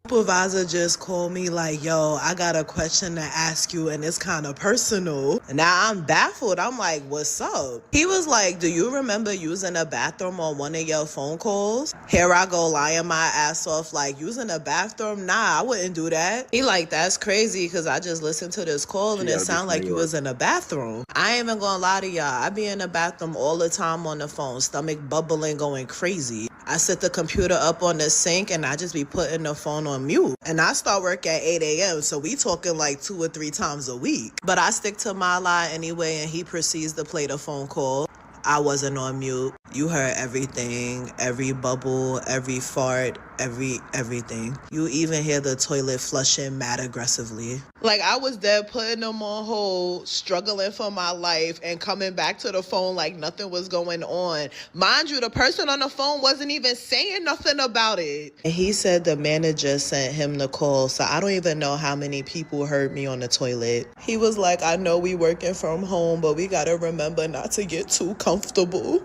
Supervisor just called me like, yo, I got a question to ask you and it's kind of personal. And now I'm baffled. I'm like, what's up? He was like, do you remember using a bathroom on one of your phone calls? Here I go lying my ass off like, using a bathroom? Nah, I wouldn't do that. He like, that's crazy because I just listened to this call and it sounded like you was in a bathroom. I ain't even gonna lie to y'all. I be in the bathroom all the time on the phone, stomach bubbling, going crazy. I set the computer up on the sink and I just be putting the phone on mute. And I start work at 8 a.m. So we talking like 2 or 3 times a week. But I stick to my lie anyway and he proceeds to play the phone call. I wasn't on mute. You heard everything, every bubble, every fart, everything. You even hear the toilet flushing mad aggressively. Like I was there putting them on hold, struggling for my life and coming back to the phone like nothing was going on. Mind you, the person on the phone wasn't even saying nothing about it. And he said the manager sent him the call, so I don't even know how many people heard me on the toilet. He was like, I know we working from home, but we gotta remember not to get too comfortable.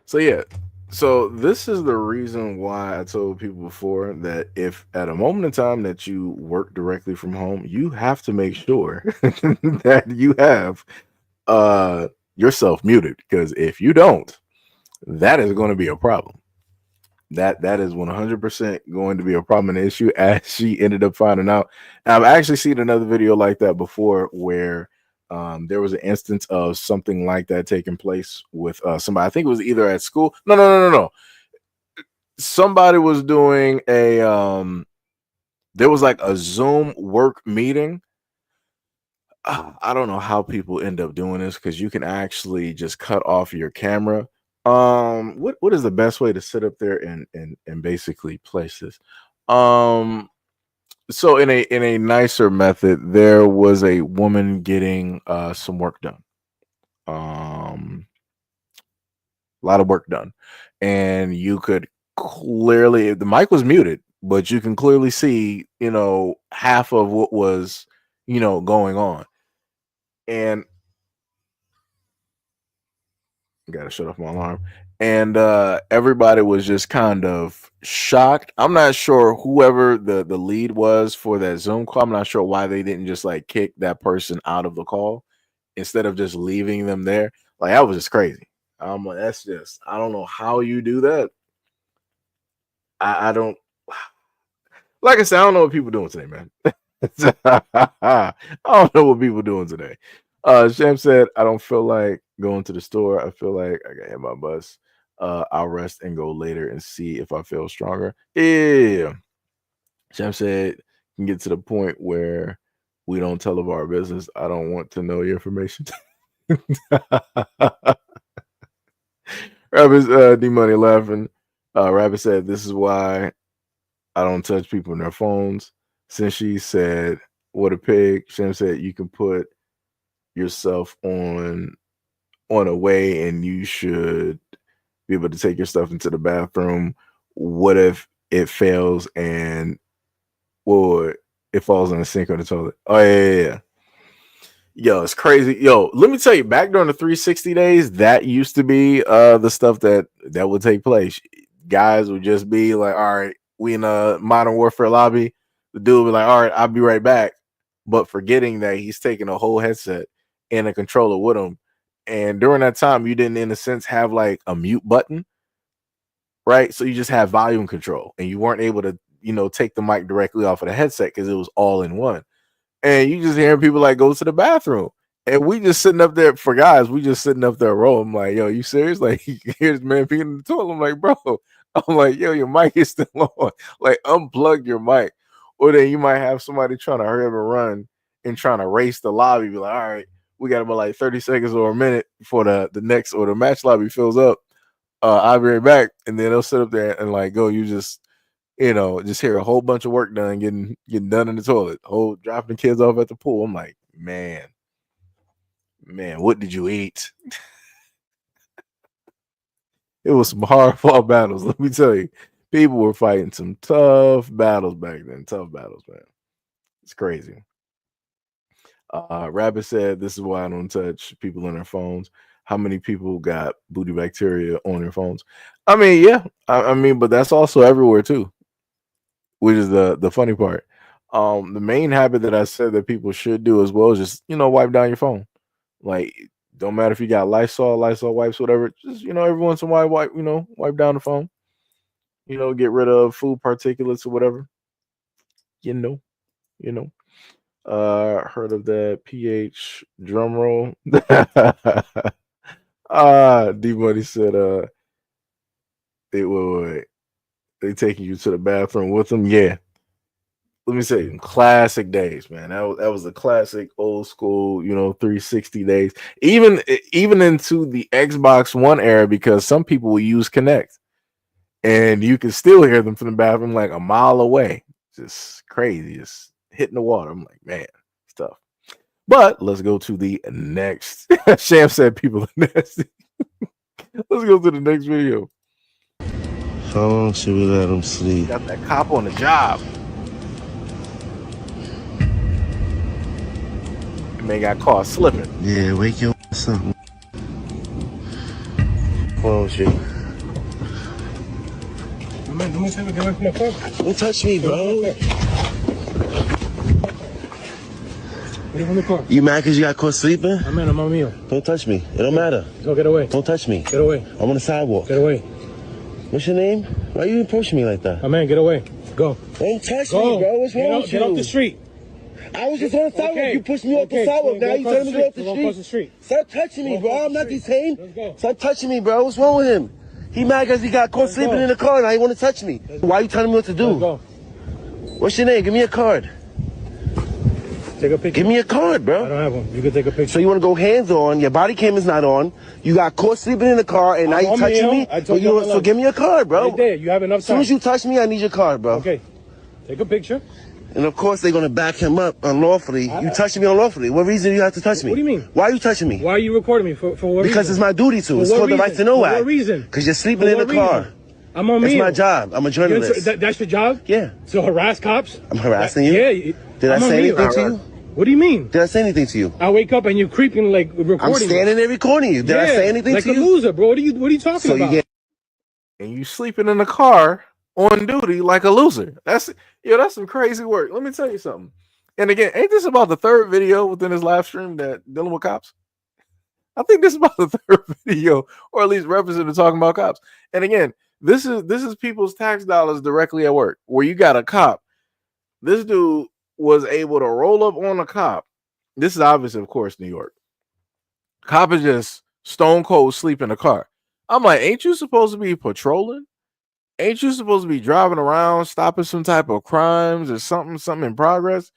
So yeah, so this is the reason why I told people before that if at a moment in time that you work directly from home, you have to make sure that you have yourself muted, because if you don't, that is going to be a problem. That is 100% going to be a problem and issue, as she ended up finding out. And I've actually seen another video like that before where there was an instance of something like that taking place with somebody. I think it was either at school. No. Somebody was doing a there was like a Zoom work meeting. I don't know how people end up doing this, because you can actually just cut off your camera. What is the best way to sit up there and basically place this? So in a nicer method, there was a woman getting some work done. A lot of work done, and you could clearly, the mic was muted, but you can clearly see, half of what was, going on. And gotta shut off my alarm. And everybody was just kind of shocked. I'm not sure whoever the lead was for that Zoom call. I'm not sure why they didn't just like kick that person out of the call instead of just leaving them there. Like, that was just crazy. I'm like, that's just, I don't know how you do that. I don't, like I said, I don't know what people doing today, man. I don't know what people doing today. Sham said, I don't feel like going to the store. I feel like I got hit my bus. I'll rest and go later and see if I feel stronger. Yeah. Sham said, can get to the point where we don't tell of our business. I don't want to know your information. Rabbit D Money laughing. Rabbit said, this is why I don't touch people in their phones. Since she said, what a pig, Sham said, you can put yourself on a way and you should be able to take your stuff into the bathroom. What if it fails and it falls in the sink or the toilet? Oh yeah. Yo, it's crazy. Yo, let me tell you, back during the 360 days, that used to be the stuff that would take place. Guys would just be like, all right, we in a Modern Warfare lobby. The dude would be like, all right, I'll be right back. But forgetting that he's taking a whole headset and a controller with him. And during that time, you didn't, in a sense, have like a mute button, right? So you just have volume control, and you weren't able to, take the mic directly off of the headset because it was all in one. And you just hearing people like go to the bathroom, And we just sitting up there for guys. We just sitting up there rolling. I'm like, yo, you serious? Like, here's man peeing in the toilet. I'm like, bro. I'm like, yo, your mic is still on. Like, unplug your mic. Or then you might have somebody trying to hurry up and run and trying to race the lobby. Be like, all right, we got about like 30 seconds or a minute before the next or the match lobby fills up. I'll be right back. And then they'll sit up there and like go, you just just hear a whole bunch of work done, getting done in the toilet, dropping the kids off at the pool. I'm like, man, what did you eat? It was some hard fought battles. Let me tell you, people were fighting some tough battles back then. Tough battles, man. It's crazy. Rabbit said, "This is why I don't touch people on their phones." How many people got booty bacteria on their phones? I mean, yeah, I mean, but that's also everywhere too, which is the funny part. The main habit that I said that people should do as well is just wipe down your phone. Like, don't matter if you got Lysol wipes, whatever. Just every once in a while, wipe down the phone. Get rid of food particulates or whatever. Heard of that pH drum roll? D Buddy said, they taking you to the bathroom with them. Yeah. Let me say, classic days, man. That was a classic old school, 360 days. Even into the Xbox One era, because some people will use Connect, and you can still hear them from the bathroom like a mile away. Just crazy, just hitting the water. I'm like, man, it's tough. But let's go to the next. Sham said people are nasty. Let's go to the next video. How long should we let him sleep? Got that cop on the job. Man got caught slipping. Yeah, wake your ass up. What's wrong with you? Man, do me a favor, get away from my car. Don't touch me, bro. Get away from the car. You mad because you got caught sleeping? Man, I'm on meal. Don't touch me. It don't matter. Go get away. Don't touch me. Get away. I'm on the sidewalk. Get away. What's your name? Why you approaching me like that? Man, get away. Go. Don't touch Go. me, bro. What's wrong with you? Get off the street. I was just on the sidewalk. Okay. You pushed me off the sidewalk. Now you telling me to go off the street. Stop touching me, bro. I'm not detained. Let's go. Stop touching me, bro. What's wrong with him? He mad because he got caught sleeping in the car and he want to touch me. Why you telling me what to do? Let's go. What's your name? Give me a card. Take a picture. Give me a card, bro. I don't have one. You can take a picture. So you want to go hands on? Your body cam is not on. You got caught sleeping in the car, and now you touching me. So give me a card, bro. Right there. You have enough time. As soon as you touch me, I need your card, bro. Okay. Take a picture. And of course, they're gonna back him up unlawfully. You touching me unlawfully. What reason do you have to touch me? What do you mean? Why are you touching me? Why are you recording me? For what reason? Because it's my duty to. It's called the Right to Know Act. For what reason? Because you're sleeping in the car. I'm on me. It's my job. I'm a journalist. That's your job? Yeah. So harass cops? I'm harassing you? Yeah. Did I say anything to you? What do you mean? Did I say anything to you? I wake up and you're creeping like recording. I'm standing there recording you. Did I say anything to you? Like a loser, bro. What are you talking about? And you sleeping in the car on duty like a loser. That's some crazy work. Let me tell you something. And again, ain't this about the third video within his live stream that dealing with cops? I think this is about the third video, or at least representative talking about cops. And again, this is people's tax dollars directly at work, where you got a cop. This dude was able to roll up on a cop. This is obviously, of course, New York. Cop is just stone cold sleep in the car. I'm like, ain't you supposed to be patrolling? Ain't you supposed to be driving around, stopping some type of crimes or something in progress?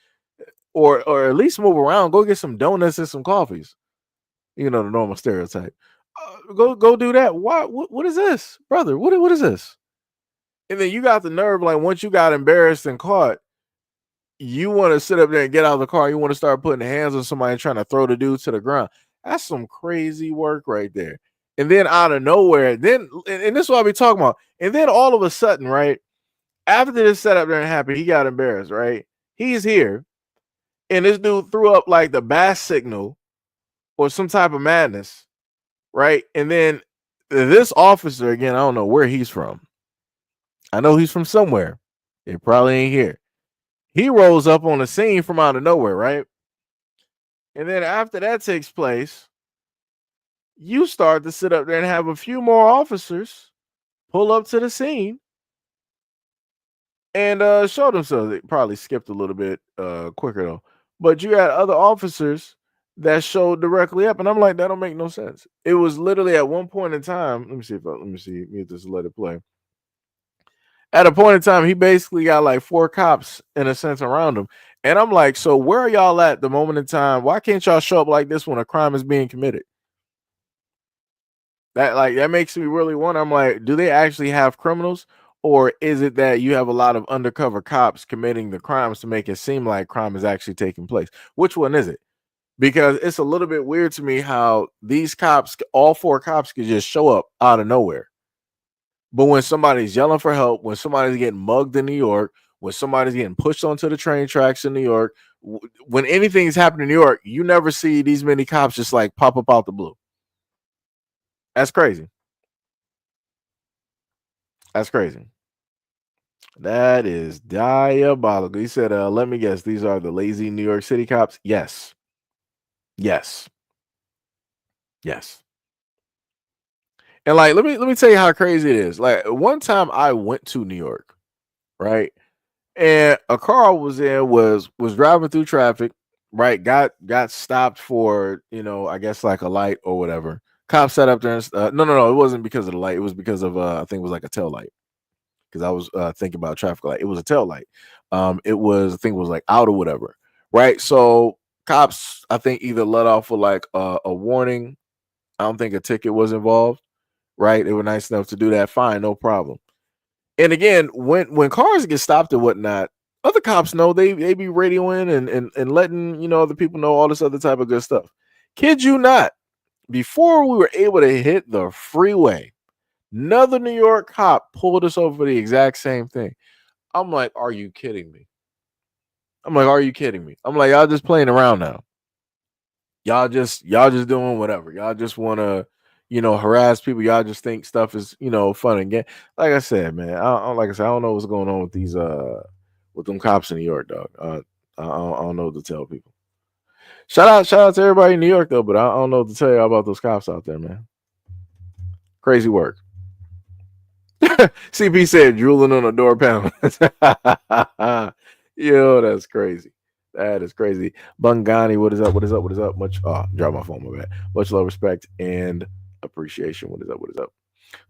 Or at least move around, go get some donuts and some coffees. The normal stereotype. Go do that. Why? What is this, brother? What is this? And then you got the nerve, like once you got embarrassed and caught, you want to sit up there and get out of the car. You want to start putting hands on somebody and trying to throw the dude to the ground. That's some crazy work right there. And then out of nowhere, and this is what I be talking about. And then all of a sudden, right, after this setup there happened, he got embarrassed, right? He's here, and this dude threw up like the bass signal or some type of madness, right? And then this officer, again, I don't know where he's from. I know he's from somewhere. It probably ain't here. He rolls up on the scene from out of nowhere, right? And then after that takes place, you start to sit up there and have a few more officers pull up to the scene and show themselves. They probably skipped a little bit quicker though. But you had other officers that showed directly up, and I'm like, that don't make no sense. It was literally at one point in time. Let me see. Mute this and let it play. At a point in time, he basically got like 4 cops in a sense around him, and I'm like, so where are y'all at the moment in time? Why can't y'all show up like this when a crime is being committed? That makes me really wonder. I'm like, do they actually have criminals, or is it that you have a lot of undercover cops committing the crimes to make it seem like crime is actually taking place? Which one is it? Because it's a little bit weird to me how these cops, all 4 cops, could just show up out of nowhere. But when somebody's yelling for help, when somebody's getting mugged in New York, when somebody's getting pushed onto the train tracks in New York, when anything's happening in New York, you never see these many cops just like pop up out the blue. That's crazy. That's crazy. That is diabolical. He said, let me guess, these are the lazy New York City cops? Yes. Yes. Yes. And like, let me tell you how crazy it is. Like, one time I went to New York, right? And a car I was in was driving through traffic, right? Got stopped for, I guess like a light or whatever. Cop sat up there and no, it wasn't because of the light. It was because of I think it was like a tail light. Because I was thinking about traffic light. It was a tail light. It was, I think it was like out or whatever, right? So cops, I think, either let off with like a warning. I don't think a ticket was involved, right? They were nice enough to do that. Fine, no problem. And again, when cars get stopped and whatnot, other cops know they be radioing and letting other people know all this other type of good stuff. Kid you not, before we were able to hit the freeway, another New York cop pulled us over for the exact same thing. I'm like, are you kidding me? I'm like, are you kidding me? I'm like, y'all just playing around now. Y'all just doing whatever. Y'all just want to, harass people. Y'all just think stuff is, fun and game. Like I said, man, I don't know what's going on with these with them cops in New York, dog. I don't know what to tell people. Shout out to everybody in New York though, but I don't know what to tell you about those cops out there, man. Crazy work. CP said drooling on a door panel. Yo, that's crazy. That is crazy. Bungani, what is up? What is up? What is up? Drop my phone, my bad. Much love, respect, and appreciation. What is up? What is up?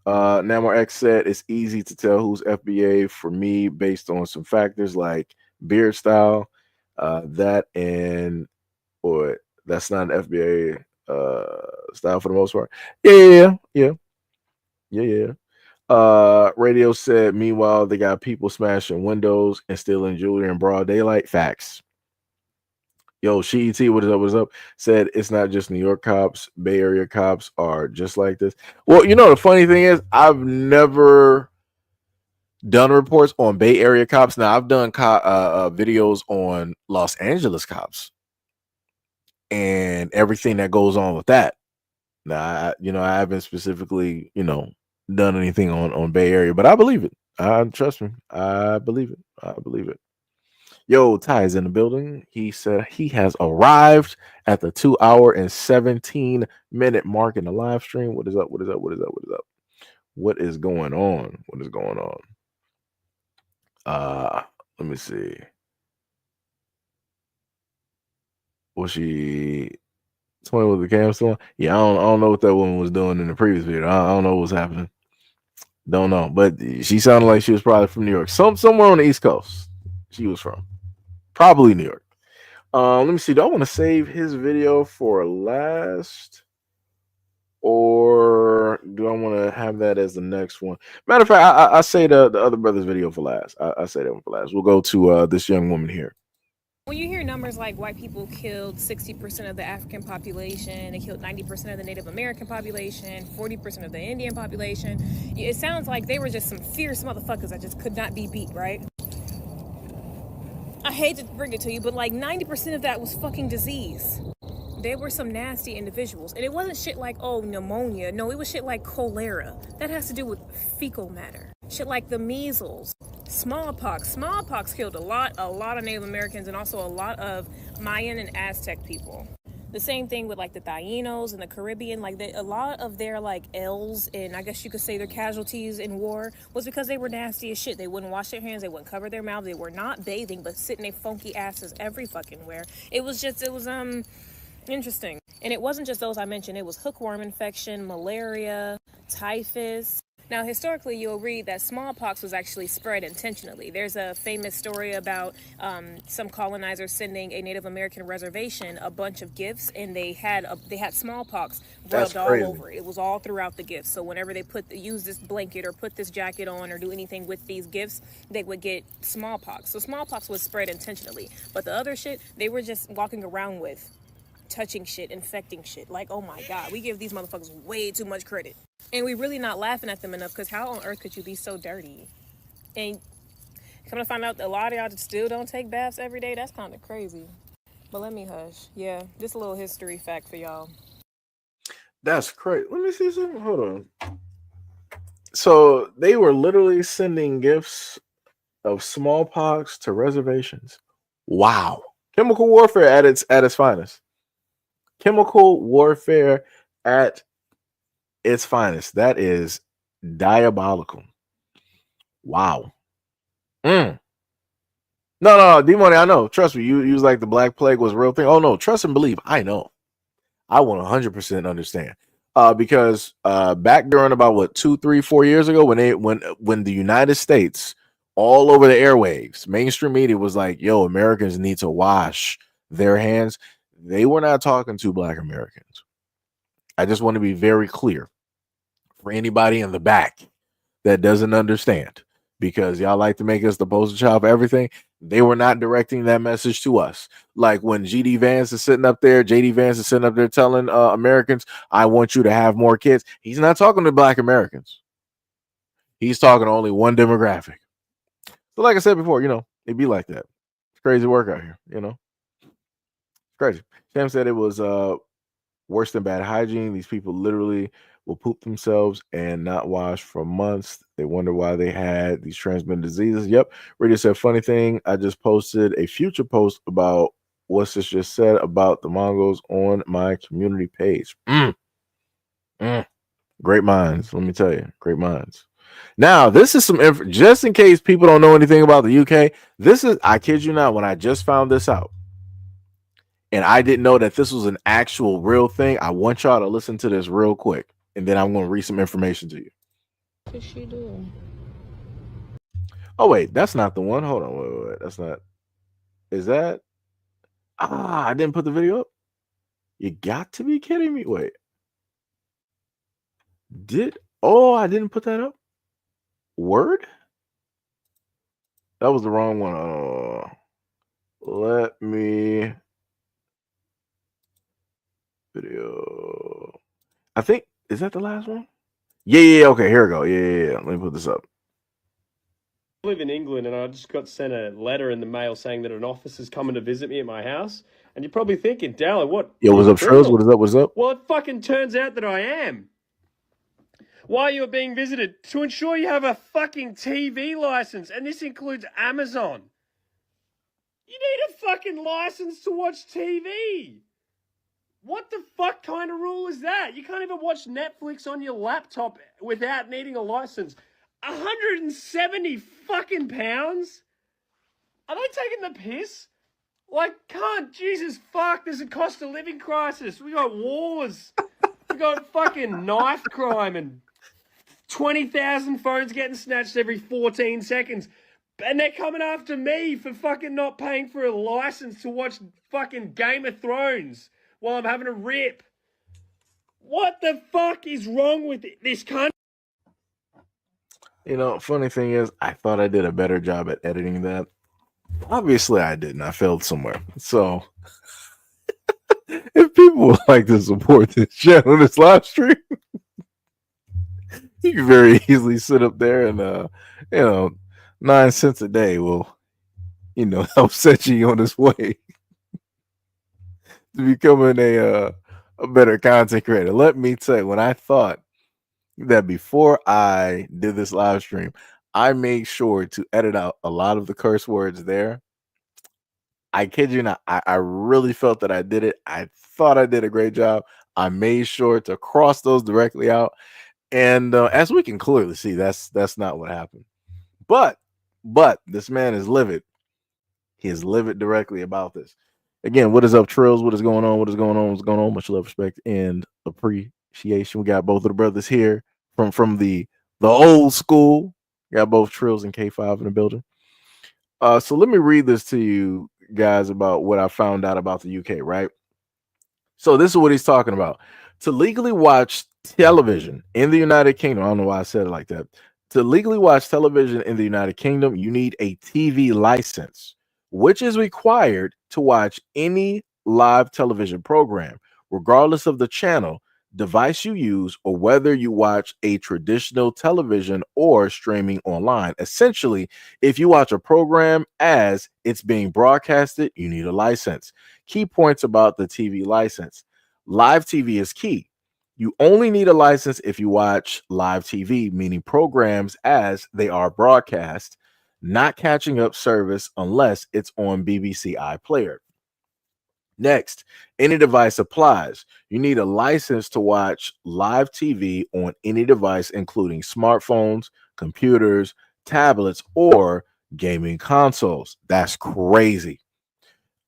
Namor X said it's easy to tell who's FBA for me based on some factors like beard style, that and or that's not an FBA style for the most part. Yeah. Radio said, meanwhile, they got people smashing windows and stealing jewelry in broad daylight. Facts. Yo, SEIJIHITO, what is up? What is up? Said it's not just New York cops. Bay Area cops are just like this. Well, the funny thing is, I've never done reports on Bay Area cops. Now, I've done videos on Los Angeles cops and everything that goes on with that. Now, I haven't specifically, done anything on Bay Area, but I believe it. Trust me, I believe it. I believe it. Yo, Ty is in the building. He said he has arrived at the 2-hour and 17-minute mark in the live stream. What is up? What is up? What is up? What is up? What is going on? What is going on? Let me see. Was she 20 with the cam still on? Yeah, I don't know what that woman was doing in the previous video. I don't know what's happening. Don't know, but she sounded like she was probably from New York. Somewhere on the East Coast. She was from probably New York. Let me see. Do I want to save his video for last, or do I want to have that as the next one? Matter of fact, I say the other brother's video for last. I say that one for last. We'll go to this young woman here. When you hear numbers like white people killed 60% of the African population, they killed 90% of the Native American population, 40% of the Indian population, it sounds like they were just some fierce motherfuckers that just could not be beat, right? I hate to bring it to you, but like 90% of that was fucking disease. They were some nasty individuals. And it wasn't shit like, oh, pneumonia. No, it was shit like cholera. That has to do with fecal matter. Shit like the measles, smallpox. Smallpox killed a lot of Native Americans and also a lot of Mayan and Aztec people. The same thing with like the Tainos and the Caribbean, like a lot of their like L's and I guess you could say their casualties in war was because they were nasty as shit. They wouldn't wash their hands, they wouldn't cover their mouths, they were not bathing, but sitting their funky asses every fucking where. Interesting. And it wasn't just those I mentioned. It was hookworm infection, malaria, typhus. Now, historically, you'll read that smallpox was actually spread intentionally. There's a famous story about some colonizers sending a Native American reservation a bunch of gifts, and they had smallpox rubbed all over it. It was all throughout the gifts. So whenever they use this blanket or put this jacket on or do anything with these gifts, they would get smallpox. So smallpox was spread intentionally. But the other shit, they were just walking around with, touching shit, infecting shit. Like, oh my God, we give these motherfuckers way too much credit. And we really not laughing at them enough, because how on earth could you be so dirty? And come to find out, a lot of y'all still don't take baths every day. That's kind of crazy. But let me hush. Yeah, just a little history fact for y'all. That's crazy. Let me see something. Hold on. So they were literally sending gifts of smallpox to reservations. Wow. Chemical warfare at its finest. Chemical warfare at its finest. That is diabolical. Wow. No, D-Money, I know. Trust me, you was like the Black Plague was a real thing. Oh no, trust and believe. I know. I 100% understand. Because back during about 2, 3, 4 years ago, when the United States, all over the airwaves, mainstream media was like, yo, Americans need to wash their hands. They were not talking to Black Americans. I just want to be very clear for anybody in the back that doesn't understand, because y'all like to make us the poster child for everything. They were not directing that message to us. Like when JD Vance is sitting up there telling Americans, I want you to have more kids. He's not talking to Black Americans. He's talking to only one demographic. So like I said before, it'd be like that. It's crazy work out here, Crazy. Sam said it was worse than bad hygiene. These people literally will poop themselves and not wash for months. They wonder why they had these transmitted diseases. Yep. Radio said, funny thing, I just posted a future post about what's this just said about the Mongols on my community page. Great minds. Let me tell you, great minds. Now, this is just in case people don't know anything about the UK. This is, I kid you not, when I just found this out, and I didn't know that this was an actual real thing. I want y'all to listen to this real quick, and then I'm going to read some information to you. What's she doing? Oh, wait, that's not the one. Hold on. Wait. That's not. Is that? I didn't put the video up. You got to be kidding me. Wait. I didn't put that up? Word? That was the wrong one. Let me. Video. I think, is that the last one? Yeah. Okay, here we go. Yeah. Let me put this up. I live in England, and I just got sent a letter in the mail saying that an officer's coming to visit me at my house. And you're probably thinking, Dalla, what? Yeah, what's up, Shrills? What's up? Well, it fucking turns out that I am. Why you're being visited? To ensure you have a fucking TV license, and this includes Amazon. You need a fucking license to watch TV. What the fuck kind of rule is that? You can't even watch Netflix on your laptop without needing a license. 170 fucking pounds? Are they taking the piss? Like, Jesus fuck, there's a cost of living crisis. We got wars. We got fucking knife crime and 20,000 phones getting snatched every 14 seconds. And they're coming after me for fucking not paying for a license to watch fucking Game of Thrones while I'm having a rip. What the fuck is wrong with this country? Funny thing is, I thought I did a better job at editing that. Obviously, I didn't. I failed somewhere. So, if people would like to support this channel, this live stream, you can very easily sit up there and, 9 cents a day will, help set you on this way to becoming a better content creator. Let me tell you, when I thought that before I did this live stream, I made sure to edit out a lot of the curse words there. I kid you not, I really felt that I did it. I thought I did a great job. I made sure to cross those directly out. And as we can clearly see, that's not what happened. But this man is livid. He is livid directly about this. Again, what is up, Trills? What is going on? What is going on? What's going on? Much love, respect, and appreciation. We got both of the brothers here from the old school. We got both Trills and K5 in the building. So let me read this to you guys about what I found out about the UK, right? So this is what he's talking about. To legally watch television in the United Kingdom, I don't know why I said it like that. To legally watch television in the United Kingdom, you need a TV license, which is required to watch any live television program, regardless of the channel, device you use, or whether you watch a traditional television or streaming online. Essentially, if you watch a program as it's being broadcasted, you need a license. Key points about the TV license. Live TV is key. You only need a license if you watch live TV, meaning programs as they are broadcast, not catching up service unless it's on BBC iPlayer. Next, any device applies. You need a license to watch live TV on any device, including smartphones, computers, tablets, or gaming consoles. That's crazy.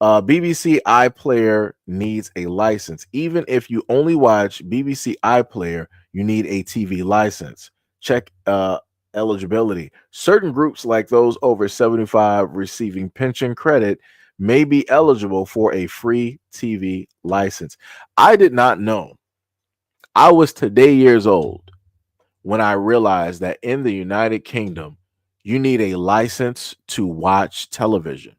BBC iPlayer needs a license. Even if you only watch BBC iPlayer, you need a TV license. Check eligibility. Certain groups, like those over 75 receiving pension credit, may be eligible for a free TV license. I did not know. I was today years old when I realized that in the United Kingdom, you need a license to watch television.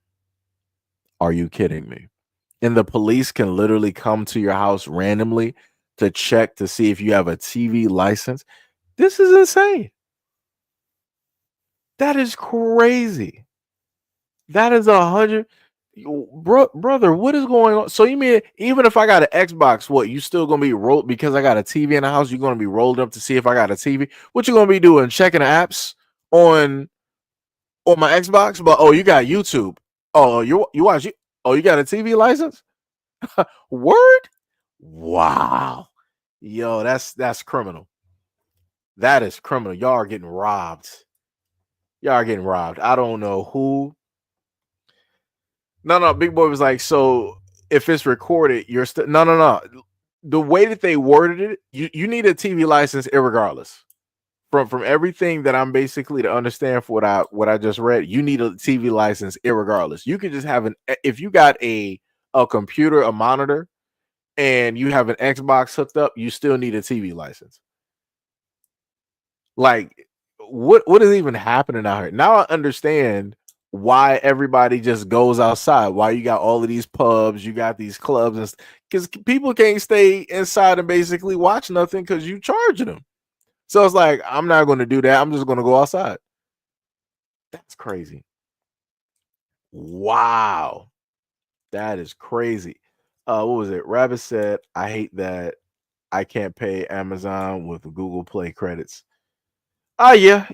Are you kidding me? And the police can literally come to your house randomly to check to see if you have a TV license. This is insane. That is crazy. That is 100. Brother, what is going on? So you mean even if I got an Xbox, what, you still gonna be rolled because I got a TV in the house? You're gonna be rolled up to see if I got a TV? What you gonna be doing? Checking the apps on my Xbox? But oh, you got YouTube. Oh, you watch you. Oh, you got a TV license? Word? Wow. Yo, that's criminal. That is criminal. Y'all are getting robbed. Y'all are getting robbed. I don't know who. No, Big Boy was like, so if it's recorded, you're still no. The way that they worded it, you need a TV license irregardless. From everything that I'm basically to understand for what I just read, you need a TV license irregardless. You can just have if you got a computer, a monitor, and you have an Xbox hooked up, you still need a TV license. Like, what is even happening out here? Now I understand why everybody just goes outside. Why you got all of these pubs, you got these clubs, and because people can't stay inside and basically watch nothing because you charging them. So it's like, I'm not going to do that. I'm just going to go outside. That's crazy. Wow. That is crazy. What was it? Rabbit said, I hate that I can't pay Amazon with Google Play credits. Yeah.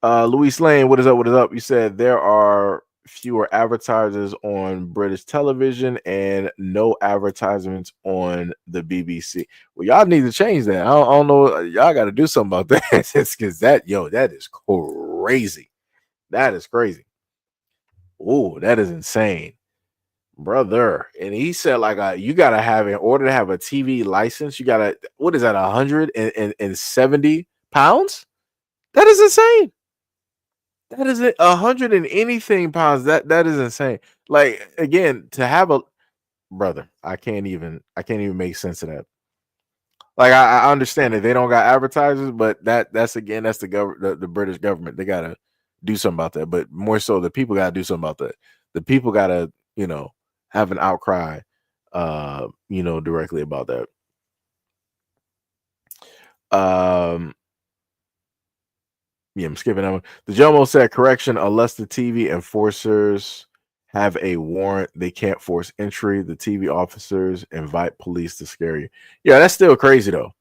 Luis Lane, what is up? What is up? You said there are fewer advertisers on British television and no advertisements on the BBC. Well, y'all need to change that. I don't know. Y'all got to do something about that. Because that is crazy. That is crazy. Oh, that is insane, brother. And he said, like, you got to have, in order to have a TV license, you got to, what is that, 170 pounds? That is insane. That is 100 and anything pounds. That is insane. Like, again, to have a brother, I can't even make sense of that. Like, I understand that they don't got advertisers, but that's the British government. They gotta do something about that. But more so, the people gotta do something about that. The people gotta, have an outcry, directly about that. Yeah, I'm skipping that one. The Jomo said, correction, unless the TV enforcers have a warrant, they can't force entry. The TV officers invite police to scare you. Yeah, that's still crazy, though.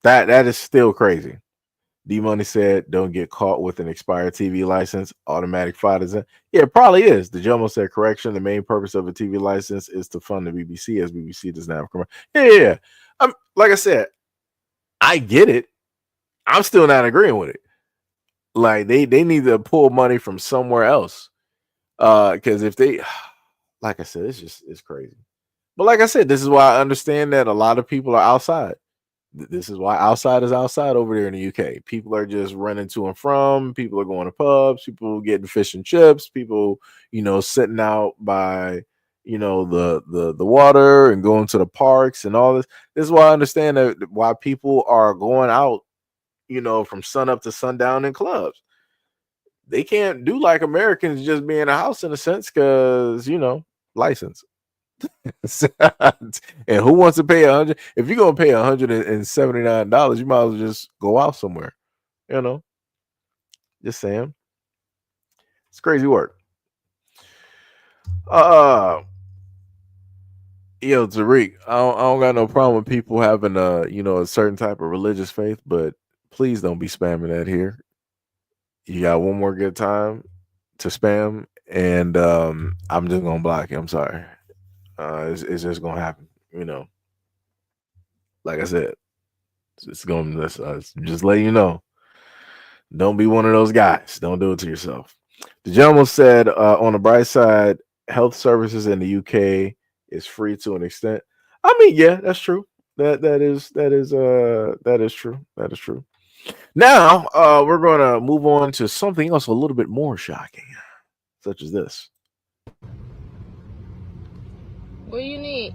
That is still crazy. D-Money said, don't get caught with an expired TV license. Automatic fine is in. Yeah, it probably is. The Jomo said, correction, the main purpose of a TV license is to fund the BBC, as BBC does not have commercial. Yeah. Like I said, I get it. I'm still not agreeing with it. Like, they need to pull money from somewhere else. Because if they like I said, it's crazy. But like I said, this is why I understand that a lot of people are outside. This is why outside is outside over there in the UK. People are just running to and from. People are going to pubs. People getting fish and chips. People, sitting out by, the water and going to the parks and all this. This is why I understand that why people are going out, from sun up to sundown in clubs. They can't do like Americans, just be in a house in a sense, because license. And who wants to pay 100? If you're gonna pay $179, you might as well just go out somewhere. Just saying. It's crazy work. Tariq, I don't got no problem with people having a certain type of religious faith, but please don't be spamming that here. You got one more good time to spam, and I'm just gonna block you. I'm sorry. It's just gonna happen. Like I said, it's gonna just let you know. Don't be one of those guys. Don't do it to yourself. The gentleman said, on the bright side, health services in the UK is free to an extent. I mean, yeah, that's true. That is true. That is true. Now, we're gonna move on to something else a little bit more shocking, such as this. What do you need?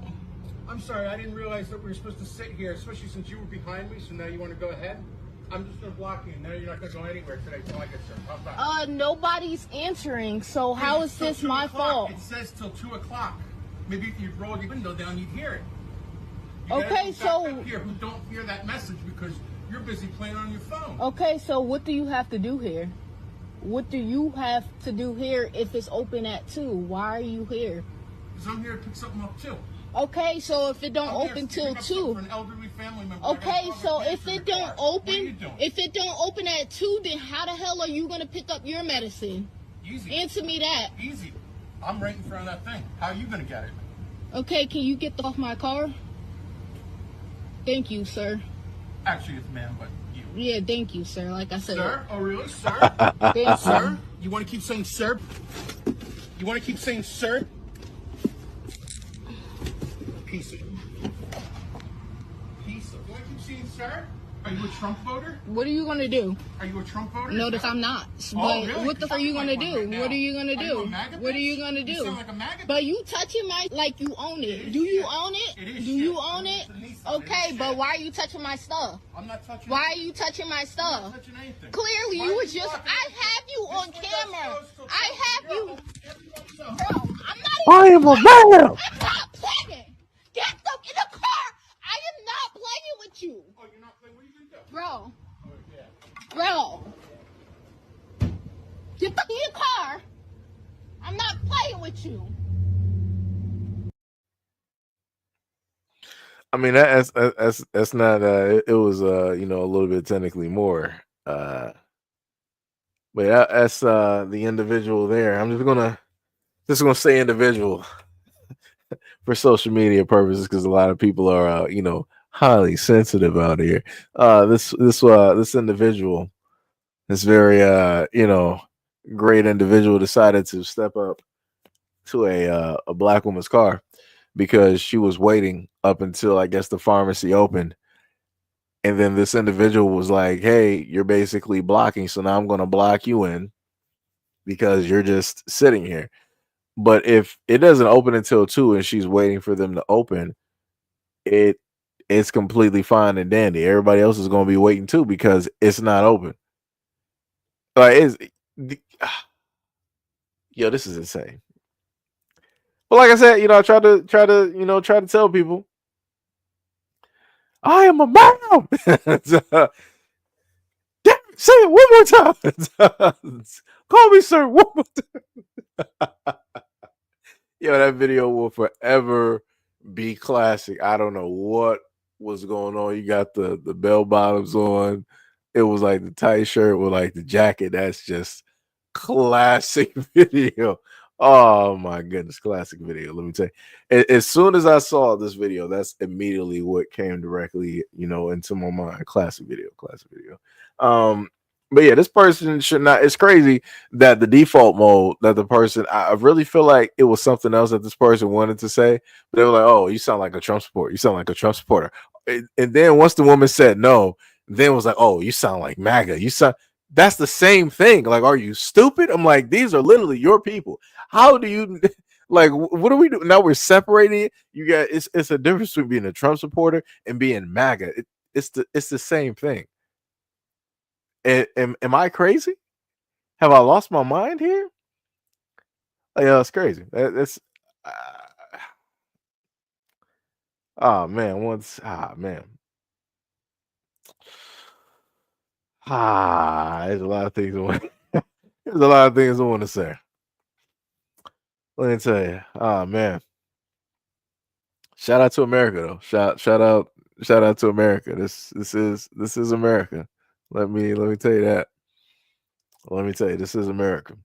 I'm sorry, I didn't realize that we were supposed to sit here, especially since you were behind me, so now you want to go ahead? I'm just going to block you, and now you're not going to go anywhere today till I get served. How's that? Nobody's answering, so how is this my fault? It says till 2 o'clock. Maybe if you'd roll your window down, you'd hear it. Okay, so... Up here who don't hear that message because you're busy playing on your phone. Okay, so what do you have to do here? What do you have to do here if it's open at 2? Why are you here? Because I'm here to pick something up, too. Okay, so if it don't open till 2. Okay, so if it don't open at 2, then how the hell are you gonna pick up your medicine? Easy. Answer me that. Easy. I'm right in front of that thing. How are you gonna get it? Okay, can you get off my car? Thank you, sir. Actually, it's ma'am, but you. Yeah, thank you, sir. Like I said. Sir? Oh, really? Sir? Sir? You want to keep saying sir? You want to keep saying sir? Piece of. You want to keep saying sir? Are you a Trump voter? What are you gonna do? Are you a Trump voter? No, I'm not. But really? What the fuck are you gonna do? What are you gonna do? What are you gonna do? You sound like a MAGA. But you touching my like you own it. Do you own it? Do you own it? Okay, but why are you touching my stuff? I'm not touching. Why are you touching my stuff? I'm not touching anything. Clearly, you was just. I have you on camera. I have you. Bro, I'm not. I am a man. I'm not playing. Get stuck in the car. I am not playing with you. Oh, you're not playing. What are you gonna do? Bro. Oh, yeah. Bro. Get back in your car. I'm not playing with you. I mean, that's not. It was a little bit technically more. But that's the individual there. I'm just gonna say individual for social media purposes because a lot of people are highly sensitive out here. This individual, this very great individual, decided to step up to a black woman's car because she was waiting up until I guess the pharmacy opened. And then this individual was like, hey, you're basically blocking. So now I'm going to block you in because you're just sitting here. But if it doesn't open until 2 and she's waiting for them to open, it's completely fine and dandy. Everybody else is going to be waiting too because it's not open. Like, this is insane. But like I said, I try to tell people, I am a man. Say it one more time. Call me sir one more time. That video will forever be classic. I don't know what was going on. You got the bell bottoms on. It was like the tight shirt with like the jacket. That's just classic video. Oh my goodness, classic video. Let me tell you. As soon as I saw this video, that's immediately what came directly, into my mind. Classic video. But yeah, this person should not. It's crazy that the default mode that the person. I really feel like it was something else that this person wanted to say, but they were like, "Oh, you sound like a Trump supporter. You sound like a Trump supporter." And then once the woman said no, then it was like, "Oh, you sound like MAGA. You sound." That's the same thing. Like, are you stupid? I'm like, these are literally your people. How do you like? What do we do now? We're separating it. You got it's a difference between being a Trump supporter and being MAGA. It's the same thing. Am I crazy? Have I lost my mind here? Yeah, it's crazy. That's uh, oh man, man. There's a lot of things I want. There's a lot of things I want to say. Let me tell you. Oh man. Shout out to America though. Shout out to America. This is America. Let me tell you that. Let me tell you, this is America.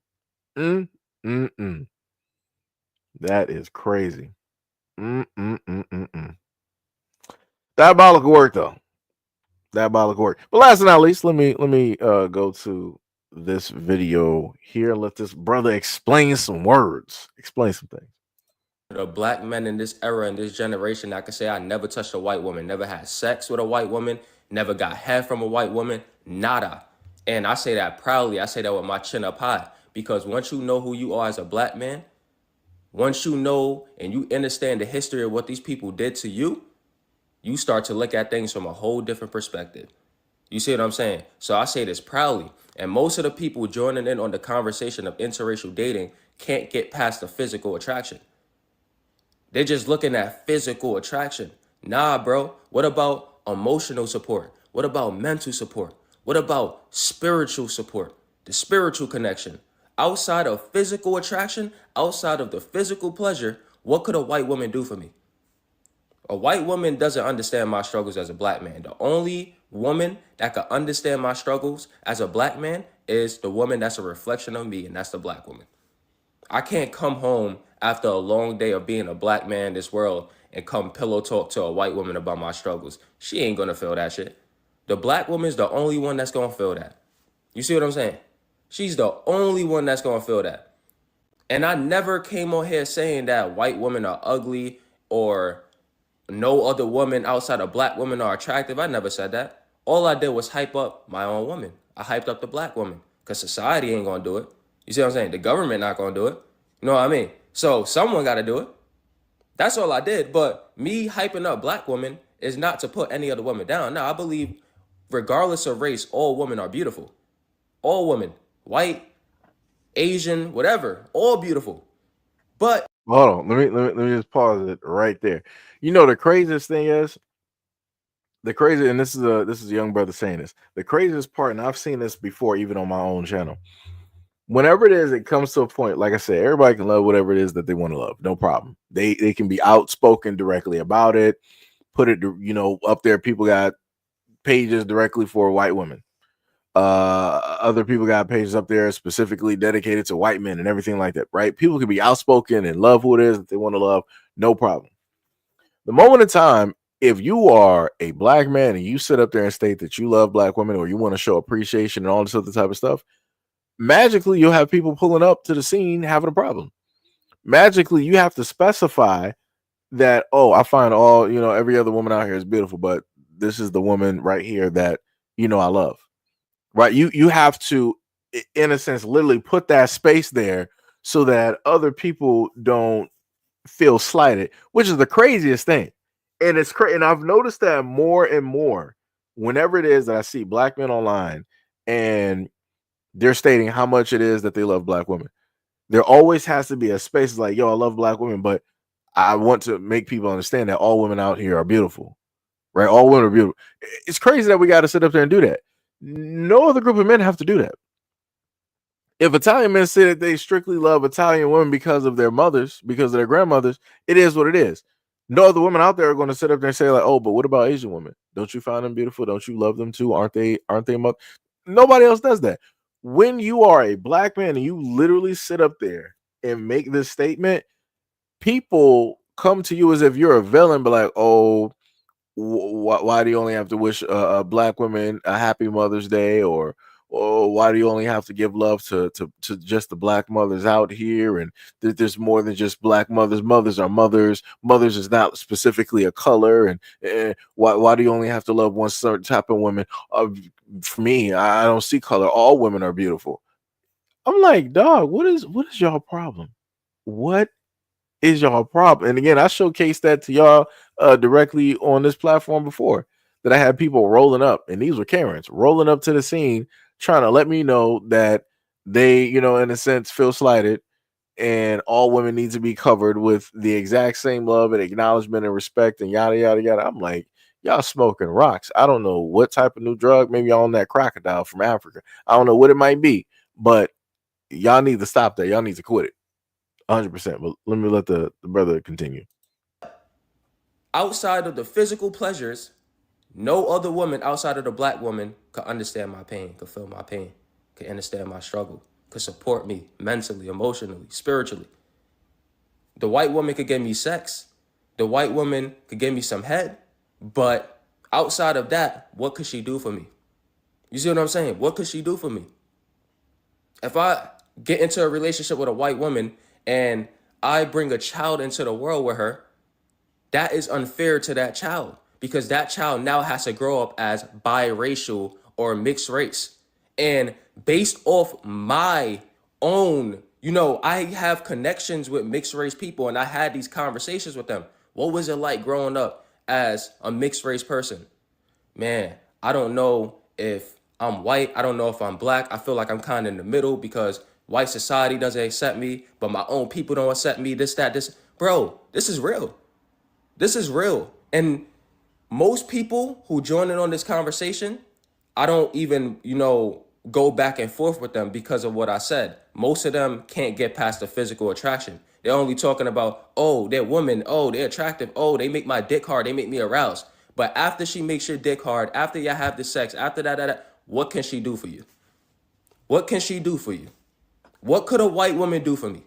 Mm, mm, mm. That is crazy. Mm, mm, mm, mm, mm. Diabolical work though. Diabolical work. But last but not least, let me go to this video here. Let this brother explain some words. Explain some things. The black men in this era, in this generation, I can say I never touched a white woman, never had sex with a white woman, never got head from a white woman, nada. And I say that proudly. I say that with my chin up high. Because once you know who you are as a black man, once you know and you understand the history of what these people did to you, you start to look at things from a whole different perspective. You see what I'm saying? So I say this proudly. And most of the people joining in on the conversation of interracial dating can't get past the physical attraction. They're just looking at physical attraction. Nah, bro. What about emotional support? What about mental support? What about spiritual support? The spiritual connection. Outside of physical attraction, outside of the physical pleasure, what could a white woman do for me? A white woman doesn't understand my struggles as a black man. The only woman that can understand my struggles as a black man is the woman that's a reflection of me, and that's the black woman. I can't come home after a long day of being a black man in this world and come pillow talk to a white woman about my struggles. She ain't gonna feel that shit. The black woman's the only one that's gonna feel that. You see what I'm saying? She's the only one that's gonna feel that. And I never came on here saying that white women are ugly or no other woman outside of black women are attractive. I never said that. All I did was hype up my own woman. I hyped up the black woman because society ain't gonna do it. You see what I'm saying? The government not gonna do it. You know what I mean? So someone gotta do it. That's all I did. But me hyping up black women is not to put any other woman down. No, I believe regardless of race, all women are beautiful. All women, white, Asian, whatever, all beautiful. But hold on, let me just pause it right there. You know the craziest thing is and this is a young brother saying this. The craziest part, and I've seen this before, even on my own channel. Whenever it is, it comes to a point. Like I said, everybody can love whatever it is that they want to love. No problem. They can be outspoken directly about it. Put it, up there. People got pages directly for white women. Other people got pages up there specifically dedicated to white men and everything like that, right? People can be outspoken and love who it is that they want to love, no problem. The moment in time, if you are a black man and you sit up there and state that you love black women or you want to show appreciation and all this other type of stuff, magically you'll have people pulling up to the scene having a problem. Magically, you have to specify that, oh, I find every other woman out here is beautiful, but this is the woman right here that I love. Right, you have to, in a sense, literally put that space there so that other people don't feel slighted, which is the craziest thing. And it's crazy, and I've noticed that more and more whenever it is that I see black men online and they're stating how much it is that they love black women. There always has to be a space like, yo, I love black women, but I want to make people understand that all women out here are beautiful. Right, all women are beautiful. It's crazy that we got to sit up there and do that. No other group of men have to do that. If Italian men say that they strictly love Italian women because of their mothers, because of their grandmothers, it is what it is. No other women out there are going to sit up there and say like, oh, but what about Asian women? Don't you find them beautiful? Don't you love them too? Aren't they Nobody else does that. When you are a black man and you literally sit up there and make this statement, people come to you as if you're a villain, but like, oh, why do you only have to wish black women a happy Mother's Day, or oh, why do you only have to give love to just the black mothers out here? And there's more than just black mothers. Mothers are mothers. Mothers is not specifically a color. And why do you only have to love one certain type of women? For me, I don't see color. All women are beautiful. I'm like, dog, what is y'all problem? What is y'all problem? And again, I showcased that to y'all directly on this platform before, that I had people rolling up, and these were Karens rolling up to the scene trying to let me know that they, in a sense, feel slighted, and all women need to be covered with the exact same love and acknowledgement and respect and yada yada yada. I'm like, y'all smoking rocks. I don't know what type of new drug. Maybe y'all on that crocodile from Africa. I don't know what it might be, but y'all need to stop that. Y'all need to quit it. 100%. But let me let the brother continue. Outside of the physical pleasures, no other woman outside of the black woman could understand my pain, could feel my pain, could understand my struggle, could support me mentally, emotionally, spiritually. The white woman could give me sex. The white woman could give me some head. But outside of that, what could she do for me? You see what I'm saying? What could she do for me? If I get into a relationship with a white woman and I bring a child into the world with her, that is unfair to that child, because that child now has to grow up as biracial or mixed race. And based off my own, I have connections with mixed race people, and I had these conversations with them. What was it like growing up as a mixed race person? Man, I don't know if I'm white. I don't know if I'm black. I feel like I'm kind of in the middle, because white society doesn't accept me, but my own people don't accept me, this, that, this. Bro, this is real. This is real. And most people who join in on this conversation, I don't even, go back and forth with them because of what I said. Most of them can't get past the physical attraction. They're only talking about, oh, they're women. Oh, they're attractive. Oh, they make my dick hard. They make me aroused. But after she makes your dick hard, after you have the sex, after that, what can she do for you? What can she do for you? What could a white woman do for me?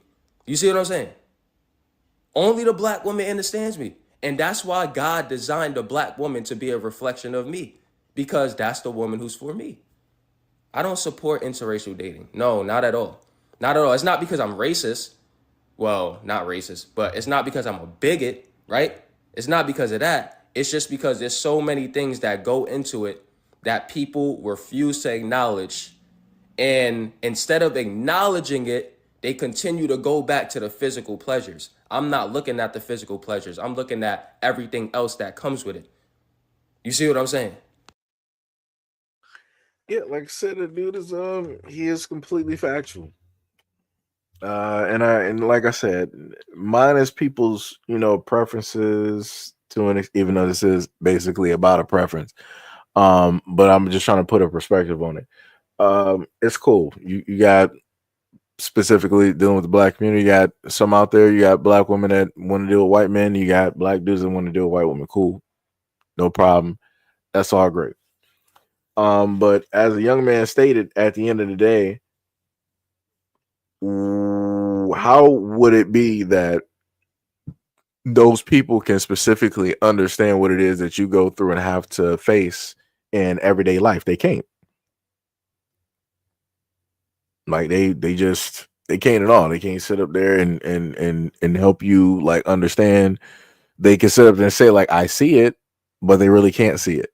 You see what I'm saying? Only the black woman understands me. And that's why God designed the black woman to be a reflection of me, because that's the woman who's for me. I don't support interracial dating. No, not at all. Not at all. It's not because I'm racist. Well, not racist, but it's not because I'm a bigot, right? It's not because of that. It's just because there's so many things that go into it that people refuse to acknowledge. And instead of acknowledging it, they continue to go back to the physical pleasures. I'm not looking at the physical pleasures. I'm looking at everything else that comes with it. You see what I'm saying? Yeah, like I said, the dude is he is completely factual. And like I said, mine is people's preferences to even though this is basically about a preference. But I'm just trying to put a perspective on it. It's cool. You got, specifically dealing with the black community, you got some out there. You got black women that want to deal with white men. You got black dudes that want to deal with white women. Cool, no problem. That's all great. But as a young man stated, at the end of the day, how would it be that those people can specifically understand what it is that you go through and have to face in everyday life? They can't. Like they can't at all. They can't sit up there and help you like understand. They can sit up there and say like, I see it, but they really can't see it.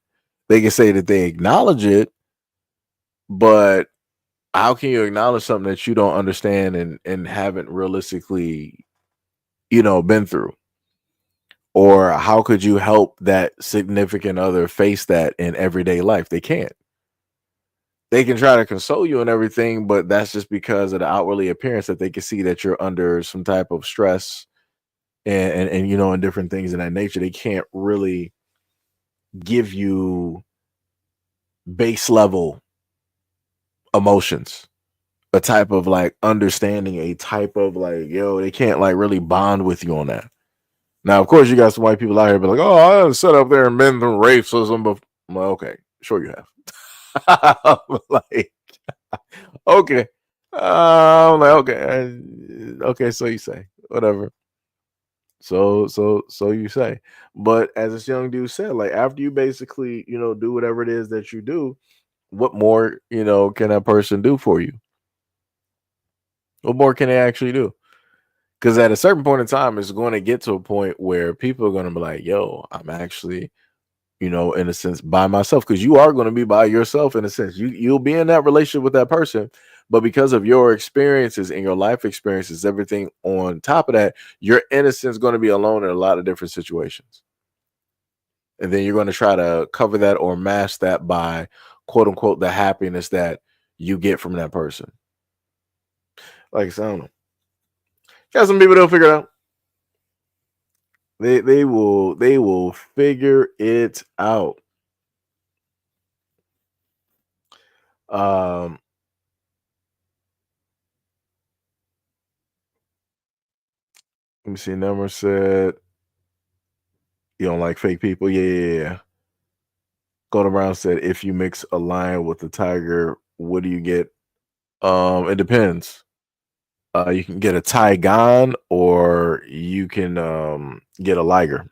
They can say that they acknowledge it, but how can you acknowledge something that you don't understand and haven't realistically, been through? Or how could you help that significant other face that in everyday life? They can't. They can try to console you and everything, but that's just because of the outwardly appearance that they can see that you're under some type of stress and and different things of that nature. They can't really give you base level emotions, a type of like understanding, a type of like, they can't like really bond with you on that. Now, of course, you got some white people out here be like, oh, I done sat up there and been through racism, but well, okay, sure you have. Like, okay. I'm like, okay, okay, so you say, whatever. So you say. But as this young dude said, like after you basically, do whatever it is that you do, what more, can that person do for you? What more can they actually do? Because at a certain point in time, it's going to get to a point where people are going to be like, yo, I'm actually, in a sense, by myself. Because you are going to be by yourself in a sense. You'll be in that relationship with that person, but because of your experiences and your life experiences, everything on top of that, your innocence is going to be alone in a lot of different situations. And then you're going to try to cover that or mask that by quote unquote the happiness that you get from that person. Like I said, I don't know. Got some people that'll figure it out. They will figure it out. Um Let me see. Number said you don't like fake people. Yeah. Golden Brown said if you mix a lion with a tiger, what do you get? It depends. You can get a Tigon or you can get a liger.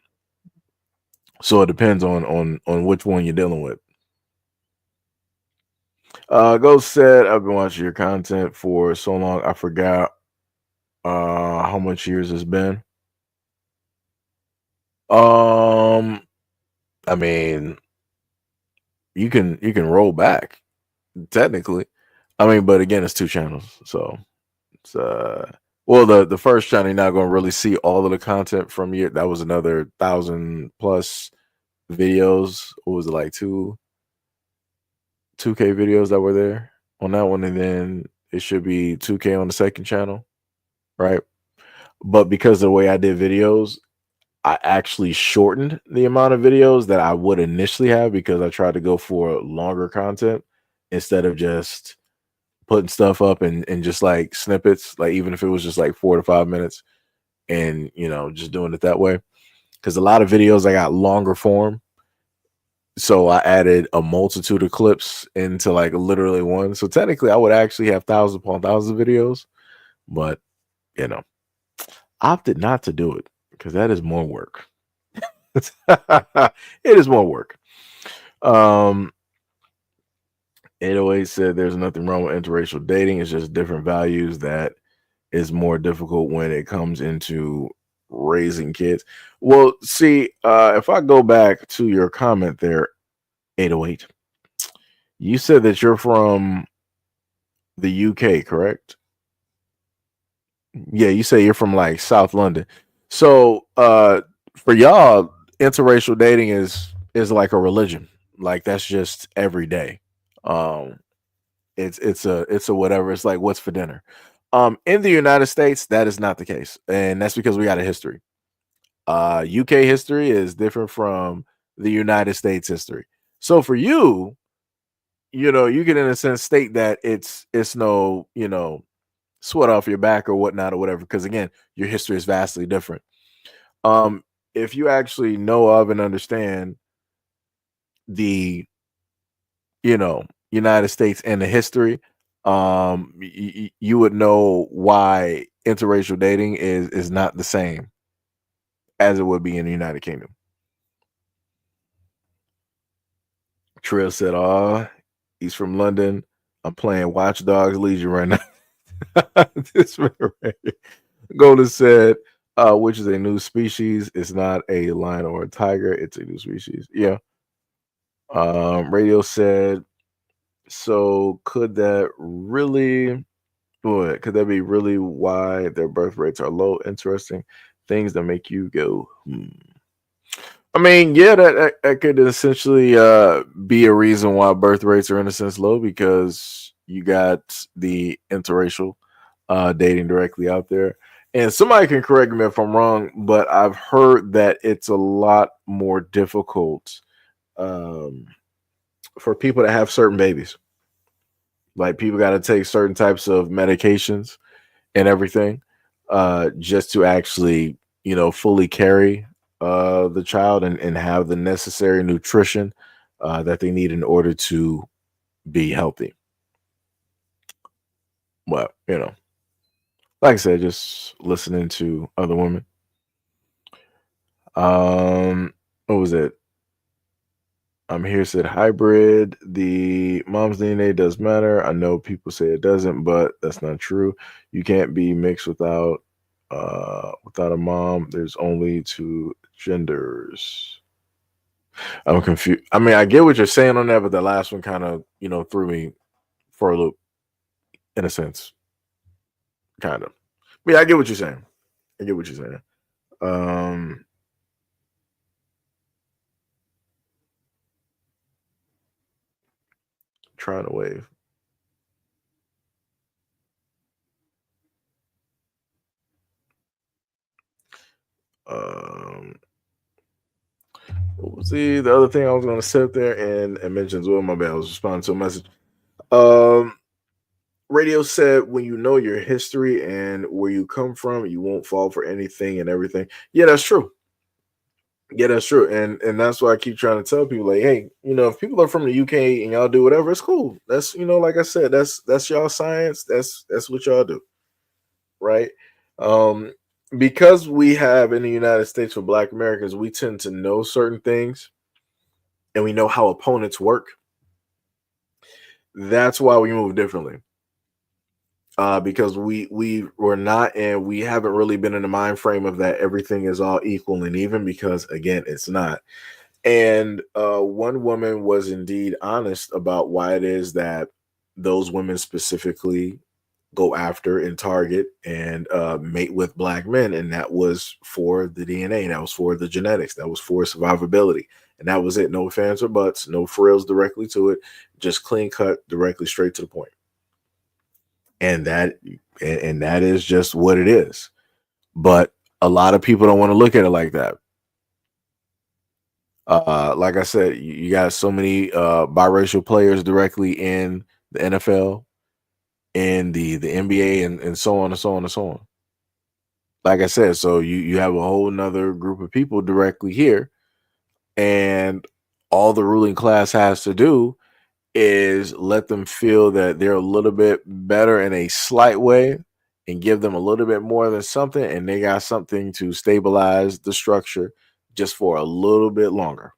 So it depends on which one you're dealing with. Ghost said, I've been watching your content for so long, I forgot how much years it's been. I mean, you can roll back technically. I mean, but again, it's 2 channels, so it's well, the first channel you're not gonna really see all of the content from you. That was another 1,000 plus videos. What was it, like 2K videos that were there on that one, and then it should be 2K on the second channel, right? But because of the way I did videos, I actually shortened the amount of videos that I would initially have because I tried to go for longer content instead of just putting stuff up and just like snippets, like even if it was just like 4 to 5 minutes and just doing it that way. Because a lot of videos I got longer form. So I added a multitude of clips into like literally one. So technically I would actually have thousands upon thousands of videos, but opted not to do it because that is more work. It is more work. 808 said there's nothing wrong with interracial dating. It's just different values that is more difficult when it comes into raising kids. Well, see, if I go back to your comment there, 808, you said that you're from the UK, correct? Yeah, you say you're from like South London. So for y'all, interracial dating is like a religion. Like that's just every day. Um it's a whatever. It's like what's for dinner. In the United States, that is not the case. And that's because we got a history. UK history is different from the United States history. So for you, you can in a sense state that it's no, sweat off your back or whatnot or whatever, because again, your history is vastly different. Um, if you actually know of and understand the, United States and the history, you would know why interracial dating is not the same as it would be in the United Kingdom. Trill said, "Oh, he's from London. I'm playing Watch Dogs Legion right now." This man right here. Golden said, which is a new species. It's not a lion or a tiger. It's a new species. Yeah. Radio said, so could that really, boy, could that be really why their birth rates are low? Interesting things that make you go, I mean, yeah, that could essentially be a reason why birth rates are in a sense low because you got the interracial dating directly out there. And somebody can correct me if I'm wrong, but I've heard that it's a lot more difficult for people to have certain babies. Like people got to take certain types of medications and everything just to actually, fully carry the child and have the necessary nutrition that they need in order to be healthy. Well, like I said, just listening to other women. What was it? I'm here said hybrid. The mom's DNA does matter. I know people say it doesn't, but that's not true. You can't be mixed without a mom. There's only two genders. I'm confused. I mean, I get what you're saying on that, but the last one kind of, threw me for a loop in a sense. Kind of. But yeah, I get what you're saying. I get what you're saying. Trying to wave. What was the other thing I was going to sit there and mention as well? My bad. I was responding to a message. Radio said, when you know your history and where you come from, you won't fall for anything and everything. Yeah, that's true. Yeah, that's true. And that's why I keep trying to tell people, like, hey, if people are from the UK and y'all do whatever, it's cool. That's, like I said, that's y'all science. That's what y'all do. Right. Because we have in the United States for Black Americans, we tend to know certain things and we know how opponents work. That's why we move differently. Because we were not, and we haven't really been in the mind frame of that everything is all equal and even, because again, it's not. And one woman was indeed honest about why it is that those women specifically go after and target and mate with Black men, and that was for the DNA, that was for the genetics, that was for survivability, and that was it. No fans or buts, no frills directly to it, just clean cut, directly straight to the point. And that is just what it is. But a lot of people don't want to look at it like that. Like I said, you got so many biracial players directly in the NFL, in the NBA, and so on and so on and so on. Like I said, so you have a whole nother group of people directly here, and all the ruling class has to do is let them feel that they're a little bit better in a slight way and give them a little bit more than something, and they got something to stabilize the structure just for a little bit longer.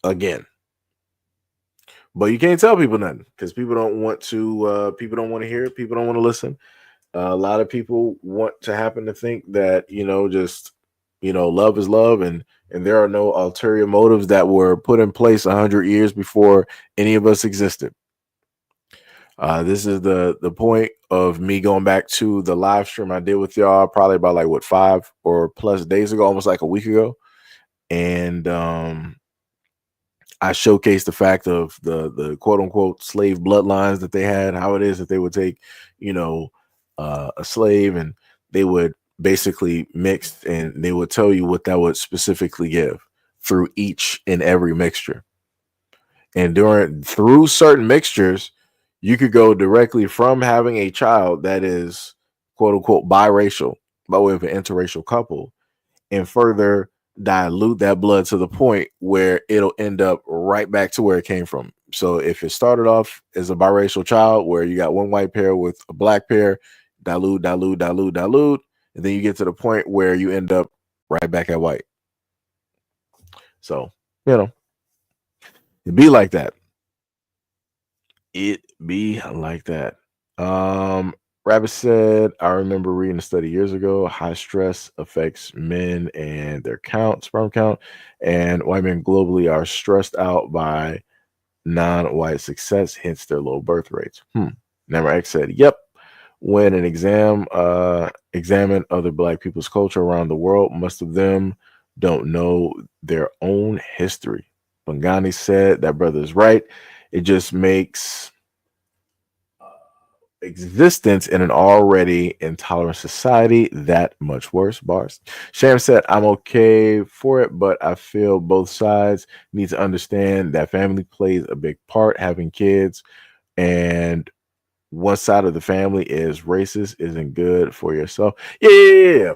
Again. But you can't tell people nothing because people don't want to hear it, people don't want to listen. A lot of people want to happen to think that, just love is love, and there are no ulterior motives that were put in place 100 years before any of us existed. This is the point of me going back to the live stream I did with y'all probably about 5 or plus days ago, almost like a week ago. And I showcased the fact of the quote unquote slave bloodlines that they had, how it is that they would take, a slave, and they would basically mix, and they would tell you what that would specifically give through each and every mixture. And through certain mixtures, you could go directly from having a child that is quote unquote biracial by way of an interracial couple, and further dilute that blood to the point where it'll end up right back to where it came from. So if it started off as a biracial child where you got one white pair with a black pair, dilute, and then you get to the point where you end up right back at white. So, it'd be like that. It be like that. Rabbit said, I remember reading a study years ago. High stress affects men and their sperm count, and white men globally are stressed out by non-white success, hence their low birth rates. Number X said, yep. When an examine other Black people's culture around the world, most of them don't know their own history. Bangani said, that brother is right. It just makes existence in an already intolerant society that much worse. Bars. Sham said, I'm okay for it, but I feel both sides need to understand that family plays a big part. Having kids and one side of the family is racist isn't good for yourself. Yeah.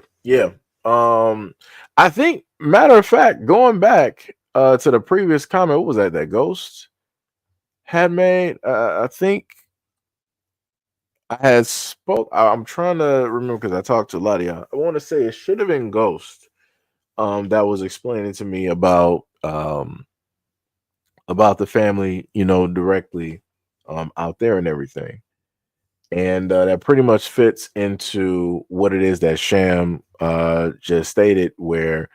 I think, matter of fact, going back to the previous comment, what was that Ghost had made? I think I had I'm trying to remember because I talked to a lot of y'all. I want to say it should have been Ghost that was explaining to me about about the family, directly out there and everything. And that pretty much fits into what it is that Sham just stated, where,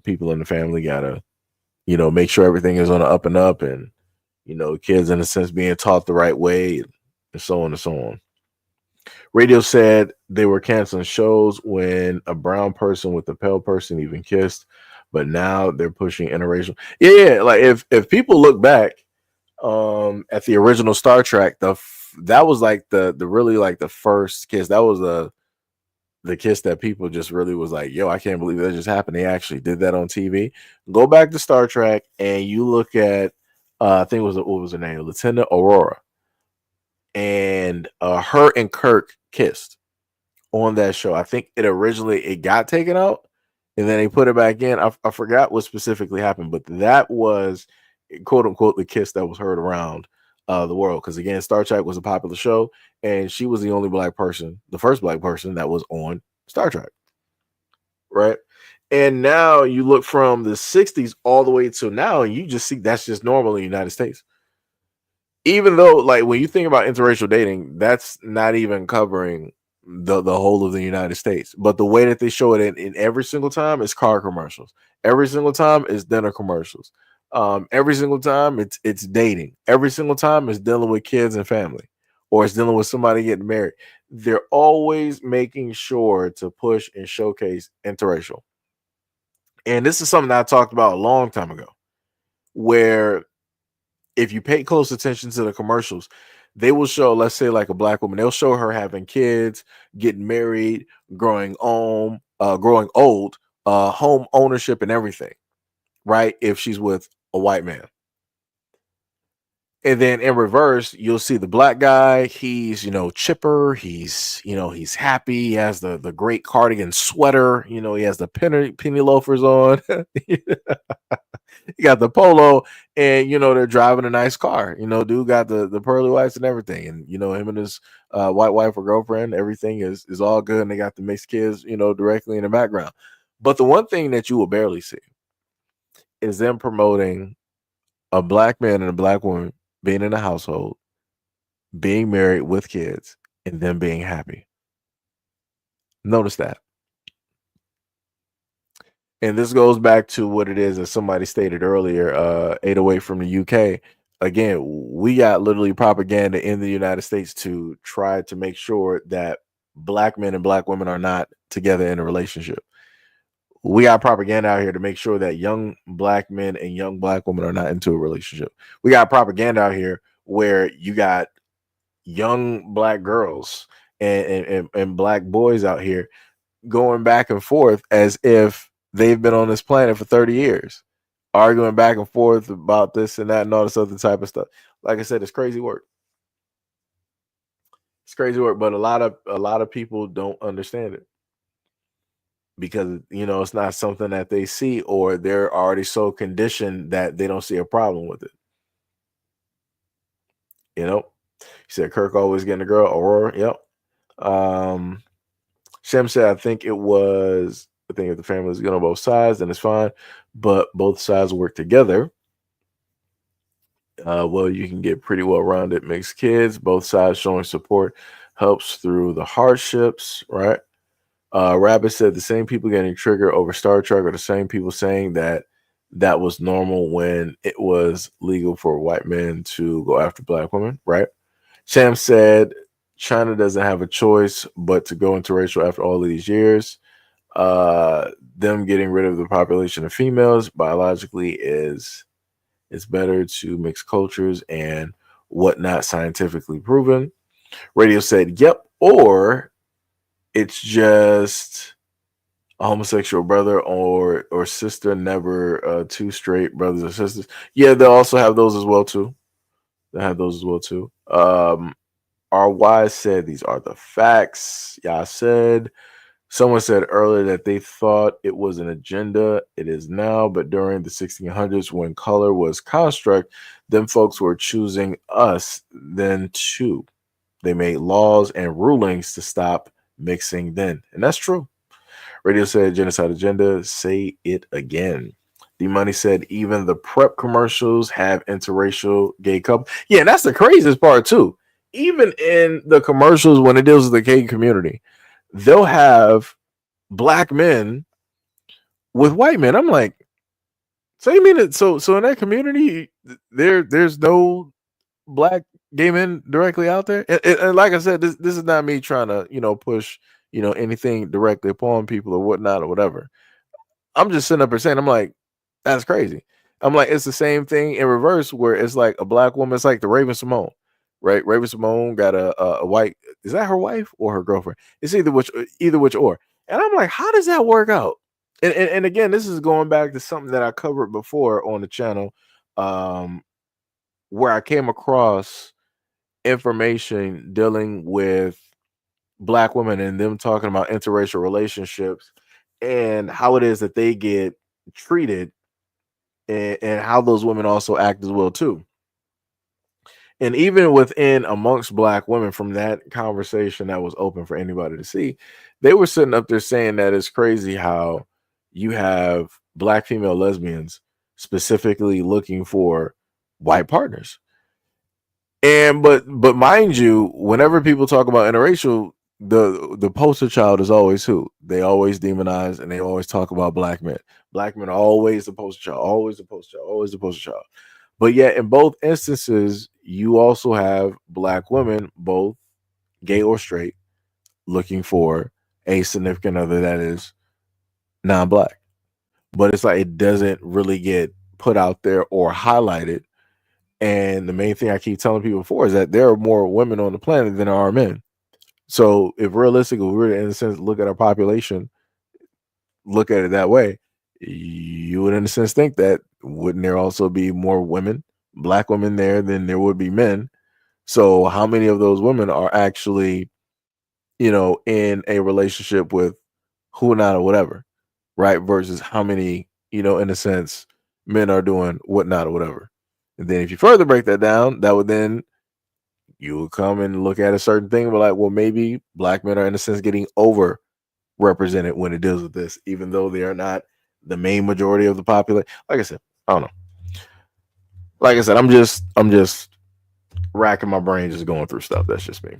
people in the family gotta, make sure everything is on the up and up, and, kids in a sense being taught the right way, and so on and so on. Radio said they were canceling shows when a brown person with a pale person even kissed, but now they're pushing interracial. Yeah, like if people look back at the original Star Trek, that was like the really like the first kiss. That was the kiss that people just really was like, yo, I can't believe that just happened. They actually did that on TV. Go back to Star Trek and you look at I think it was what was her name? Lieutenant Aurora. And her and Kirk kissed on that show. I think it got taken out and then they put it back in. I forgot what specifically happened, but that was quote unquote the kiss that was heard around the world. Because again, Star Trek was a popular show, and she was the only black person, the first black person that was on Star Trek, right? And now you look from the 60s all the way to now, and you just see that's just normal in the United States. Even though, like, when you think about interracial dating, that's not even covering the whole of the United States. But the way that they show it in every single time is car commercials. Every single time is dinner commercials. Every single time it's dating. Every single time it's dealing with kids and family, or it's dealing with somebody getting married. They're always making sure to push and showcase interracial. And this is something that I talked about a long time ago, where if you pay close attention to the commercials, they will show, let's say, like a black woman, they'll show her having kids, getting married, growing old, home ownership and everything, right? If she's with a white man. And then in reverse, you'll see the black guy. He's, chipper. He's happy. He has the great cardigan sweater. He has the penny loafers on. He got the polo, and they're driving a nice car. Dude got the pearly whites and everything, and him and his white wife or girlfriend, everything is all good, and they got the mixed kids, directly in the background. But the one thing that you will barely see is them promoting a black man and a black woman being in a household, being married with kids, and them being happy. Notice that. And this goes back to what it is, as somebody stated earlier, 808 from the UK. Again, we got literally propaganda in the United States to try to make sure that black men and black women are not together in a relationship. We got propaganda out here to make sure that young black men and young black women are not into a relationship. We got propaganda out here where you got young black girls and black boys out here going back and forth as if they've been on this planet for 30 years, arguing back and forth about this and that and all this other type of stuff. Like I said, it's crazy work. It's crazy work, but a lot of people don't understand it because it's not something that they see, or they're already so conditioned that they don't see a problem with it. You said Kirk always getting a girl. Aurora, yep. Shem said, I think if the family is good on both sides, then it's fine. But both sides work together. Well, you can get pretty well-rounded mixed kids. Both sides showing support helps through the hardships, right? Rabbit said the same people getting triggered over Star Trek are the same people saying that was normal when it was legal for white men to go after black women, right? Sam said China doesn't have a choice but to go interracial after all of these years. Them getting rid of the population of females biologically is better to mix cultures and whatnot, scientifically proven. Radio said, yep, or it's just a homosexual brother or sister, never two straight brothers or sisters. Yeah, they'll also have those as well too. RY said these are the facts. Yeah, I said. Someone said earlier that they thought it was an agenda. It is now, but during the 1600s, when color was construct, them folks were choosing us then too. They made laws and rulings to stop mixing then. And that's true. Radio said genocide agenda. Say it again. The Money said even the prep commercials have interracial gay couple. Yeah, and that's the craziest part too. Even in the commercials when it deals with the gay community, they'll have black men with white men. I'm like, so you mean it? So in that community, there's no black gay men directly out there. And like I said, this is not me trying to push anything directly upon people or whatnot or whatever. I'm just sitting up here saying, I'm like, that's crazy. I'm like, it's the same thing in reverse where it's like a black woman. It's like the Raven Simone, right? Raven Simone got a white. Is that her wife or her girlfriend? It's either which or. And I'm like, how does that work out? And again, this is going back to something that I covered before on the channel, where I came across information dealing with black women and them talking about interracial relationships and how it is that they get treated, and how those women also act as well too. And even within amongst black women, from that conversation that was open for anybody to see, they were sitting up there saying that it's crazy how you have black female lesbians specifically looking for white partners. And but mind you, whenever people talk about interracial, the poster child is always who? They always demonize and they always talk about black men. Black men are always the poster child, always the poster child, always the poster child. But yet in both instances, you also have black women, both gay or straight, looking for a significant other that is non-black. But it's like it doesn't really get put out there or highlighted. And the main thing I keep telling people before is that there are more women on the planet than there are men. So if realistically we were to, in a sense, look at our population, look at it that way, you would in a sense think that wouldn't there also be more women, black women there than there would be men? So how many of those women are actually, in a relationship with who not or whatever, right? Versus how many, in a sense, men are doing whatnot or whatever. And then if you further break that down, that would then you would come and look at a certain thing and be like, well, maybe black men are in a sense getting over represented when it deals with this, even though they are not the main majority of the population. Like I said, I don't know. Like I said, I'm just racking my brain, just going through stuff. That's just me.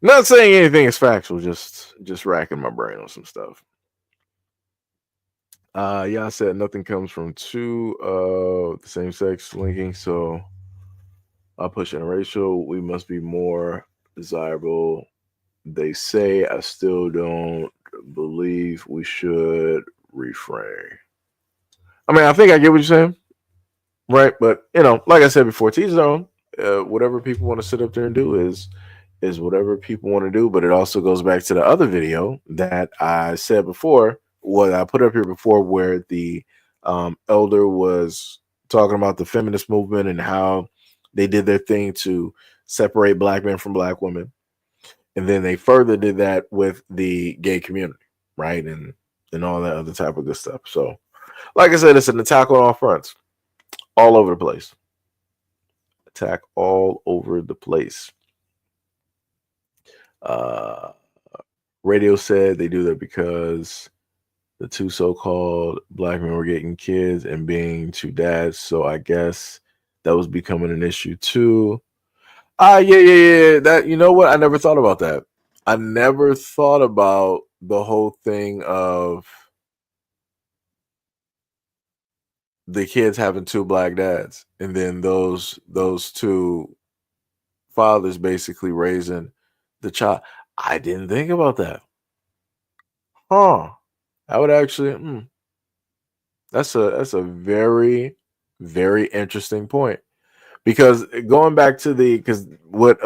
Not saying anything is factual, just racking my brain on some stuff. Yeah, I said nothing comes from two the same sex linking, so I'll push interracial. We must be more desirable. They say I still don't believe we should refrain. I mean, I think I get what you're saying, right? But like I said before, to each their own. Whatever people want to sit up there and do is whatever people want to do. But it also goes back to the other video that I said before, what I put up here before, where the elder was talking about the feminist movement and how they did their thing to separate black men from black women. And then they further did that with the gay community, right? And all that other type of good stuff. So, like I said, it's an attack on all fronts, all over the place. Attack all over the place. Radio said they do that because the two so-called black men were getting kids and being two dads. So I guess that was becoming an issue too. Yeah. That, you know what? I never thought about that. I never thought about the whole thing of the kids having two black dads, and then those two fathers basically raising the child. I didn't think about that. Huh. I would actually that's a very, very interesting point. Because going back to because what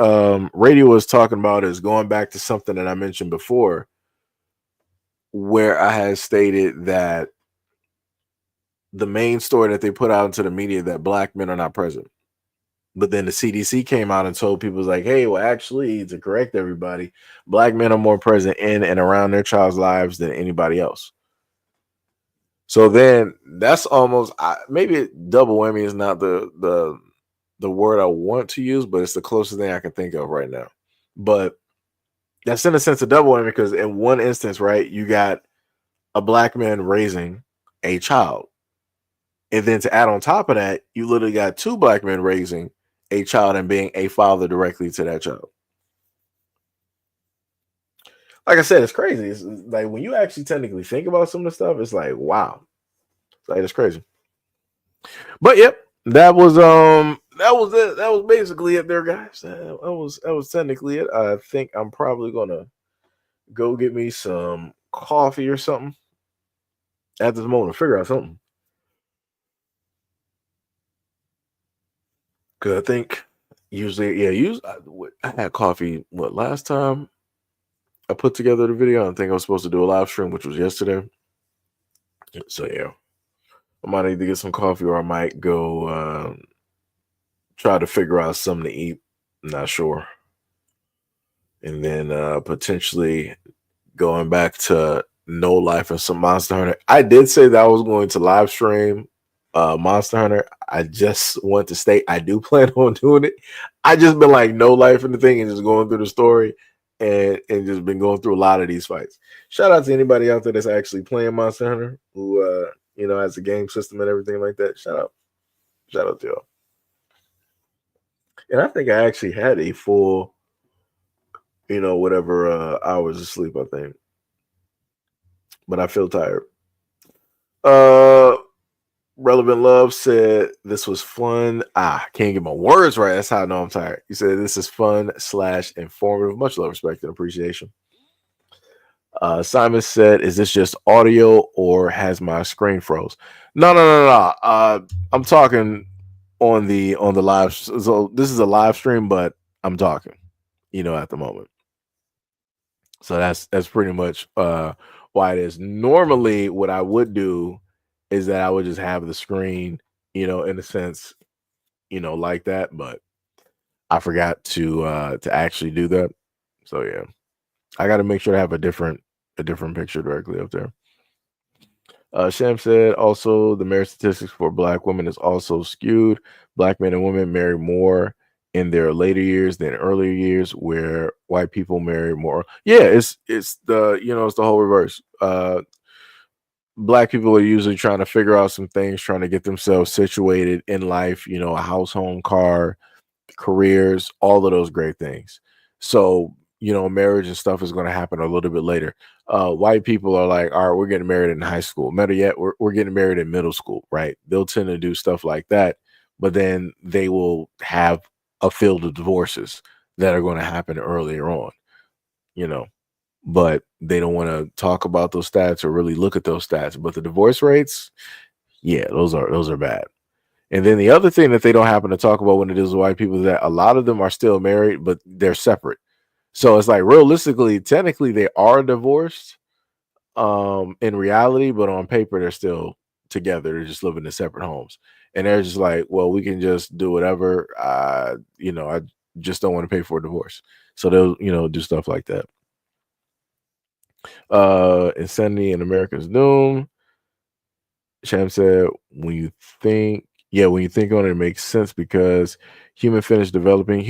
radio was talking about is going back to something that I mentioned before, where I had stated that the main story that they put out into the media that black men are not present. But then the CDC came out and told people, like, hey, well, actually, to correct everybody, black men are more present in and around their child's lives than anybody else. So then that's almost, maybe double whammy is not the word I want to use, but it's the closest thing I can think of right now. But that's in a sense a double whammy, because in one instance, right, you got a black man raising a child. And then to add on top of that, you literally got 2 black men raising a child and being a father directly to that child. Like I said, it's crazy. It's like when you actually technically think about some of the stuff, it's like, wow. It's like, it's crazy. But yep, that was it. That was basically it there, guys. That was technically it. I think I'm probably gonna go get me some coffee or something at this moment to figure out something. Cause I think usually I had coffee last time I put together the video. I think I was supposed to do a live stream, which was yesterday. So yeah, I might either get some coffee or I might go try to figure out something to eat. I'm not sure. And then potentially going back to No Life and some Monster Hunter. I did say that I was going to live stream Monster Hunter. I just want to state I do plan on doing it. I just been like No Life in the thing and just going through the story and just been going through a lot of these fights. Shout out to anybody out there that's actually playing Monster Hunter who has a game system and everything like that. Shout out to y'all. And I think I actually had a full whatever hours of sleep, I think. But I feel tired. Relevant Love said this was fun. Can't get my words right. That's how I know I'm tired. He said this is fun / informative. Much love, respect, and appreciation. Simon said, is this just audio or has my screen froze? No. I'm talking on the live. So this is a live stream, but I'm talking, at the moment. So that's pretty much why it is. Normally, what I would do is that I would just have the screen, in a sense, like that. But I forgot to actually do that. So yeah, I got to make sure to have a different picture directly up there. Sham said also the marriage statistics for Black women is also skewed. Black men and women marry more in their later years than earlier years, where white people marry more. Yeah, it's the it's the whole reverse. Black people are usually trying to figure out some things, trying to get themselves situated in life, a house, home, car, careers, all of those great things. So, marriage and stuff is going to happen a little bit later. White people are like, all right, we're getting married in high school. Better yet, we're getting married in middle school, right? They'll tend to do stuff like that, but then they will have a field of divorces that are going to happen earlier on, but they don't want to talk about those stats or really look at those stats. But the divorce rates, yeah, those are bad. And then the other thing that they don't happen to talk about when it is white people is that a lot of them are still married, but they're separate. So it's like realistically, technically they are divorced in reality, but on paper they're still together. They're just living in separate homes. And they're just like, well, we can just do whatever. I just don't want to pay for a divorce. So they'll, do stuff like that. Insanity and America's Doom. Sham said, when you think on it, it makes sense because humans finish developing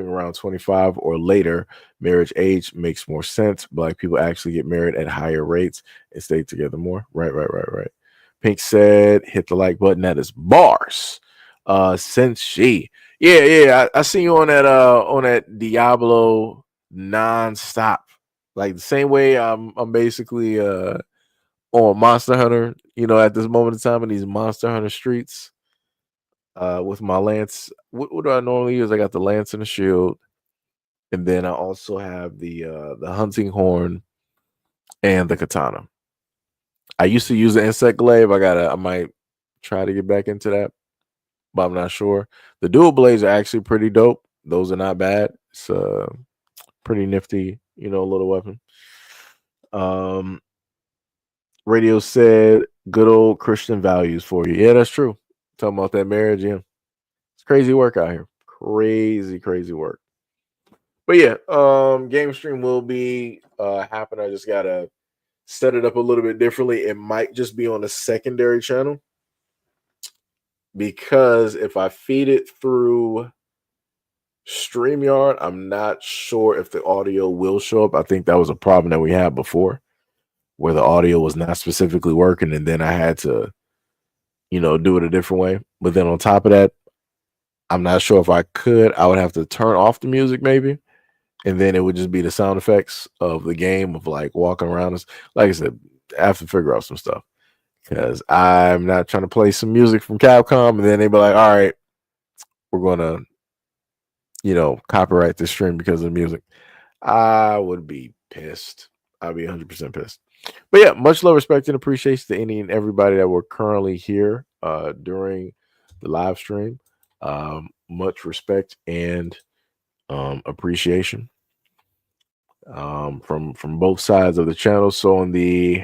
around 25 or later. Marriage age makes more sense. Black people actually get married at higher rates and stay together more. Right. Pink said, hit the like button. That is bars. Since she. Yeah. I see you on that Diablo nonstop. Like the same way I'm basically on Monster Hunter, at this moment in time in these Monster Hunter streets, with my lance. What do I normally use? I got the lance and the shield, and then I also have the hunting horn and the katana. I used to use the insect glaive. I might try to get back into that, but I'm not sure. The dual blades are actually pretty dope. Those are not bad. It's pretty nifty, little weapon. Radio said, good old Christian values for you. Yeah, that's true. Talking about that marriage, yeah. It's crazy work out here. Crazy work. But yeah, game stream will be happening. I just gotta set it up a little bit differently. It might just be on a secondary channel, because if I feed it through StreamYard, I'm not sure if the audio will show up. I think that was a problem that we had before. where the audio was not specifically working, and then I had to, do it a different way. But then on top of that, I'm not sure if I could. I would have to turn off the music maybe, and then it would just be the sound effects of the game of like walking around. Like I said, I have to figure out some stuff because I'm not trying to play some music from Capcom and then they be like, all right, we're gonna, copyright this stream because of the music. I would be pissed. I'd be 100% pissed. But yeah, much love, respect, and appreciation to any and everybody that were currently here during the live stream. Much respect and appreciation from both sides of the channel. So on the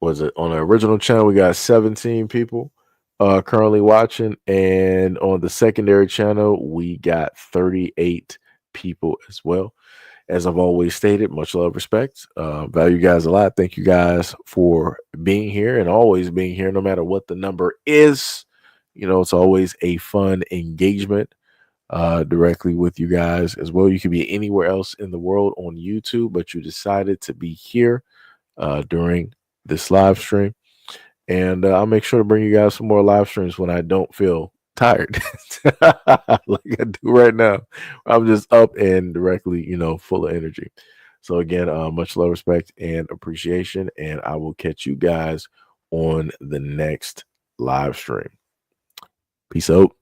original channel, we got 17 people currently watching, and on the secondary channel, we got 38 people as well. As I've always stated, much love, respect, value you guys a lot. Thank you guys for being here and always being here, no matter what the number is. It's always a fun engagement directly with you guys as well. You could be anywhere else in the world on YouTube, but you decided to be here during this live stream. And I'll make sure to bring you guys some more live streams when I don't feel tired like I do right now. I'm just up and directly, full of energy. So again, much love, respect, and appreciation. And I will catch you guys on the next live stream. Peace out.